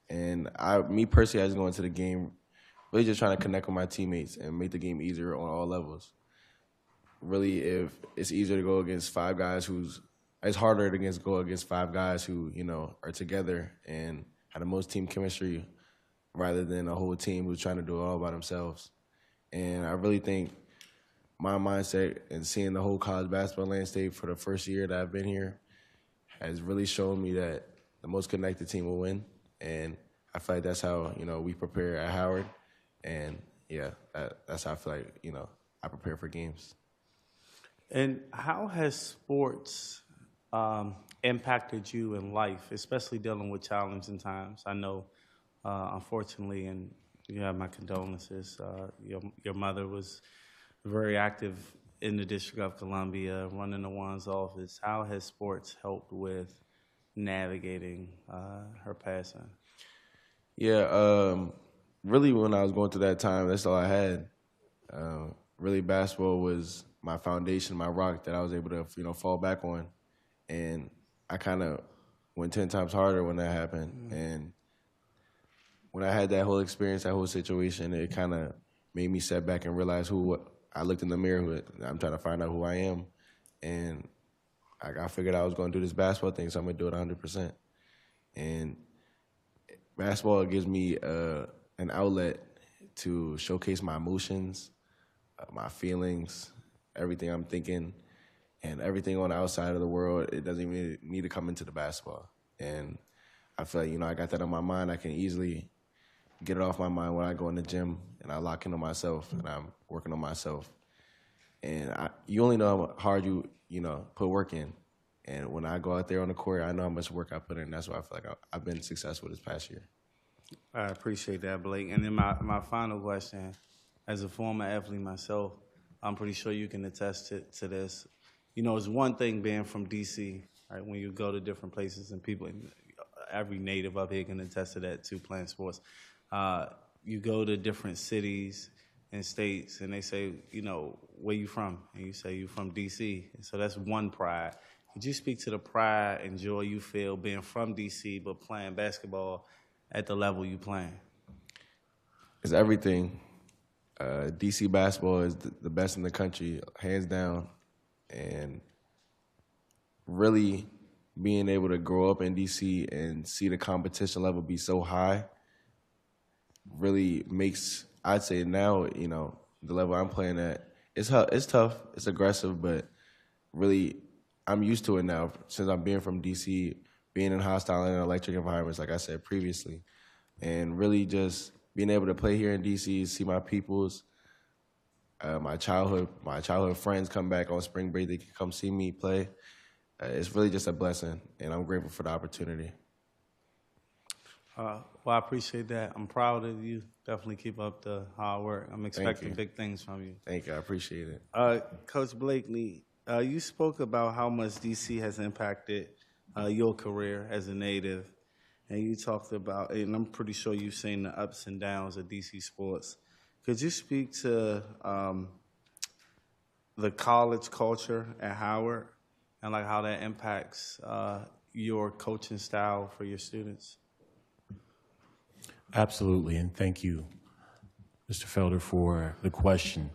And me personally, I just go into the game really just trying to connect with my teammates and make the game easier on all levels. Really, if it's easier to go against five guys who's it's harder to go against 5 guys who, are together and have the most team chemistry rather than a whole team who's trying to do it all by themselves. And I really think my mindset and seeing the whole college basketball landscape for the first year that I've been here has really shown me that the most connected team will win. And I feel like that's how, we prepare at Howard. And, yeah, that's how I feel like, I prepare for games. And how has sports impacted you in life, especially dealing with challenging times? I know, unfortunately, and you have my condolences, your mother was very active in the District of Columbia, running the One's office. How has sports helped with navigating her passing? Yeah, really when I was going through that time, that's all I had. Really, basketball was my foundation, my rock that I was able to, fall back on. And I kind of went 10 times harder when that happened. And when I had that whole experience, that whole situation, it kind of made me step back and realize who I looked in the mirror with. I'm trying to find out who I am. And I figured I was going to do this basketball thing, so I'm going to do it 100%. And basketball gives me an outlet to showcase my emotions, my feelings, everything I'm thinking, and everything on the outside of the world. It doesn't even need to come into the basketball. And I feel like, I got that on my mind. I can easily get it off my mind when I go in the gym and I lock into myself and I'm working on myself. And you only know how hard you put work in. And when I go out there on the court, I know how much work I put in. That's why I feel like I've been successful this past year. I appreciate that, Blake. And then my final question, as a former athlete myself, I'm pretty sure you can attest to this. It's one thing being from D.C., right, when you go to different places and people, every native up here can attest to that too, playing sports. You go to different cities and states and they say, where you from? And you say you're from D.C. And so that's one pride. Could you speak to the pride and joy you feel being from D.C. but playing basketball at the level you playing? It's everything. D.C. basketball is the best in the country, hands down. And really being able to grow up in D.C. and see the competition level be so high really makes, I'd say now, the level I'm playing at, it's tough, it's aggressive, but really I'm used to it now since I'm being from D.C., being in hostile and electric environments, like I said previously, and really just being able to play here in D.C., see my peoples, my childhood friends come back on spring break, they can come see me play. It's really just a blessing, and I'm grateful for the opportunity. Well, I appreciate that. I'm proud of you. Definitely keep up the hard work. I'm expecting big things from you. Thank you. I appreciate it. Coach Blakely, you spoke about how much D.C. has impacted your career as a native, and you talked about, and I'm pretty sure you've seen the ups and downs of D.C. sports. Could you speak to the college culture at Howard and like how that impacts your coaching style for your students? Absolutely, and thank you, Mr. Felder, for the question.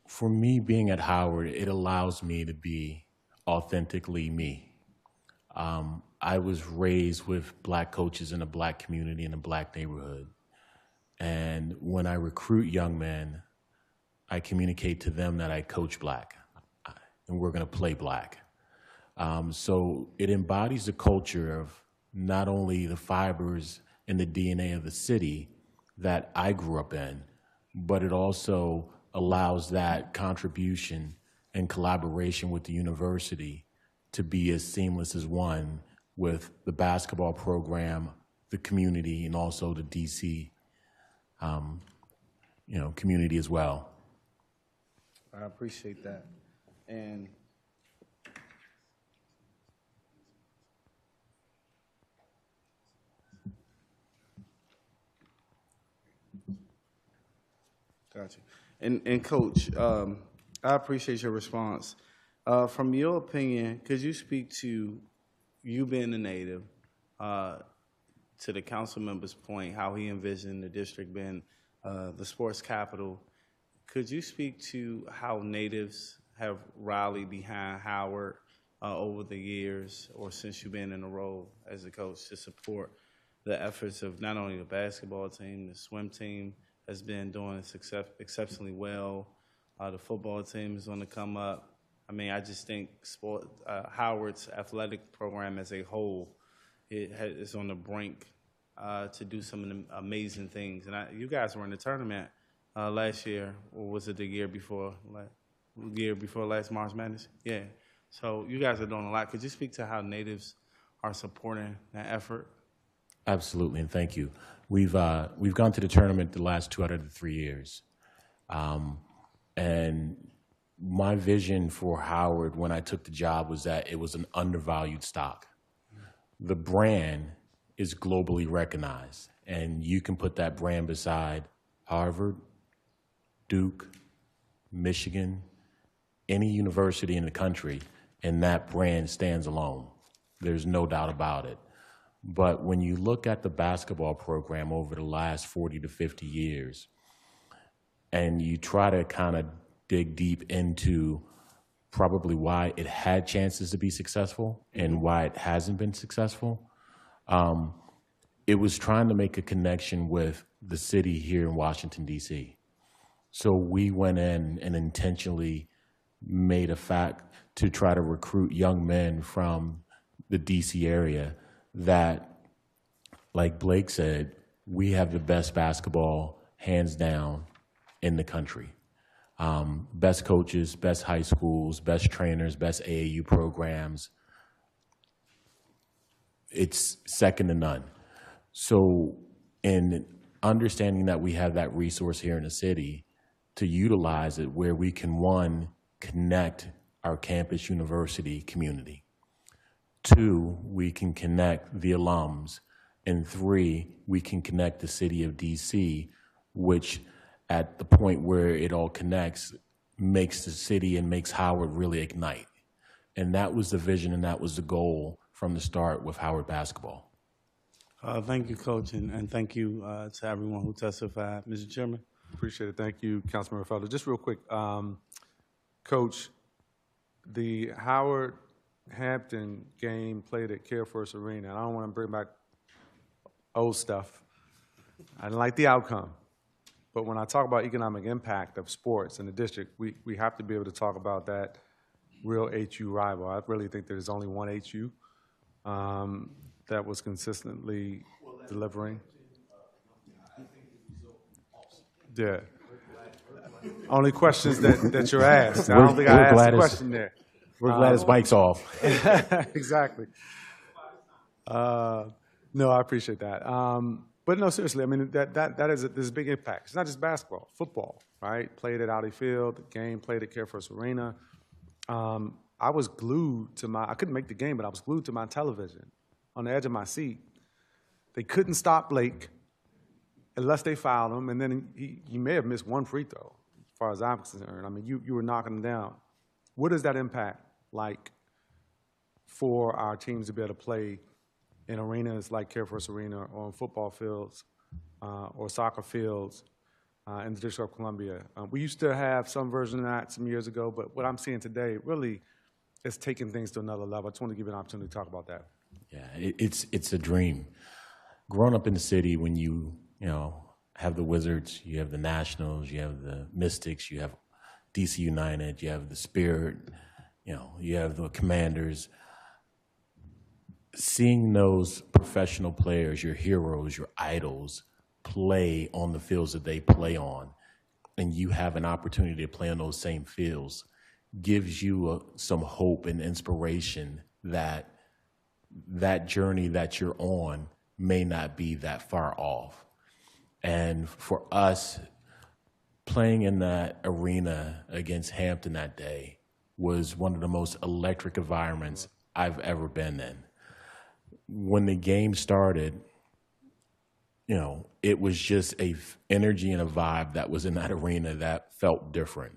For me, being at Howard, it allows me to be authentically me. I was raised with Black coaches in a Black community, in a Black neighborhood. And when I recruit young men, I communicate to them that I coach Black, and we're going to play Black. So it embodies the culture of not only the fibers and the DNA of the city that I grew up in, but it also allows that contribution and collaboration with the university to be as seamless as one with the basketball program, the community, and also the DC community as well. I appreciate that. And gotcha. And Coach, I appreciate your response. From your opinion, could you speak to you being a native, to the council member's point, how he envisioned the district being the sports capital? Could you speak to how natives have rallied behind Howard over the years, or since you've been in the role as a coach, to support the efforts of not only the basketball team, the swim team has been doing exceptionally well. The football team is on the come up. I mean, I just think Howard's athletic program as a whole is on the brink to do some of the amazing things. And you guys were in the tournament last year, or was it the year before? Last March Madness? Yeah. So you guys are doing a lot. Could you speak to how natives are supporting that effort? Absolutely, and thank you. We've gone to the tournament the last 2 out of the 3 years. And my vision for Howard when I took the job was that it was an undervalued stock. The brand is globally recognized, and you can put that brand beside Harvard, Duke, Michigan, any university in the country, and that brand stands alone. There's no doubt about it. But when you look at the basketball program over the last 40 to 50 years, and you try to kind of dig deep into probably why it had chances to be successful and why it hasn't been successful, it was trying to make a connection with the city here in Washington, D.C. So we went in and intentionally made a fact to try to recruit young men from the D.C. area that, like Blake said, we have the best basketball, hands down, in the country. Best coaches, best high schools, best trainers, best AAU programs. It's second to none. So in understanding that we have that resource here in the city, to utilize it where we can, one, connect our campus university community. 2, we can connect the alums. And 3, we can connect the city of DC, which at the point where it all connects, makes the city and makes Howard really ignite. And that was the vision and that was the goal from the start with Howard basketball. Thank you, Coach, and thank you to everyone who testified. Mr. Chairman? Appreciate it. Thank you, Councilmember Felder. Just real quick, Coach, the Howard-Hampton game played at Care First Arena. I don't want to bring back old stuff. I didn't like the outcome. But when I talk about economic impact of sports in the district, we have to be able to talk about that real HU rival. I really think there's only one HU that was consistently delivering. Yeah. Only questions that you're asked. I don't think I asked a question there. We're glad his mic's off. Exactly. No, I appreciate that. But no, seriously, I mean, that is there's a big impact. It's not just basketball, football, right? Played at Audi Field, the game played at Care First Arena. I was glued to I couldn't make the game, but I was glued to my television on the edge of my seat. They couldn't stop Blake unless they fouled him, and then he may have missed one free throw, as far as I'm concerned. I mean, you were knocking him down. What is that impact like for our teams to be able to play in arenas like Care First Arena or on football fields or soccer fields in the District of Columbia? We used to have some version of that some years ago, but what I'm seeing today really is taking things to another level. I just want to give you an opportunity to talk about that. Yeah, it's a dream. Growing up in the city, when you have the Wizards, you have the Nationals, you have the Mystics, you have DC United, you have the Spirit, you have the Commanders. Seeing those professional players, your heroes, your idols, play on the fields that they play on, and you have an opportunity to play on those same fields, gives you some hope and inspiration that that journey that you're on may not be that far off. And for us, playing in that arena against Hampton that day was one of the most electric environments I've ever been in. When the game started, it was just a energy and a vibe that was in that arena that felt different.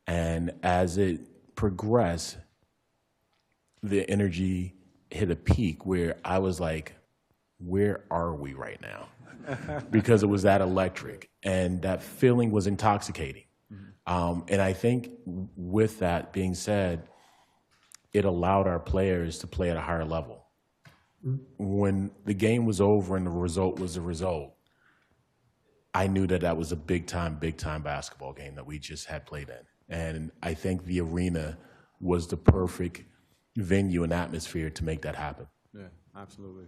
And as it progressed, the energy hit a peak where I was like, where are we right now? Because it was that electric, and that feeling was intoxicating. And I think with that being said, it allowed our players to play at a higher level. When the game was over and the result was the result, I knew that that was a big time basketball game that we just had played in. And I think the arena was the perfect venue and atmosphere to make that happen. Yeah, absolutely.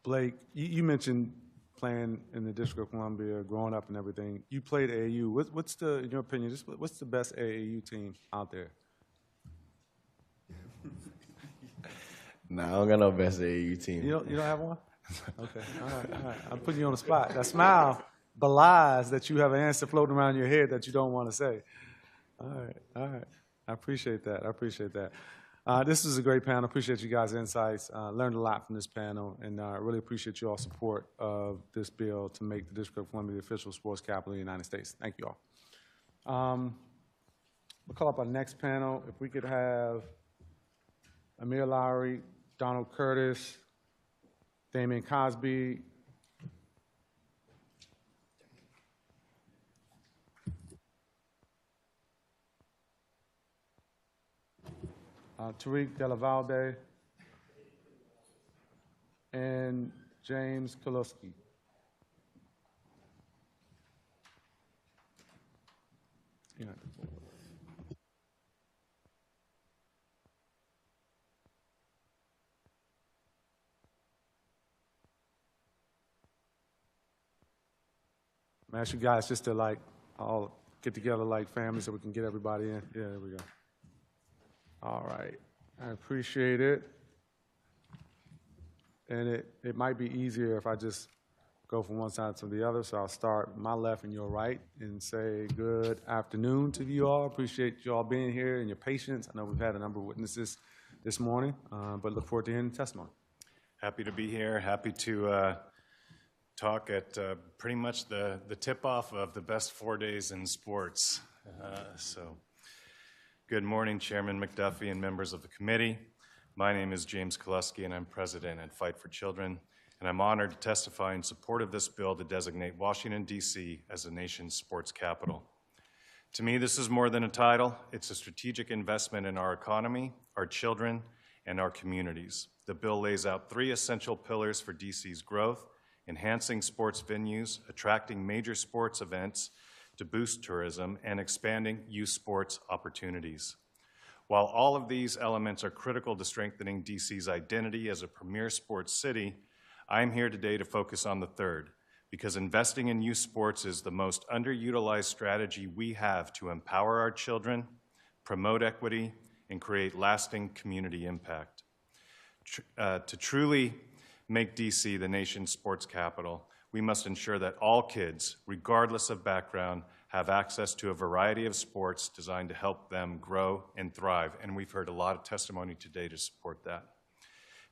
Blake, you mentioned playing in the District of Columbia, growing up and everything. You played AAU. What's the, in your opinion, just what's the best AAU team out there? Nah, I don't got no best AAU team. You don't have one? Okay, all right. I'm putting you on the spot. That smile belies that you have an answer floating around your head that you don't want to say. All right. I appreciate that. This is a great panel. Appreciate you guys' insights. Learned a lot from this panel, and I really appreciate you all's support of this bill to make the District of Columbia the official sports capital of the United States. Thank you all. We'll call up our next panel. If we could have Amir Lowry, Donald Curtis, Damian Cosby, Tariq Delavalde, and James Koloski. Yeah. I'm ask you guys just to all get together like family so we can get everybody in. Yeah, there we go. All right, I appreciate it. And it might be easier if I just go from one side to the other, so I'll start my left and your right and say good afternoon to you all. Appreciate you all being here and your patience. I know we've had a number of witnesses this morning, but look forward to hearing the testimony. Happy to be here, happy to talk at pretty much the tip-off of the best 4 days in sports. Good morning, Chairman McDuffie and members of the committee. My name is James Koloski, and I'm president at Fight for Children, and I'm honored to testify in support of this bill to designate Washington, D.C. as the nation's sports capital. To me, this is more than a title. It's a strategic investment in our economy, our children, and our communities. The bill lays out 3 essential pillars for D.C.'s growth: enhancing sports venues, attracting major sports events to boost tourism, and expanding youth sports opportunities. While all of these elements are critical to strengthening D.C.'s identity as a premier sports city, I'm here today to focus on the third, because investing in youth sports is the most underutilized strategy we have to empower our children, promote equity, and create lasting community impact. To truly make D.C. the nation's sports capital, we must ensure that all kids, regardless of background, have access to a variety of sports designed to help them grow and thrive. And we've heard a lot of testimony today to support that.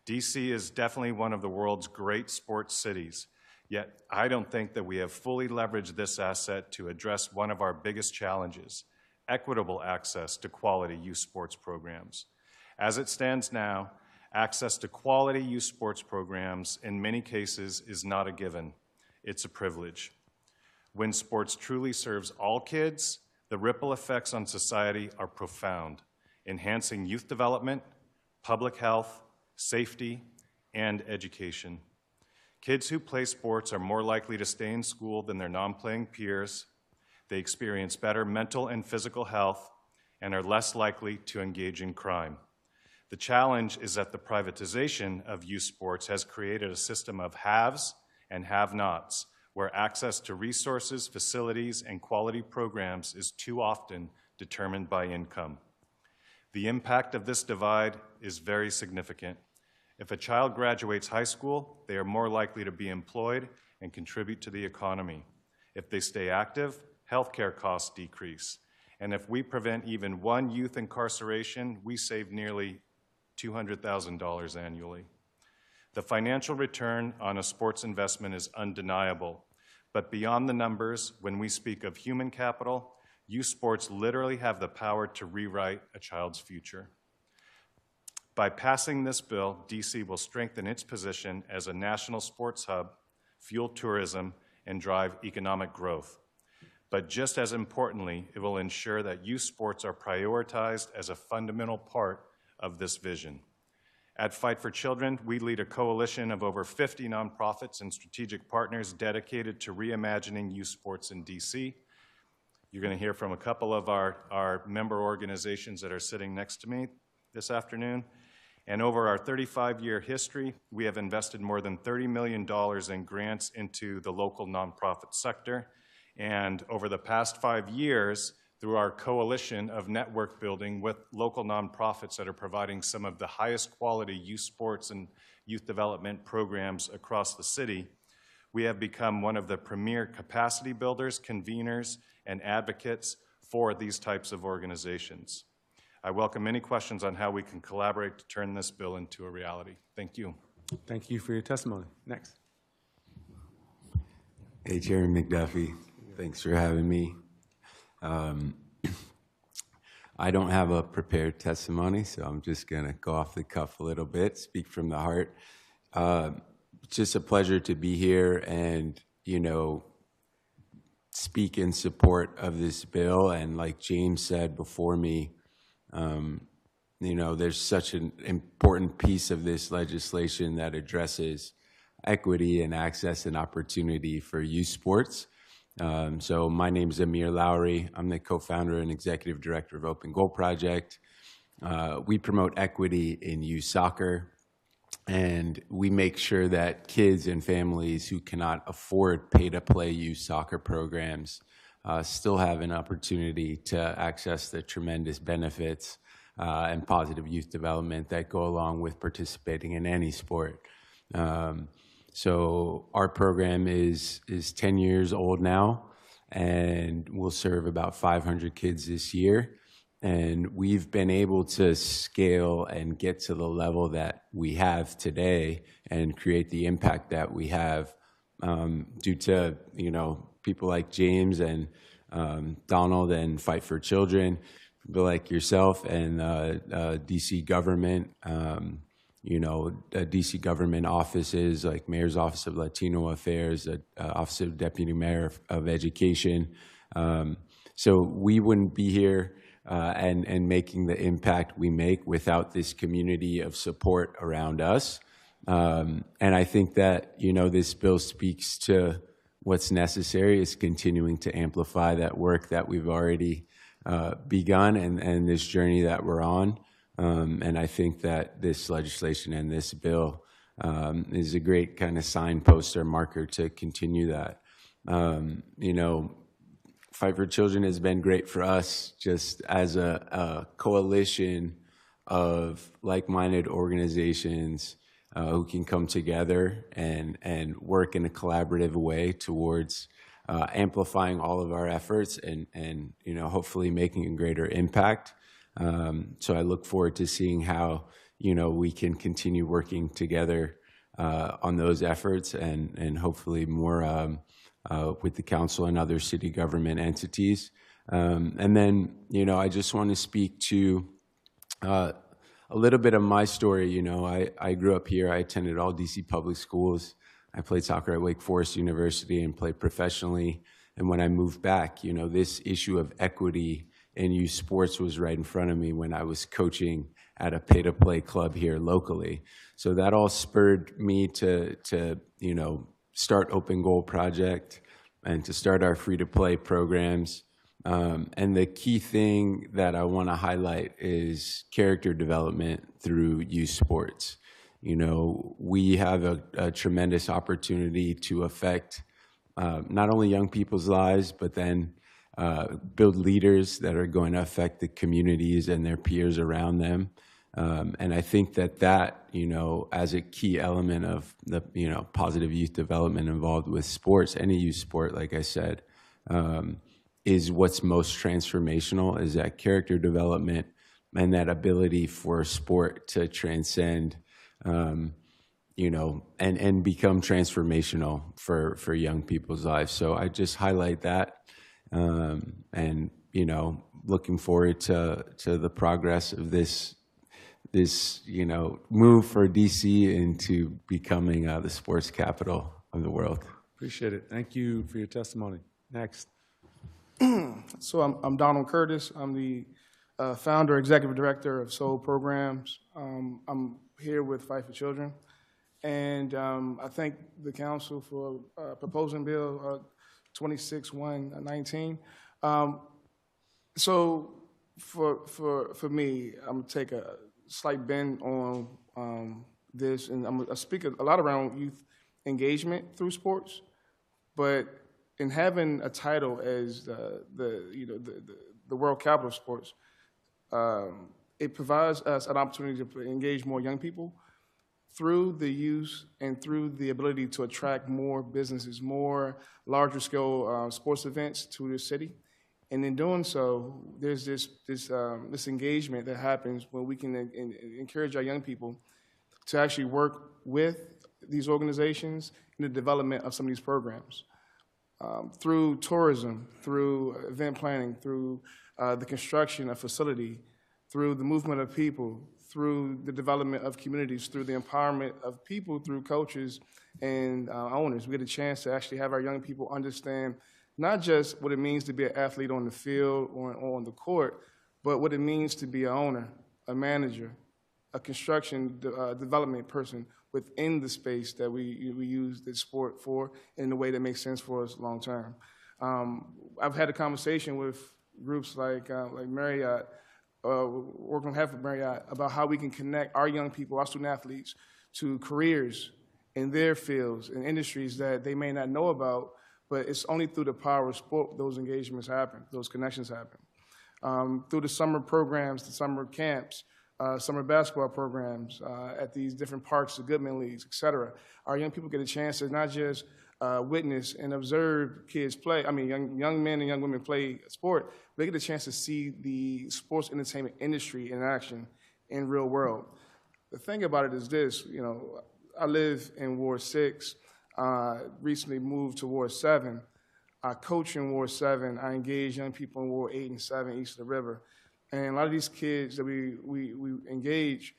D.C. is definitely one of the world's great sports cities, yet I don't think that we have fully leveraged this asset to address one of our biggest challenges: equitable access to quality youth sports programs. As it stands now, access to quality youth sports programs in many cases is not a given. It's a privilege. When sports truly serves all kids, the ripple effects on society are profound, enhancing youth development, public health, safety, and education. Kids who play sports are more likely to stay in school than their non-playing peers. They experience better mental and physical health and are less likely to engage in crime. The challenge is that the privatization of youth sports has created a system of haves and have-nots, where access to resources, facilities, and quality programs is too often determined by income. The impact of this divide is very significant. If a child graduates high school, they are more likely to be employed and contribute to the economy. If they stay active, healthcare costs decrease. And if we prevent even one youth incarceration, we save nearly $200,000 annually. The financial return on a sports investment is undeniable, but beyond the numbers, when we speak of human capital, youth sports literally have the power to rewrite a child's future. By passing this bill, DC will strengthen its position as a national sports hub, fuel tourism, and drive economic growth. But just as importantly, it will ensure that youth sports are prioritized as a fundamental part of this vision. At Fight for Children, we lead a coalition of over 50 nonprofits and strategic partners dedicated to reimagining youth sports in DC. You're going to hear from a couple of our member organizations that are sitting next to me this afternoon. And over our 35-year history, we have invested more than $30 million in grants into the local nonprofit sector. And over the past 5 years, through our coalition of network building with local nonprofits that are providing some of the highest quality youth sports and youth development programs across the city, we have become one of the premier capacity builders, conveners, and advocates for these types of organizations. I welcome any questions on how we can collaborate to turn this bill into a reality. Thank you. Thank you for your testimony. Next. Hey, Chairman McDuffie, thanks for having me. I don't have a prepared testimony, so I'm just going to go off the cuff a little bit, speak from the heart. It's just a pleasure to be here and, speak in support of this bill. And like James said before me, there's such an important piece of this legislation that addresses equity and access and opportunity for youth sports. So my name is Amir Lowry. I'm the co-founder and executive director of Open Goal Project. We promote equity in youth soccer, and we make sure that kids and families who cannot afford pay-to-play youth soccer programs still have an opportunity to access the tremendous benefits and positive youth development that go along with participating in any sport. So our program is 10 years old now, and we'll serve about 500 kids this year. And we've been able to scale and get to the level that we have today and create the impact that we have due to, people like James and Donald and Fight for Children, people like yourself and DC government, DC government offices like Mayor's Office of Latino Affairs, Office of Deputy Mayor of Education. So we wouldn't be here and making the impact we make without this community of support around us. And I think that, this bill speaks to what's necessary is continuing to amplify that work that we've already begun and this journey that we're on. And I think that this legislation and this bill is a great kind of signpost or marker to continue that. Fight for Children has been great for us just as a coalition of like-minded organizations who can come together and work in a collaborative way towards amplifying all of our efforts and hopefully making a greater impact. So I look forward to seeing how, we can continue working together on those efforts and hopefully more with the council and other city government entities. And then, I just want to speak to a little bit of my story. I grew up here. I attended all DC public schools. I played soccer at Wake Forest University and played professionally. And when I moved back, this issue of equity in youth sports was right in front of me when I was coaching at a pay-to-play club here locally. So that all spurred me to start Open Goal Project and to start our free-to-play programs. And the key thing that I want to highlight is character development through youth sports. We have a tremendous opportunity to affect not only young people's lives, but then build leaders that are going to affect the communities and their peers around them. And I think that, as a key element of the, positive youth development involved with sports, any youth sport, like I said, is what's most transformational, is that character development and that ability for sport to transcend, and become transformational for young people's lives. So I just highlight that, and, looking forward to the progress of this move for DC into becoming the sports capital of the world. Appreciate it. Thank you for your testimony. Next. So I'm Donald Curtis. I'm the founder, executive director of Soul Programs. I'm here with Fight for Children. And I thank the council for proposing Bill 26-119. So for me, I'm gonna take a slight bend on this, and I'm gonna speak a lot around youth engagement through sports, but in having a title as the world capital of sports, it provides us an opportunity to engage more young people through the use and through the ability to attract more businesses, more larger scale sports events to the city. And in doing so, there's this engagement that happens when we can encourage our young people to actually work with these organizations in the development of some of these programs. Through tourism, through event planning, through the construction of facility, through the movement of people, through the development of communities, through the empowerment of people, through coaches and owners. We get a chance to actually have our young people understand not just what it means to be an athlete on the field or on the court, but what it means to be an owner, a manager, a construction development person within the space that we use the sport for in a way that makes sense for us long term. I've had a conversation with groups like Marriott, working on behalf of Marriott, about how we can connect our young people, our student athletes, to careers in their fields and industries that they may not know about, but it's only through the power of sport those engagements happen, those connections happen. Through the summer programs, the summer camps, summer basketball programs at these different parks, the Goodman Leagues, et cetera, our young people get a chance to not just witness and observe kids play, young men and young women play sport, they get a chance to see the sports entertainment industry in action in real world. The thing about it is this, I live in Ward 6, recently moved to Ward 7. I coach in Ward 7. I engage young people in Ward 8 and 7 east of the river. And a lot of these kids that we engage,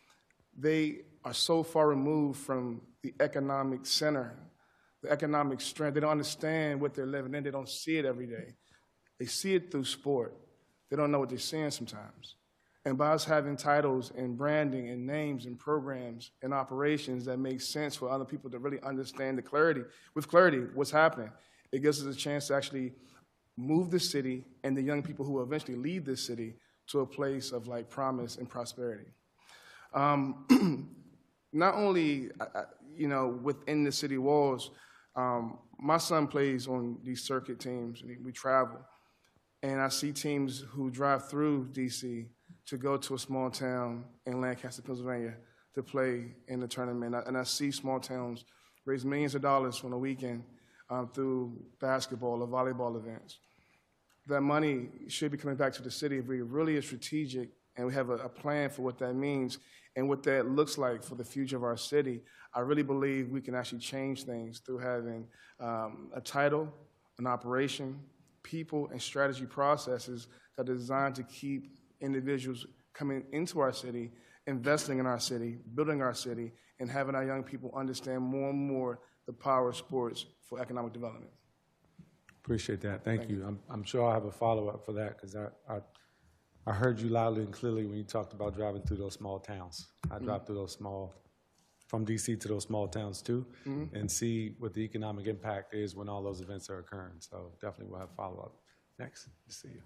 they are so far removed from the economic center, the economic strength. They don't understand what they're living in. They don't see it every day. They see it through sport. They don't know what they're seeing sometimes. And by us having titles and branding and names and programs and operations that make sense for other people to really understand with clarity what's happening, it gives us a chance to actually move the city and the young people who will eventually lead this city to a place of promise and prosperity. Not only, within the city walls, my son plays on these circuit teams, and we travel. And I see teams who drive through D.C. to go to a small town in Lancaster, Pennsylvania, to play in the tournament. And I see small towns raise millions of dollars from the weekend through basketball or volleyball events. That money should be coming back to the city if we really are strategic and we have a plan for what that means and what that looks like for the future of our city. I really believe we can actually change things through having a title, an operation, people, and strategy processes that are designed to keep individuals coming into our city, investing in our city, building our city, and having our young people understand more and more the power of sports for economic development. Appreciate that. Thank you. I'm sure I'll have a follow-up for that because I heard you loudly and clearly when you talked about driving through those small towns. I drive through from D.C. to those small towns too, and see what the economic impact is when all those events are occurring. So definitely we'll have follow-up. Next, good to see you.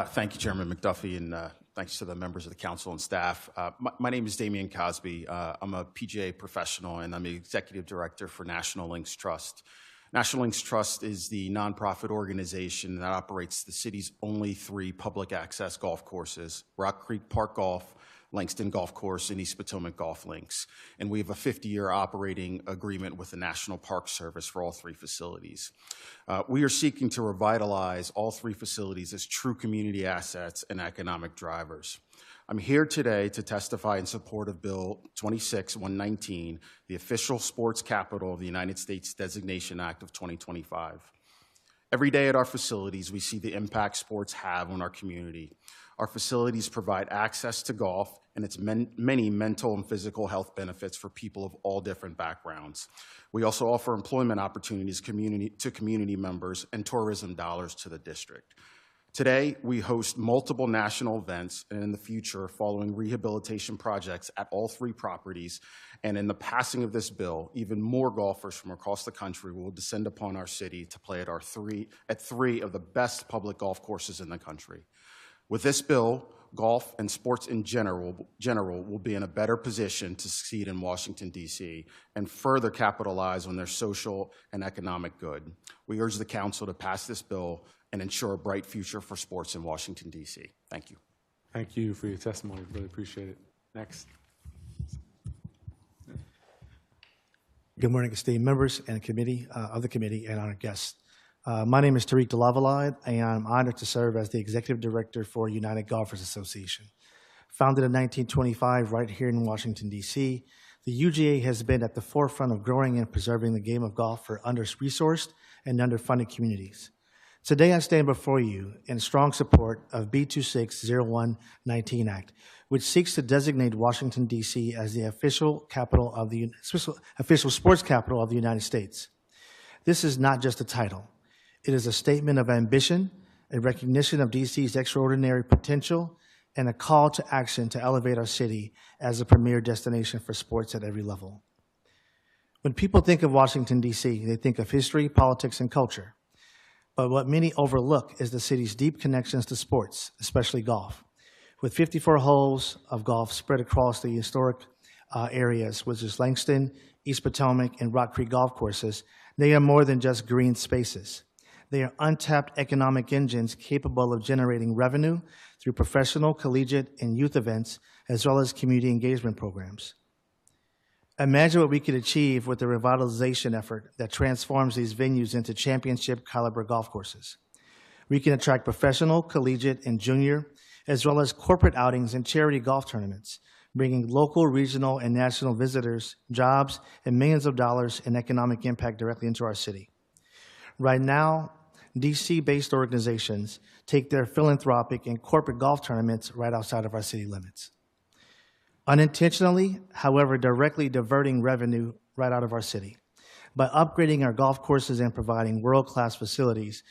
Thank you, Chairman McDuffie, and thanks to the members of the council and staff. My name is Damian Cosby. I'm a PGA professional, and I'm the executive director for National Links Trust. National Links Trust is the nonprofit organization that operates the city's only 3 public access golf courses, Rock Creek Park Golf, Langston Golf Course, and East Potomac Golf Links. And we have a 50-year operating agreement with the National Park Service for all 3 facilities. We are seeking to revitalize all 3 facilities as true community assets and economic drivers. I'm here today to testify in support of Bill 26-119, the official sports capital of the United States Designation Act of 2025. Every day at our facilities, we see the impact sports have on our community. Our facilities provide access to golf and its many mental and physical health benefits for people of all different backgrounds. We also offer employment opportunities to community members and tourism dollars to the district. Today, we host multiple national events, and in the future, following rehabilitation projects at all 3 properties, and in the passing of this bill, even more golfers from across the country will descend upon our city to play at 3 of the best public golf courses in the country. With this bill, golf and sports in general will be in a better position to succeed in Washington, D.C., and further capitalize on their social and economic good. We urge the council to pass this bill and ensure a bright future for sports in Washington, D.C. Thank you. Thank you for your testimony. Really appreciate it. Next. Good morning, esteemed members and committee of the committee and honored guests. My name is Tariq Delavalade, and I'm honored to serve as the Executive Director for United Golfers Association. Founded in 1925 right here in Washington, D.C., the UGA has been at the forefront of growing and preserving the game of golf for under-resourced and underfunded communities. Today, I stand before you in strong support of B260119 Act, which seeks to designate Washington, D.C. as the official sports capital of the United States. This is not just a title. It is a statement of ambition, a recognition of D.C.'s extraordinary potential, and a call to action to elevate our city as a premier destination for sports at every level. When people think of Washington, D.C., they think of history, politics, and culture. But what many overlook is the city's deep connections to sports, especially golf. With 54 holes of golf spread across the historic areas, which is Langston, East Potomac, and Rock Creek golf courses, they are more than just green spaces. They are untapped economic engines capable of generating revenue through professional, collegiate, and youth events, as well as community engagement programs. Imagine what we could achieve with the revitalization effort that transforms these venues into championship caliber golf courses. We can attract professional, collegiate, and junior, as well as corporate outings and charity golf tournaments, bringing local, regional, and national visitors, jobs, and millions of dollars in economic impact directly into our city. Right now, DC-based organizations take their philanthropic and corporate golf tournaments right outside of our city limits. Unintentionally, however, directly diverting revenue right out of our city. By upgrading our golf courses and providing world-class facilities,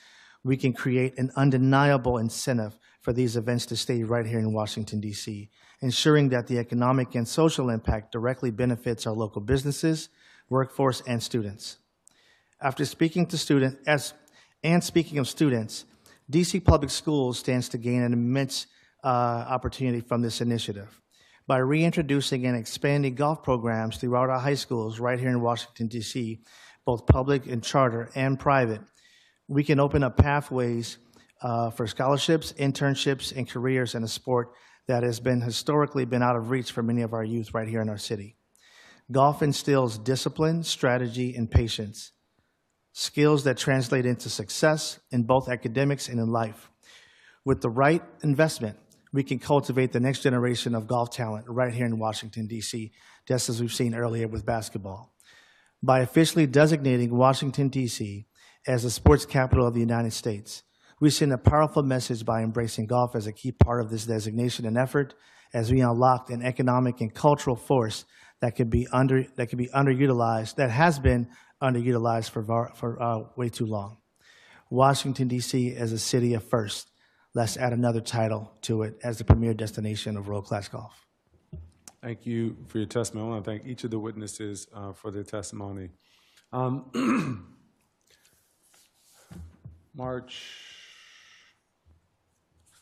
we can create an undeniable incentive for these events to stay right here in Washington, D.C., ensuring that the economic and social impact directly benefits our local businesses, workforce, and students. After speaking to students, speaking of students, D.C. Public Schools stands to gain an immense opportunity from this initiative. By reintroducing and expanding golf programs throughout our high schools right here in Washington, D.C., both public and charter and private, we can open up pathways for scholarships, internships, and careers in a sport that has been historically been out of reach for many of our youth right here in our city. Golf instills discipline, strategy, and patience, skills that translate into success in both academics and in life. With the right investment, we can cultivate the next generation of golf talent right here in Washington, D.C., just as we've seen earlier with basketball. By officially designating Washington, D.C. as the sports capital of the United States, we send a powerful message by embracing golf as a key part of this designation and effort as we unlock an economic and cultural force that has been underutilized for way too long. Washington, D.C. is a city of first. Let's add another title to it as the premier destination of world-class golf. Thank you for your testimony. I want to thank each of the witnesses for their testimony.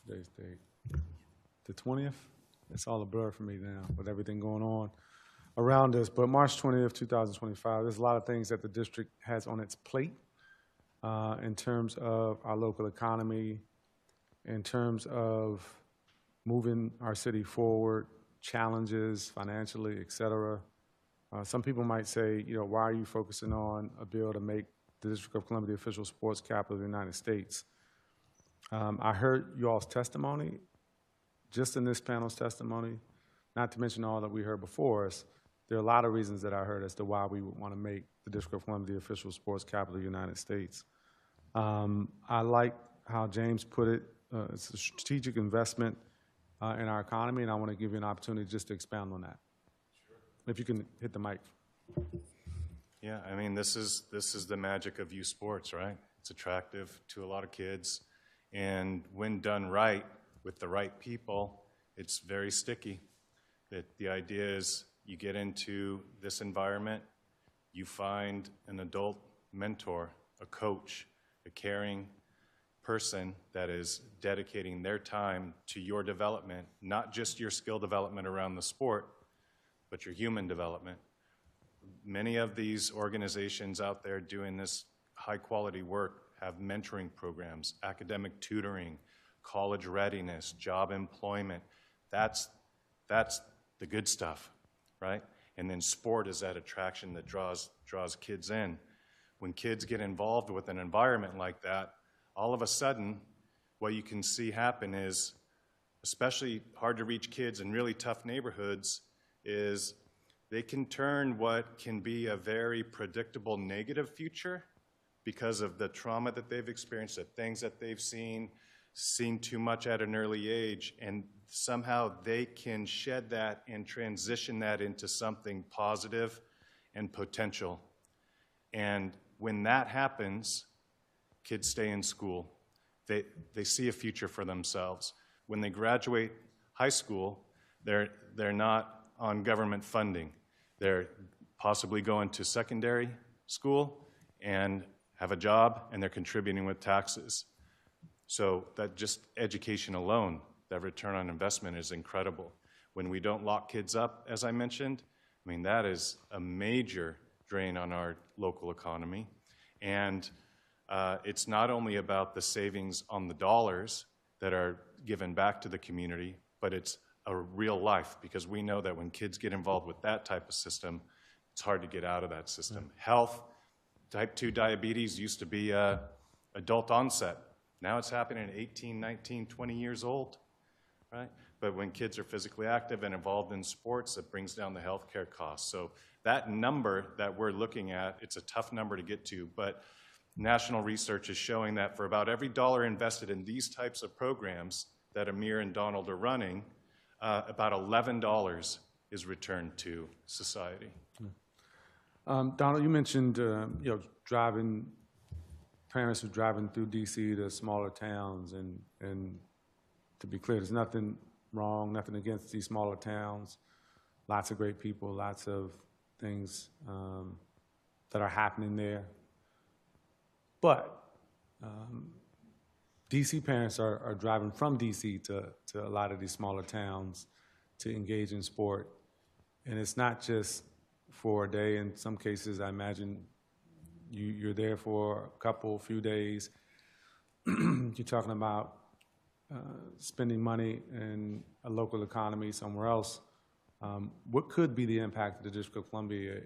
Today's date, the 20th? It's all a blur for me now with everything going on around us. But March 20th, 2025, there's a lot of things that the district has on its plate in terms of our local economy, in terms of moving our city forward, challenges financially, et cetera. Some people might say, you know, why are you focusing on a bill to make the District of Columbia the official sports capital of the United States? I heard you all's testimony, just in this panel's testimony, not to mention all that we heard before us. There are a lot of reasons that I heard as to why we would want to make the District of Columbia the official sports capital of the United States. I like how James put it. It's a strategic investment in our economy, and I want to give you an opportunity just to expound on that. If you can hit the mic. Yeah, I mean, this is the magic of youth sports, right? It's attractive to a lot of kids, and when done right with the right people, it's very sticky. The idea is you get into this environment, you find an adult mentor, a coach, a caring person that is dedicating their time to your development, not just your skill development around the sport, but your human development. Many of these organizations out there doing this high-quality work have mentoring programs, academic tutoring, college readiness, job employment. That's the good stuff, right? And then sport is that attraction that draws kids in. When kids get involved with an environment like that, all of a sudden, what you can see happen is, especially hard-to-reach kids in really tough neighborhoods, is they can turn what can be a very predictable negative future because of the trauma that they've experienced, the things that they've seen too much at an early age, and somehow they can shed that and transition that into something positive and potential. And when that happens, kids stay in school. They see a future for themselves. When they graduate high school, they're not on government funding. They're possibly going to secondary school and have a job, and they're contributing with taxes. So that just education alone, that return on investment is incredible. When we don't lock kids up, as I mentioned, I mean, that is a major drain on our local economy. And it's not only about the savings on the dollars that are given back to the community, but it's a real life, because we know that when kids get involved with that type of system, it's hard to get out of that system. Health, type 2 diabetes used to be adult onset. Now it's happening at 18, 19, 20 years old, right? But when kids are physically active and involved in sports, it brings down the healthcare costs. So that number that we're looking at, it's a tough number to get to, but national research is showing that for about every dollar invested in these types of programs that Amir and Donald are running, about $11 is returned to society. Donald, you mentioned parents who are driving through D.C. to smaller towns, and to be clear, there's nothing wrong, nothing against these smaller towns. Lots of great people, lots of things that are happening there. But D.C. parents are driving from D.C. to a lot of these smaller towns to engage in sport. And it's not just for a day. In some cases, I imagine you're there for a few days. You're talking about spending money in a local economy somewhere else. What could be the impact of the District of Columbia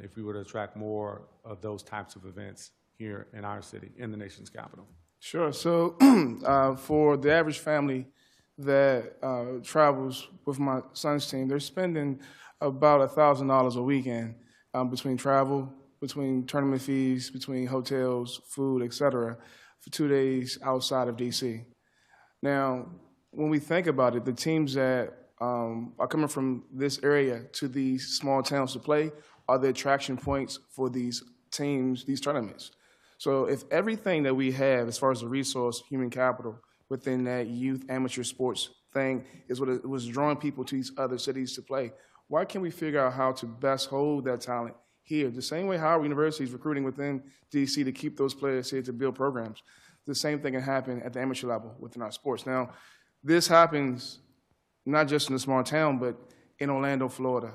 if we were to attract more of those types of events here in our city, in the nation's capital? Sure. So for the average family that travels with my son's team, they're spending about $1,000 a weekend between travel, between tournament fees, between hotels, food, et cetera, for 2 days outside of D.C. Now, when we think about it, the teams that are coming from this area to these small towns to play are the attraction points for these teams, these tournaments. So if everything that we have as far as the resource, human capital, within that youth amateur sports thing is what it was drawing people to these other cities to play, why can't we figure out how to best hold that talent here? The same way Howard University is recruiting within D.C. to keep those players here to build programs. The same thing can happen at the amateur level within our sports. Now, this happens not just in a small town, but in Orlando, Florida,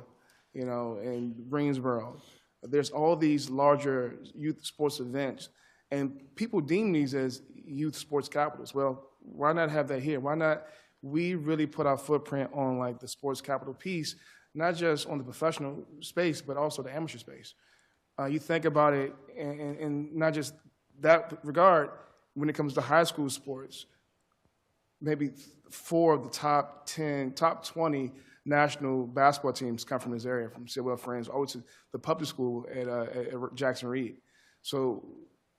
in Greensboro. There's all these larger youth sports events, and people deem these as youth sports capitals. Well, why not have that here? Why not we really put our footprint on like the sports capital piece, not just on the professional space, but also the amateur space? You think about it in not just that regard, when it comes to high school sports, maybe 4 of the top 20 national basketball teams come from this area, from Sidwell Friends, all to the public school at Jackson Reed. So,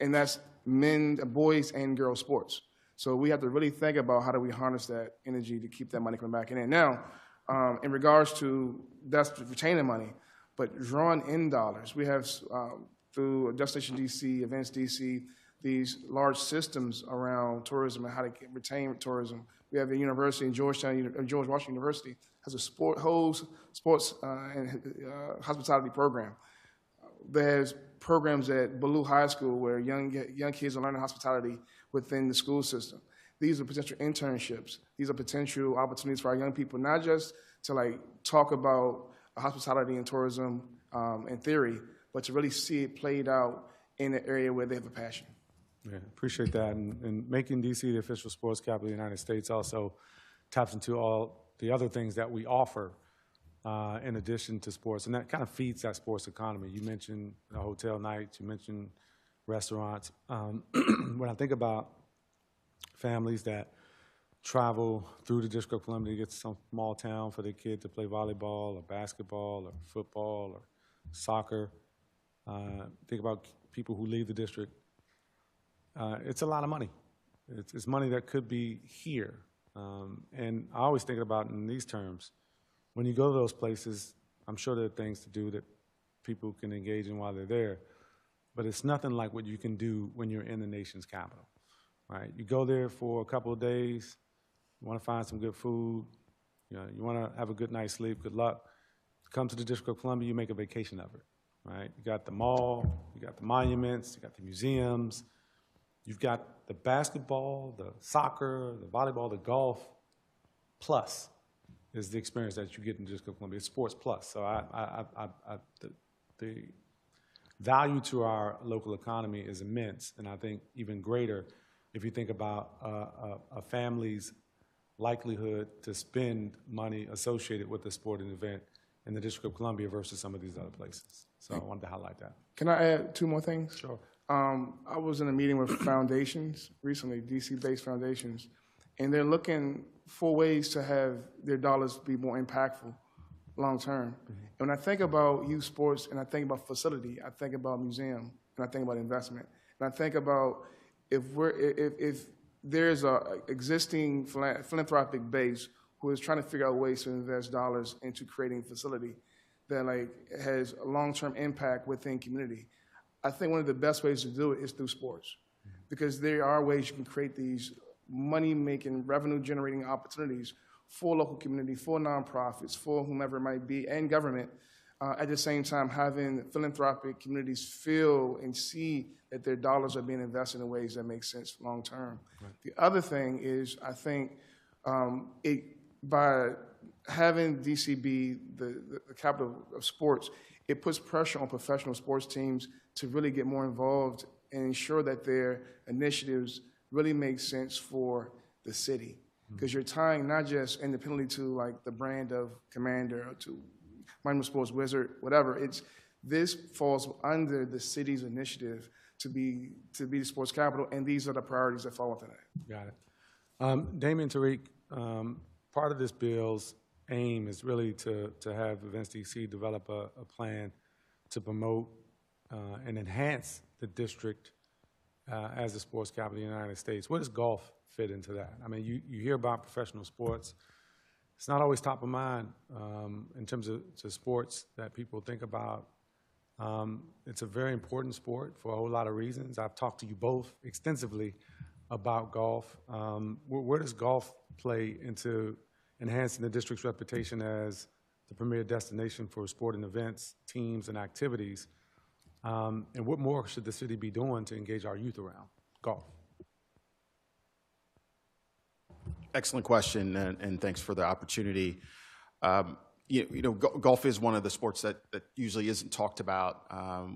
and that's boys and girls sports. So we have to really think about how do we harness that energy to keep that money coming back in. Now, in regards to that's retaining money, but drawing in dollars, we have through Destination DC, Events DC, these large systems around tourism and how to retain tourism. We have a university in George Washington University has a whole sports and hospitality program. There's programs at Ballou High School where young kids are learning hospitality within the school system. These are potential internships. These are potential opportunities for our young people, not just to like talk about hospitality and tourism in theory, but to really see it played out in an area where they have a passion. Yeah, appreciate that. And making DC the official sports capital of the United States also taps into all the other things that we offer in addition to sports, and that kind of feeds that sports economy. You mentioned hotel nights, you mentioned restaurants. When I think about families that travel through the District of Columbia to get to some small town for their kid to play volleyball or basketball or football or soccer, think about people who leave the district. It's a lot of money. It's money that could be here. And I always think about it in these terms. When you go to those places, I'm sure there are things to do that people can engage in while they're there, but it's nothing like what you can do when you're in the nation's capital, right? You go there for a couple of days, you want to find some good food, you want to have a good night's sleep, good luck. Come to the District of Columbia, you make a vacation of it, right? You got the mall, you got the monuments, you got the museums, you've got the basketball, the soccer, the volleyball, the golf, plus is the experience that you get in the District of Columbia. It's sports plus. So the value to our local economy is immense, and I think even greater if you think about a family's likelihood to spend money associated with a sporting event in the District of Columbia versus some of these other places. So I wanted to highlight that. Can I add two more things? Sure. I was in a meeting with foundations recently, DC-based foundations, and they're looking for ways to have their dollars be more impactful long-term. And when I think about youth sports and I think about facility, I think about museum and I think about investment. And I think about if there's a existing philanthropic base who is trying to figure out ways to invest dollars into creating a facility that like has a long-term impact within community, I think one of the best ways to do it is through sports, because there are ways you can create these money-making, revenue-generating opportunities for local community, for nonprofits, for whomever it might be, and government, at the same time having philanthropic communities feel and see that their dollars are being invested in ways that make sense long-term. Right. The other thing is, I think by having DC be the capital of sports, it puts pressure on professional sports teams to really get more involved and ensure that their initiatives really make sense for the city. Because you're tying not just independently to like the brand of Commander or to Martinsburg Sports Wizard, whatever. This falls under the city's initiative to be the sports capital, and these are the priorities that fall within it. Got it. Damien, Tariq, part of this bill's aim is really to have Events DC develop a plan to promote and enhance the district as the sports capital of the United States. Where does golf fit into that? I mean, you hear about professional sports. It's not always top of mind in terms of sports that people think about. It's a very important sport for a whole lot of reasons. I've talked to you both extensively about golf. Where does golf play into enhancing the district's reputation as the premier destination for sporting events, teams, and activities? And what more should the city be doing to engage our youth around golf? Excellent question, and thanks for the opportunity. Golf is one of the sports that usually isn't talked about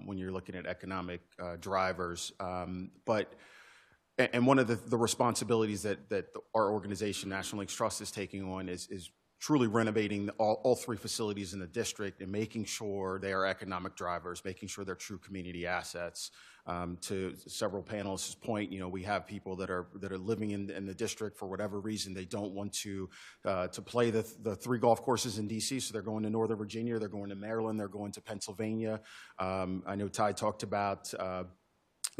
when you're looking at economic drivers. But one of the responsibilities that our organization, National Links Trust, is taking on is truly renovating all three facilities in the district and making sure they are economic drivers, making sure they're true community assets. To several panelists' point, we have people that are living in the district for whatever reason. They don't want to play the 3 golf courses in DC, so they're going to Northern Virginia, they're going to Maryland, they're going to Pennsylvania. I know Ty talked about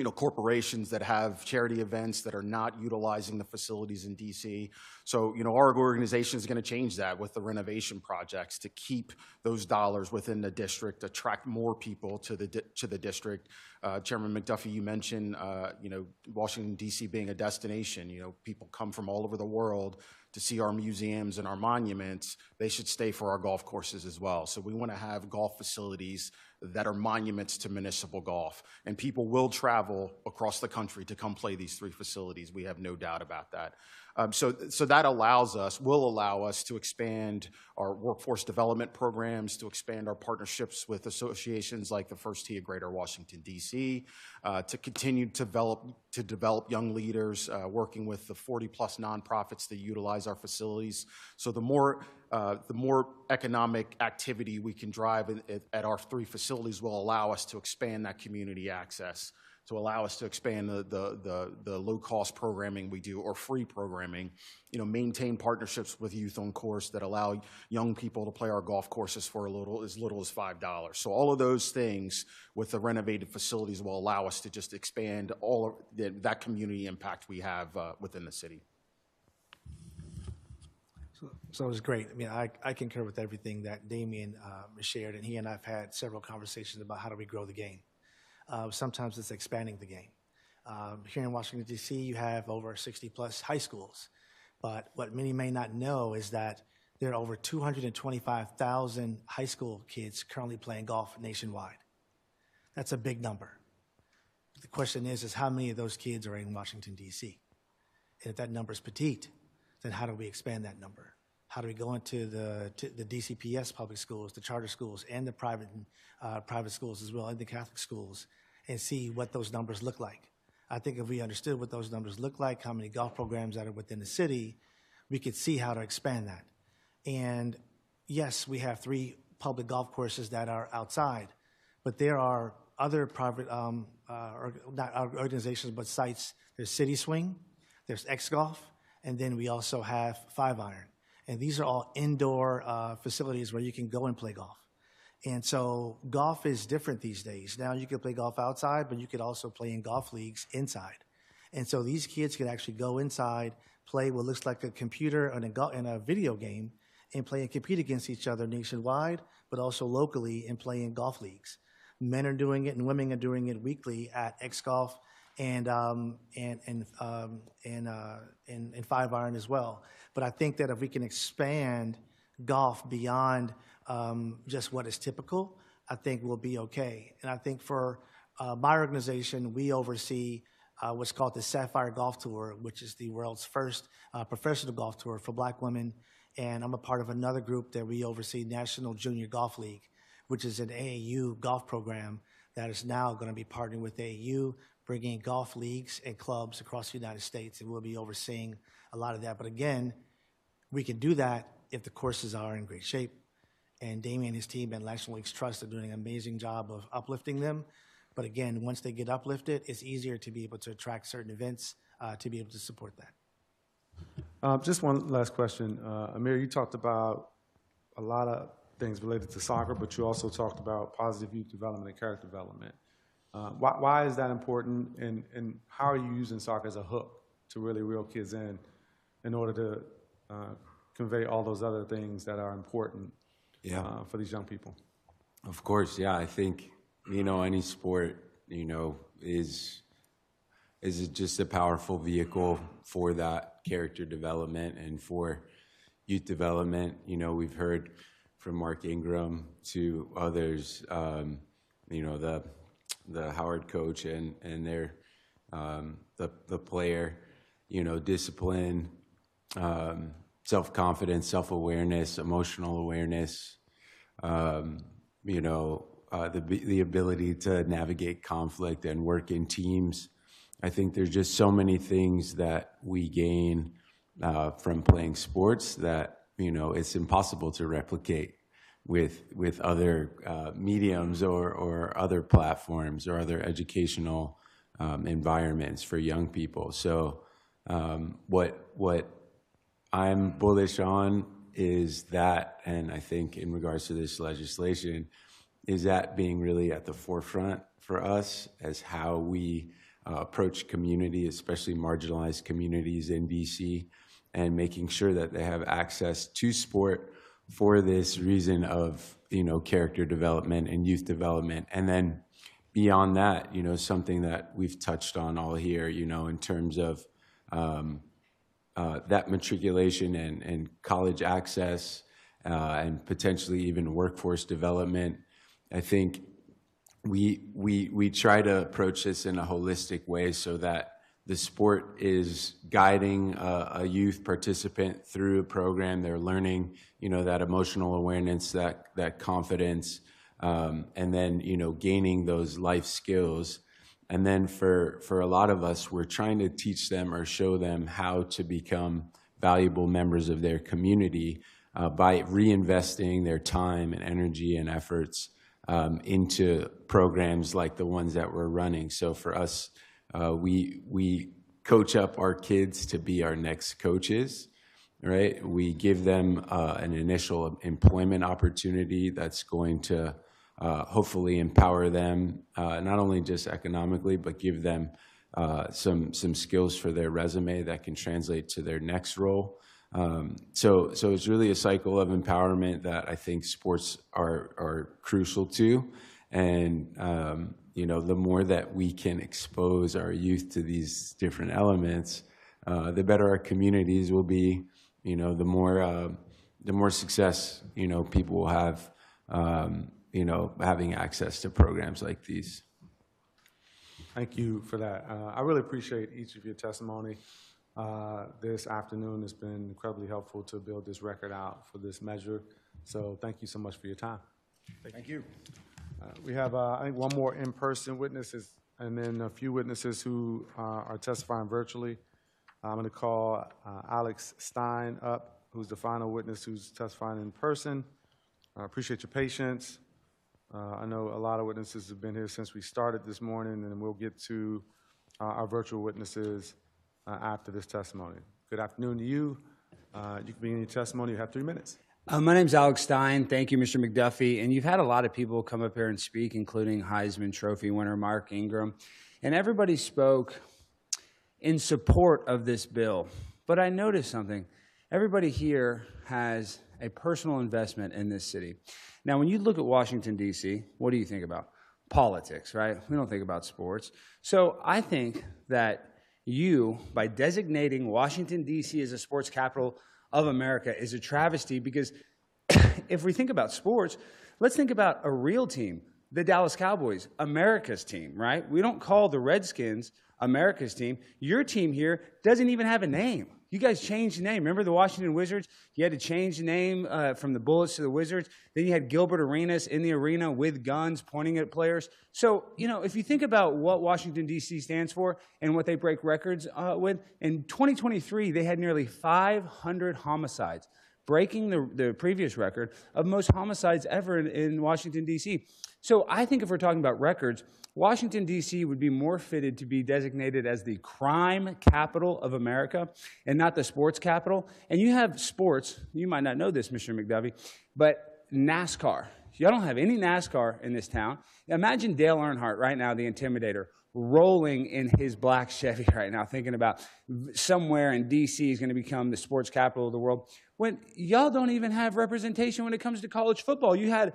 corporations that have charity events that are not utilizing the facilities in DC. So, our organization is going to change that with the renovation projects to keep those dollars within the district, attract more people to the district. Chairman McDuffie, you mentioned, Washington, DC being a destination. People come from all over the world to see our museums and our monuments. They should stay for our golf courses as well. So we want to have golf facilities that are monuments to municipal golf. And people will travel across the country to come play these 3 facilities. We have no doubt about that. So that will allow us to expand our workforce development programs, to expand our partnerships with associations like the First Tee of Greater Washington, D.C., to continue to develop young leaders, working with the 40-plus nonprofits that utilize our facilities. So the more economic activity we can drive at our 3 facilities will allow us to expand that community access, to allow us to expand the low-cost programming we do, or free programming, maintain partnerships with Youth on Course that allow young people to play our golf courses for as little as $5. So all of those things with the renovated facilities will allow us to just expand all of that community impact we have within the city. So it was great. I mean, I concur with everything that Damian shared, and he and I have had several conversations about how do we grow the game. Sometimes it's expanding the game. Here in Washington, D.C., you have over 60-plus high schools. But what many may not know is that there are over 225,000 high school kids currently playing golf nationwide. That's a big number. The question is how many of those kids are in Washington, D.C.? And if that number is petite, then how do we expand that number? How do we go into the DCPS public schools, the charter schools, and the private schools as well, and the Catholic schools, and see what those numbers look like? I think if we understood what those numbers look like, how many golf programs that are within the city, we could see how to expand that. And yes, we have 3 public golf courses that are outside, but there are other private, not organizations, but sites. There's City Swing, there's X Golf, and then we also have 5-Iron. And these are all indoor facilities where you can go and play golf. And so golf is different these days. Now you can play golf outside, but you could also play in golf leagues inside. And so these kids could actually go inside, play what looks like a computer and a video game, and play and compete against each other nationwide, but also locally and play in golf leagues. Men are doing it and women are doing it weekly at X Golf and 5-Iron as well. But I think that if we can expand golf beyond just what is typical, I think we'll be okay. And I think for my organization, we oversee what's called the Sapphire Golf Tour, which is the world's first professional golf tour for Black women. And I'm a part of another group that we oversee, National Junior Golf League, which is an AAU golf program that is now going to be partnering with AAU, bringing golf leagues and clubs across the United States, and we'll be overseeing a lot of that. But again, we can do that if the courses are in great shape. And Damian and his team at National Links Trust are doing an amazing job of uplifting them. But again, once they get uplifted, it's easier to be able to attract certain events to be able to support that. Just one last question. Amir, you talked about a lot of things related to soccer, but you also talked about positive youth development and character development. Why is that important, and how are you using soccer as a hook to really reel kids in order to convey all those other things that are important for these young people? Of course, yeah. I think, any sport, is just a powerful vehicle for that character development and for youth development. We've heard from Mark Ingram to others, the Howard coach and their the player, discipline, self-confidence, self-awareness, emotional awareness, the ability to navigate conflict and work in teams. I think there's just so many things that we gain from playing sports that, it's impossible to replicate with other mediums or other platforms or other educational environments for young people. So what I'm bullish on is that, and I think in regards to this legislation, is that being really at the forefront for us as how we approach community, especially marginalized communities in DC, and making sure that they have access to sport for this reason of, character development and youth development. And then beyond that, something that we've touched on all here, in terms of that matriculation and college access and potentially even workforce development. I think we try to approach this in a holistic way so that the sport is guiding a youth participant through a program. They're learning, that emotional awareness, that confidence, and then, gaining those life skills. And then for a lot of us, we're trying to teach them or show them how to become valuable members of their community by reinvesting their time and energy and efforts into programs like the ones that we're running. So for us, we coach up our kids to be our next coaches, right? We give them an initial employment opportunity that's going to hopefully empower them, not only just economically, but give them some skills for their resume that can translate to their next role. So it's really a cycle of empowerment that I think sports are crucial to. And, the more that we can expose our youth to these different elements, the better our communities will be, the more success, people will have, having access to programs like these. Thank you for that. I really appreciate each of your testimony this afternoon. It's been incredibly helpful to build this record out for this measure. So thank you so much for your time. Thank you. We have, I think, one more in-person witnesses and then a few witnesses who are testifying virtually. I'm going to call Alex Stein up, who's the final witness who's testifying in person. I appreciate your patience. I know a lot of witnesses have been here since we started this morning, and we'll get to our virtual witnesses after this testimony. Good afternoon to you. You can begin your testimony. You have 3 minutes. My name's Alex Stein. Thank you, Mr. McDuffie. And you've had a lot of people come up here and speak, including Heisman Trophy winner Mark Ingram. And everybody spoke in support of this bill. But I noticed something. Everybody here has a personal investment in this city. Now, when you look at Washington, D.C., what do you think about? Politics, right? We don't think about sports. So I think that you, by designating Washington, D.C. as a sports capital of America, is a travesty, because if we think about sports, let's think about a real team, the Dallas Cowboys, America's team, right? We don't call the Redskins America's team. Your team here doesn't even have a name. You guys changed the name. Remember the Washington Wizards? You had to change the name from the Bullets to the Wizards. Then you had Gilbert Arenas in the arena with guns pointing at players. So, if you think about what Washington, D.C. stands for and what they break records with, in 2023, they had nearly 500 homicides, breaking the previous record of most homicides ever in Washington, D.C. So I think if we're talking about records, Washington, D.C. would be more fitted to be designated as the crime capital of America and not the sports capital. And you have sports, you might not know this, Mr. McDuffie, but NASCAR. Y'all don't have any NASCAR in this town. Imagine Dale Earnhardt right now, the Intimidator, rolling in his black Chevy right now, thinking about somewhere in D.C. is going to become the sports capital of the world. When y'all don't even have representation when it comes to college football. You had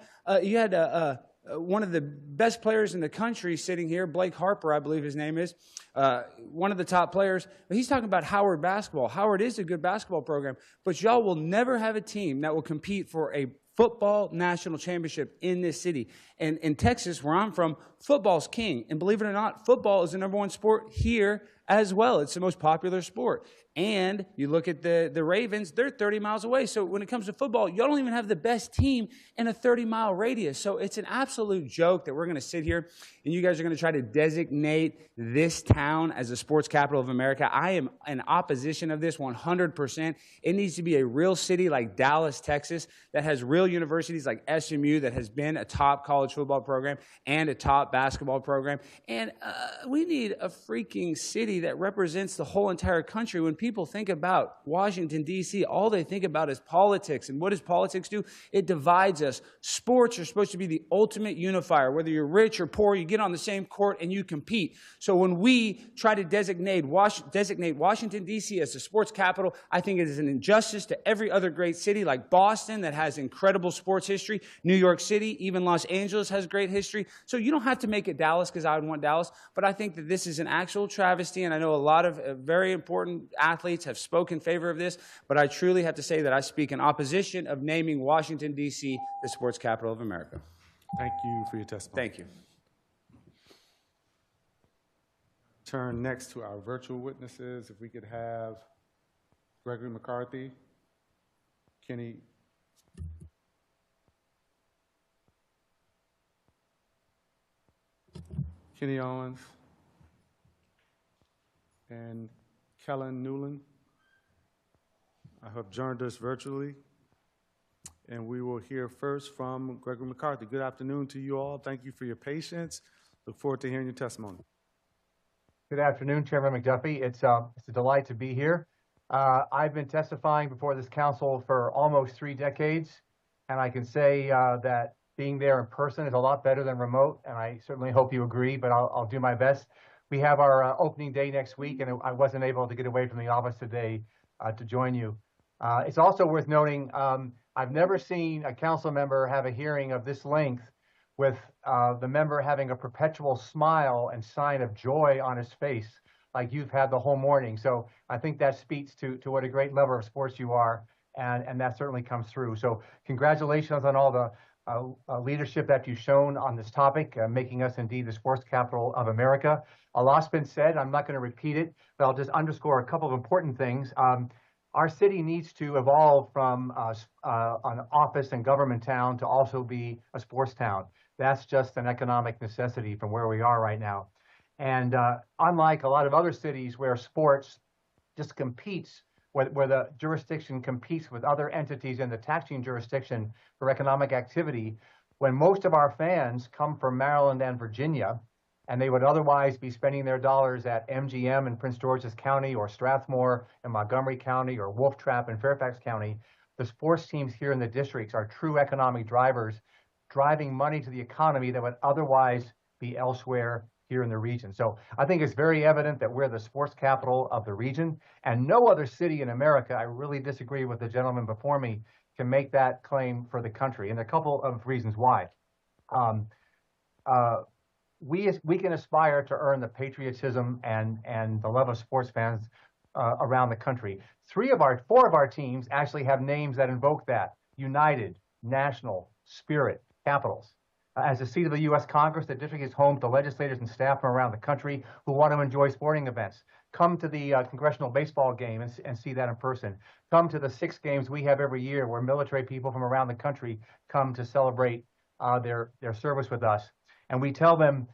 one of the best players in the country sitting here, Blake Harper, I believe his name is, one of the top players. But he's talking about Howard basketball. Howard is a good basketball program, but y'all will never have a team that will compete for a football national championship in this city. And in Texas, where I'm from, football's king. And believe it or not, football is the #1 sport here as well. It's the most popular sport. And you look at the Ravens, they're 30 miles away. So when it comes to football, y'all don't even have the best team in a 30-mile radius. So it's an absolute joke that we're going to sit here and you guys are going to try to designate this town as a sports capital of America. I am in opposition of this 100%. It needs to be a real city like Dallas, Texas, that has real universities like SMU, that has been a top college football program and a top basketball program. And we need a freaking city that represents the whole entire country. When people think about Washington, D.C., all they think about is politics. And what does politics do? It divides us. Sports are supposed to be the ultimate unifier. Whether you're rich or poor, you get on the same court and you compete. So when we try to designate Washington, D.C. as the sports capital, I think it is an injustice to every other great city like Boston that has incredible sports history, New York City, even Los Angeles has great history. So you don't have to make it Dallas because I would want Dallas, but I think that this is an actual travesty, and I know a lot of very important athletes have spoken in favor of this, but I truly have to say that I speak in opposition of naming Washington, D.C. the sports capital of America. Thank you for your testimony. Thank you. Turn next to our virtual witnesses. If we could have Gregory McCarthy, Kenny Owens, and Kellen Newland. I have joined us virtually, and we will hear first from Gregory McCarthy. Good afternoon to you all. Thank you for your patience. Look forward to hearing your testimony. Good afternoon, Chairman McDuffie. It's a delight to be here. I've been testifying before this council for almost 3 decades, and I can say that being there in person is a lot better than remote, and I certainly hope you agree, but I'll do my best. We have our opening day next week, and I wasn't able to get away from the office today to join you. It's also worth noting, I've never seen a council member have a hearing of this length with the member having a perpetual smile and sign of joy on his face like you've had the whole morning. So I think that speaks to what a great lover of sports you are, and that certainly comes through. So congratulations on all the leadership that you've shown on this topic, making us indeed the sports capital of America. A lot's been said. I'm not going to repeat it, but I'll just underscore a couple of important things. Our city needs to evolve from an office and government town to also be a sports town. That's just an economic necessity from where we are right now. And unlike a lot of other cities where sports just competes, where the jurisdiction competes with other entities in the taxing jurisdiction for economic activity, when most of our fans come from Maryland and Virginia, and they would otherwise be spending their dollars at MGM in Prince George's County or Strathmore in Montgomery County or Wolf Trap in Fairfax County, the sports teams here in the districts are true economic drivers, driving money to the economy that would otherwise be elsewhere here in the region. So I think it's very evident that we're the sports capital of the region, and no other city in America, I really disagree with the gentleman before me, can make that claim for the country. And a couple of reasons why. We can aspire to earn the patriotism and the love of sports fans around the country. 4 of our teams actually have names that invoke that: United, National, Spirit, Capitals. As the seat of the U.S. Congress, the district is home to legislators and staff from around the country who want to enjoy sporting events. Come to the congressional baseball game and see that in person. Come to the 6 games we have every year where military people from around the country come to celebrate their service with us. And we tell them,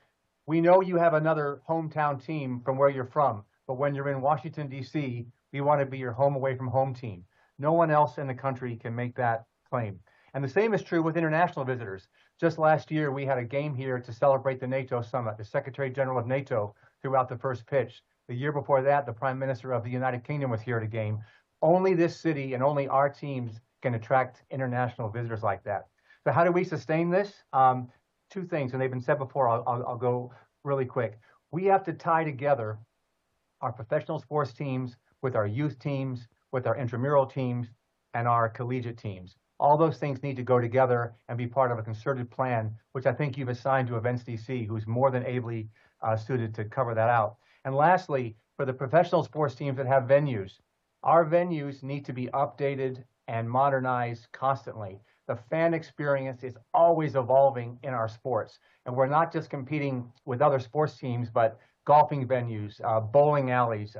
we know you have another hometown team from where you're from, but when you're in Washington, D.C., we want to be your home away from home team. No one else in the country can make that claim. And the same is true with international visitors. Just last year, we had a game here to celebrate the NATO summit. The Secretary General of NATO threw out the first pitch. The year before that, the Prime Minister of the United Kingdom was here at a game. Only this city and only our teams can attract international visitors like that. So how do we sustain this? 2 things, and they've been said before. I'll go really quick. We have to tie together our professional sports teams with our youth teams, with our intramural teams, and our collegiate teams. All those things need to go together and be part of a concerted plan, which I think you've assigned to Events DC, who's more than ably suited to cover that out. And lastly, for the professional sports teams that have venues, our venues need to be updated and modernized constantly. The fan experience is always evolving in our sports. And we're not just competing with other sports teams, but golfing venues, bowling alleys,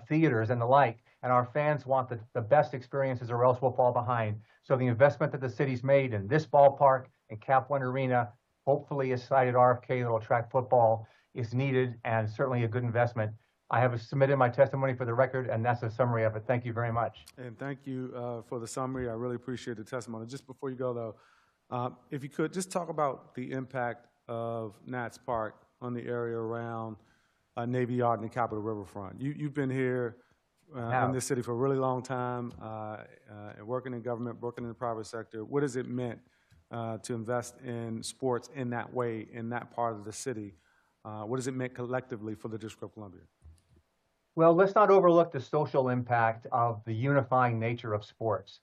theaters, and the like. And our fans want the best experiences or else we'll fall behind. So the investment that the city's made in this ballpark and Cap One Arena, hopefully a sited RFK that will attract football, is needed and certainly a good investment. I have submitted my testimony for the record, and that's a summary of it. Thank you very much. And thank you for the summary. I really appreciate the testimony. Just before you go, though, if you could just talk about the impact of Nats Park on the area around Navy Yard and the Capitol Riverfront. You've been here in this city for a really long time, and working in government, working in the private sector. What has it meant to invest in sports in that way, in that part of the city? What has it meant collectively for the District of Columbia? Well, let's not overlook the social impact of the unifying nature of sports.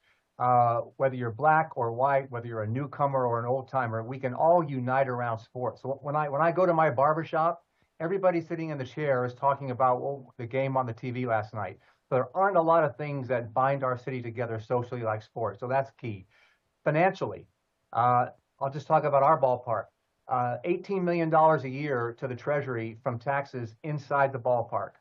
Whether you're black or white, whether you're a newcomer or an old timer, we can all unite around sports. So when I go to my barbershop, everybody sitting in the chair is talking about the game on the TV last night. So there aren't a lot of things that bind our city together socially like sports. So that's key. Financially, I'll just talk about our ballpark. $18 million a year to the Treasury from taxes inside the ballpark.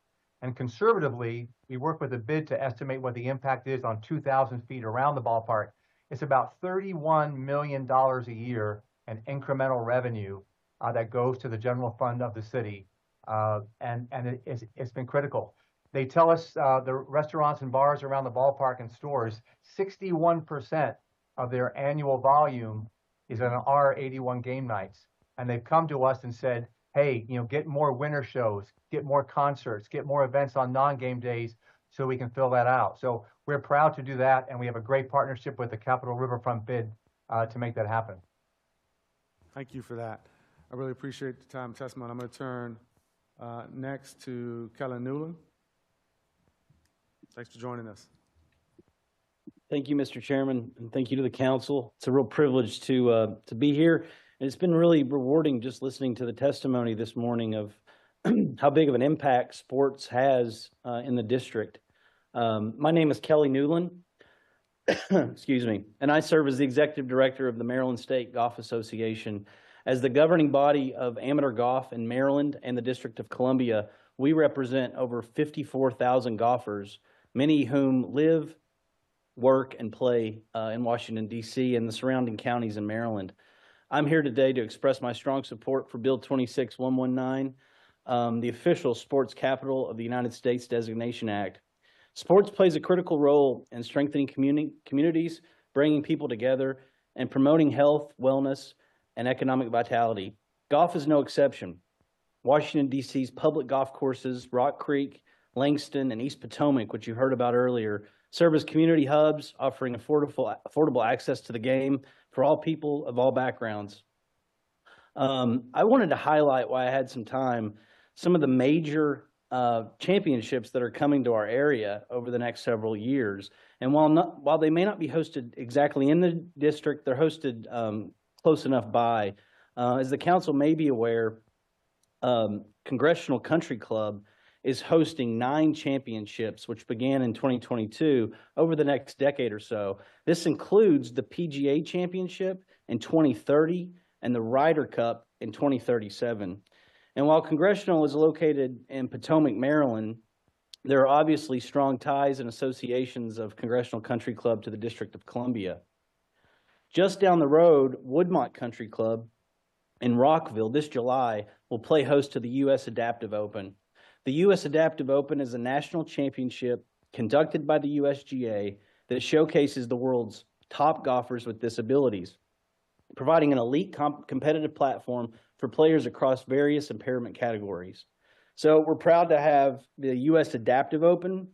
And conservatively, we work with a bid to estimate what the impact is on 2,000 feet around the ballpark. It's about $31 million a year in incremental revenue that goes to the general fund of the city. And it's been critical. They tell us the restaurants and bars around the ballpark and stores, 61% of their annual volume is on our 81 game nights. And they've come to us and said, hey, get more winter shows, get more concerts, get more events on non-game days so we can fill that out. So we're proud to do that, and we have a great partnership with the Capitol Riverfront bid to make that happen. Thank you for that. I really appreciate the time and testimony. I'm going to turn next to Kellen Newland. Thanks for joining us. Thank you, Mr. Chairman, and thank you to the council. It's a real privilege to be here. And it's been really rewarding just listening to the testimony this morning of how big of an impact sports has in the district. My name is Kelly Newland, excuse me, and I serve as the Executive Director of the Maryland State Golf Association. As the governing body of amateur golf in Maryland and the District of Columbia, we represent over 54,000 golfers, many whom live, work, and play in Washington, D.C. and the surrounding counties in Maryland. I'm here today to express my strong support for Bill 26119, the official sports capital of the United States Designation Act. Sports plays a critical role in strengthening communities, bringing people together, and promoting health, wellness, and economic vitality. Golf is no exception. Washington, D.C.'s public golf courses, Rock Creek, Langston, and East Potomac, which you heard about earlier, serve as community hubs, offering affordable access to the game for all people of all backgrounds. I wanted to highlight, while I had some time, some of the major championships that are coming to our area over the next several years. And while they may not be hosted exactly in the district, they're hosted close enough by. As the council may be aware, Congressional Country Club is hosting 9 championships, which began in 2022, over the next decade or so. This includes the PGA Championship in 2030 and the Ryder Cup in 2037. And while Congressional is located in Potomac, Maryland, there are obviously strong ties and associations of Congressional Country Club to the District of Columbia. Just down the road, Woodmont Country Club in Rockville this July will play host to the U.S. Adaptive Open. The U.S. Adaptive Open is a national championship conducted by the USGA that showcases the world's top golfers with disabilities, providing an elite competitive platform for players across various impairment categories. So we're proud to have the U.S. Adaptive Open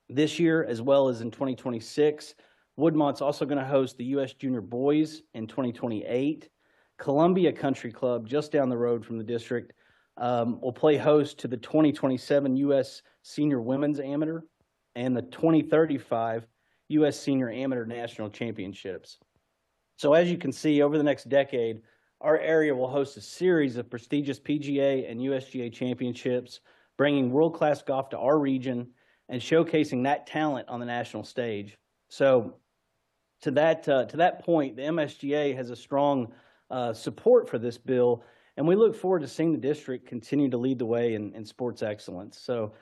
this year, as well as in 2026. Woodmont's also going to host the U.S. Junior Boys in 2028. Columbia Country Club, just down the road from the district, will play host to the 2027 U.S. Senior Women's Amateur and the 2035 U.S. Senior Amateur National Championships. So as you can see, over the next decade, our area will host a series of prestigious PGA and USGA championships, bringing world-class golf to our region and showcasing that talent on the national stage. So to that point, the MSGA has a strong support for this bill, and we look forward to seeing the district continue to lead the way in sports excellence. So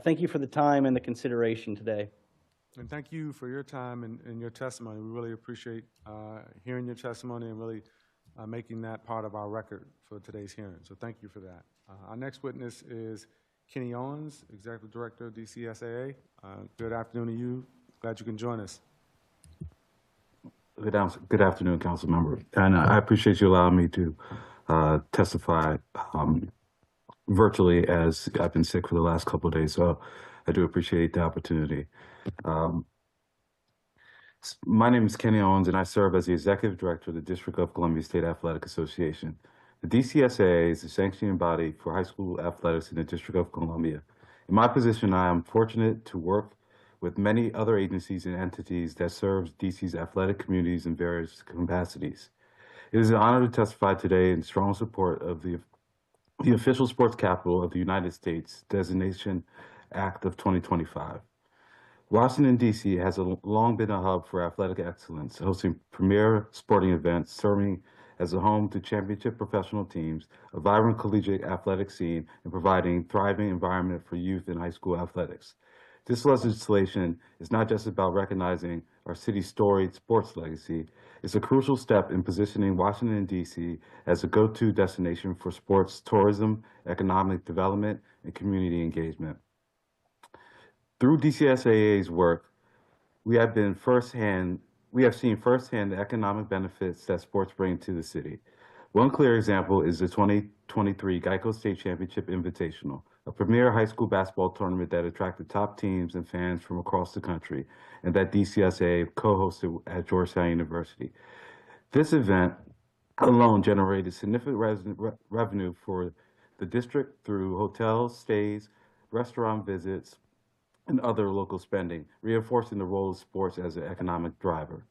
thank you for the time and the consideration today. And thank you for your time and your testimony. We really appreciate hearing your testimony and really making that part of our record for today's hearing. So thank you for that. Our next witness is Kenny Owens, Executive Director of DCSAA. Good afternoon to you. Glad you can join us. Good afternoon, council member. And I appreciate you allowing me to testify virtually, as I've been sick for the last couple of days. So I do appreciate the opportunity. My name is Kenny Owens, and I serve as the Executive Director of the District of Columbia State Athletic Association. The DCSAA is the sanctioning body for high school athletics in the District of Columbia. In my position, I am fortunate to work with many other agencies and entities that serve DC's athletic communities in various capacities. It is an honor to testify today in strong support of the official sports capital of the United States Designation Act of 2025. Washington, D.C. has long been a hub for athletic excellence, hosting premier sporting events, serving as a home to championship professional teams, a vibrant collegiate athletic scene, and providing thriving environment for youth in high school athletics. This legislation is not just about recognizing our city's storied sports legacy. It's a crucial step in positioning Washington, D.C. as a go-to destination for sports tourism, economic development, and community engagement. Through DCSAA's work, we have seen firsthand the economic benefits that sports bring to the city. One clear example is the 2023 Geico State Championship Invitational, a premier high school basketball tournament that attracted top teams and fans from across the country, and that DCSAA co-hosted at Georgetown University. This event alone generated significant revenue for the district through hotels, stays, restaurant visits, and other local spending, reinforcing the role of sports as an economic driver.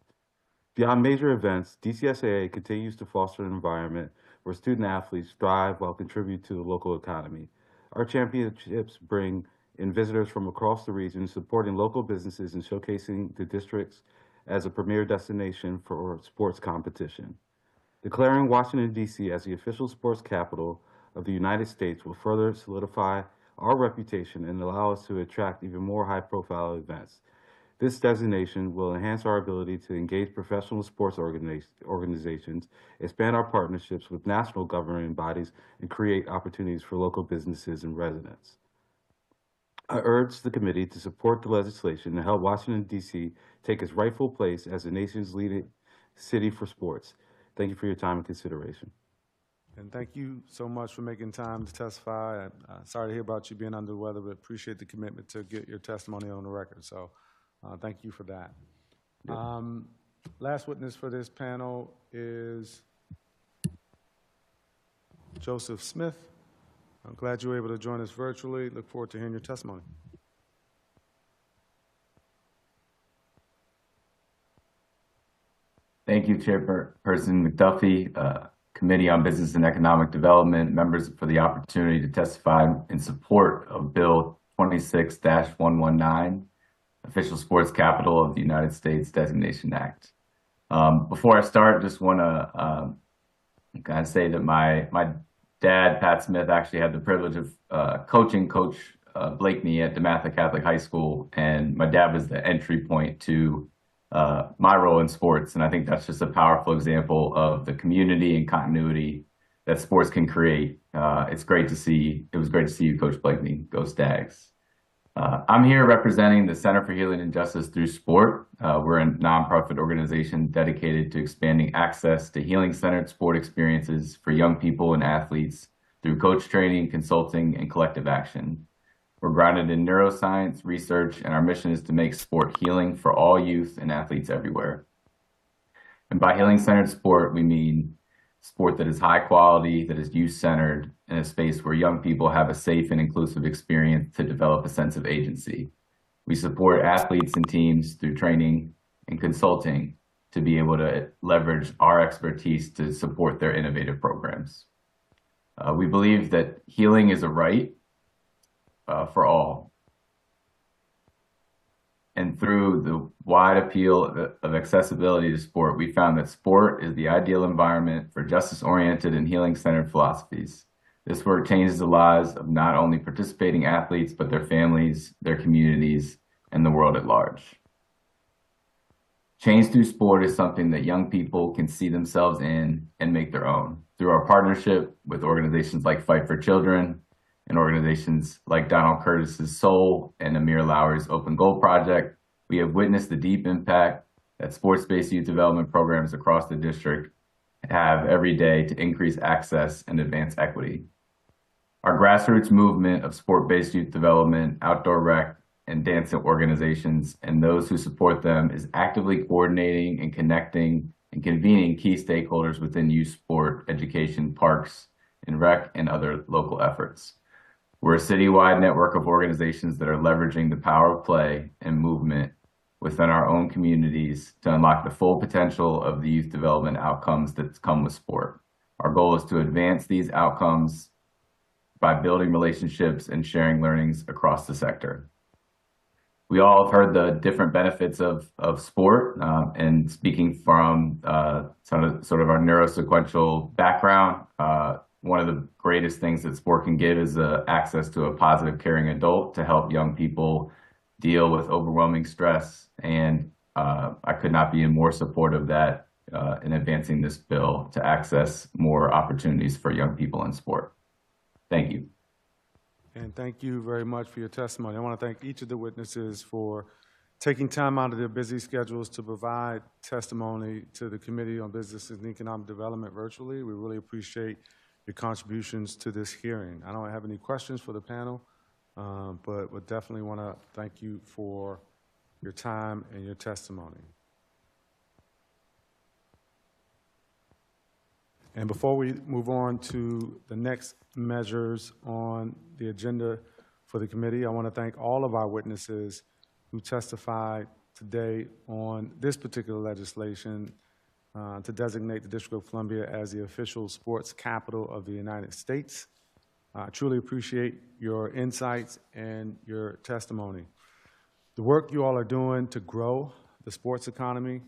Beyond major events, DCSAA continues to foster an environment where student athletes thrive while contribute to the local economy. Our championships bring in visitors from across the region, supporting local businesses and showcasing the districts as a premier destination for sports competition. Declaring Washington, D.C. as the official sports capital of the United States will further solidify our reputation and allow us to attract even more high-profile events. This designation will enhance our ability to engage professional sports organizations, expand our partnerships with national governing bodies, and create opportunities for local businesses and residents. I urge the committee to support the legislation and help Washington, D.C. take its rightful place as the nation's leading city for sports. Thank you for your time and consideration. And thank you so much for making time to testify. Sorry to hear about you being under the weather, but appreciate the commitment to get your testimony on the record. So thank you for that. Last witness for this panel is Joseph Smith. I'm glad you were able to join us virtually. Look forward to hearing your testimony. Thank you, Chairperson McDuffie, Committee on Business and Economic Development, members for the opportunity to testify in support of Bill 26-119, Official Sports Capital of the United States Designation Act. Before I start, just want to kind of say that my dad, Pat Smith, actually had the privilege of coaching Coach Blakeney at DeMatha Catholic High School, and my dad was the entry point to my role in sports. And I think that's just a powerful example of the community and continuity that sports can create. It was great to see you, Coach Blakeney. Go Stags. I'm here representing the Center for Healing and Justice Through Sport. We're a nonprofit organization dedicated to expanding access to healing-centered sport experiences for young people and athletes through coach training, consulting, and collective action. We're grounded in neuroscience, research, and our mission is to make sport healing for all youth and athletes everywhere. And by healing-centered sport, we mean sport that is high quality, that is youth-centered, in a space where young people have a safe and inclusive experience to develop a sense of agency. We support athletes and teams through training and consulting to be able to leverage our expertise to support their innovative programs. We believe that healing is a right for all. And through the wide appeal of accessibility to sport, we found that sport is the ideal environment for justice-oriented and healing-centered philosophies. This work changes the lives of not only participating athletes, but their families, their communities, and the world at large. Change through sport is something that young people can see themselves in and make their own. Through our partnership with organizations like Fight for Children and organizations like Donald Curtis's Soul and Amir Lowry's Open Goal Project, we have witnessed the deep impact that sports-based youth development programs across the district have every day to increase access and advance equity. Our grassroots movement of sport-based youth development, outdoor rec, and dance organizations and those who support them is actively coordinating and connecting and convening key stakeholders within youth sport, education, parks, and rec, and other local efforts. We're a citywide network of organizations that are leveraging the power of play and movement within our own communities to unlock the full potential of the youth development outcomes that come with sport. Our goal is to advance these outcomes by building relationships and sharing learnings across the sector. We all have heard the different benefits of sport, and speaking from sort of our neurosequential background, one of the greatest things that sport can give is access to a positive, caring adult to help young people deal with overwhelming stress. And I could not be in more support of that in advancing this bill to access more opportunities for young people in sport. Thank you. And thank you very much for your testimony. I want to thank each of the witnesses for taking time out of their busy schedules to provide testimony to the Committee on Business and Economic Development virtually. We really appreciate your contributions to this hearing. I don't have any questions for the panel, but would definitely want to thank you for your time and your testimony. And before we move on to the next measures on the agenda for the committee, I want to thank all of our witnesses who testified today on this particular legislation to designate the District of Columbia as the official sports capital of the United States. I truly appreciate your insights and your testimony. The work you all are doing to grow the sports economy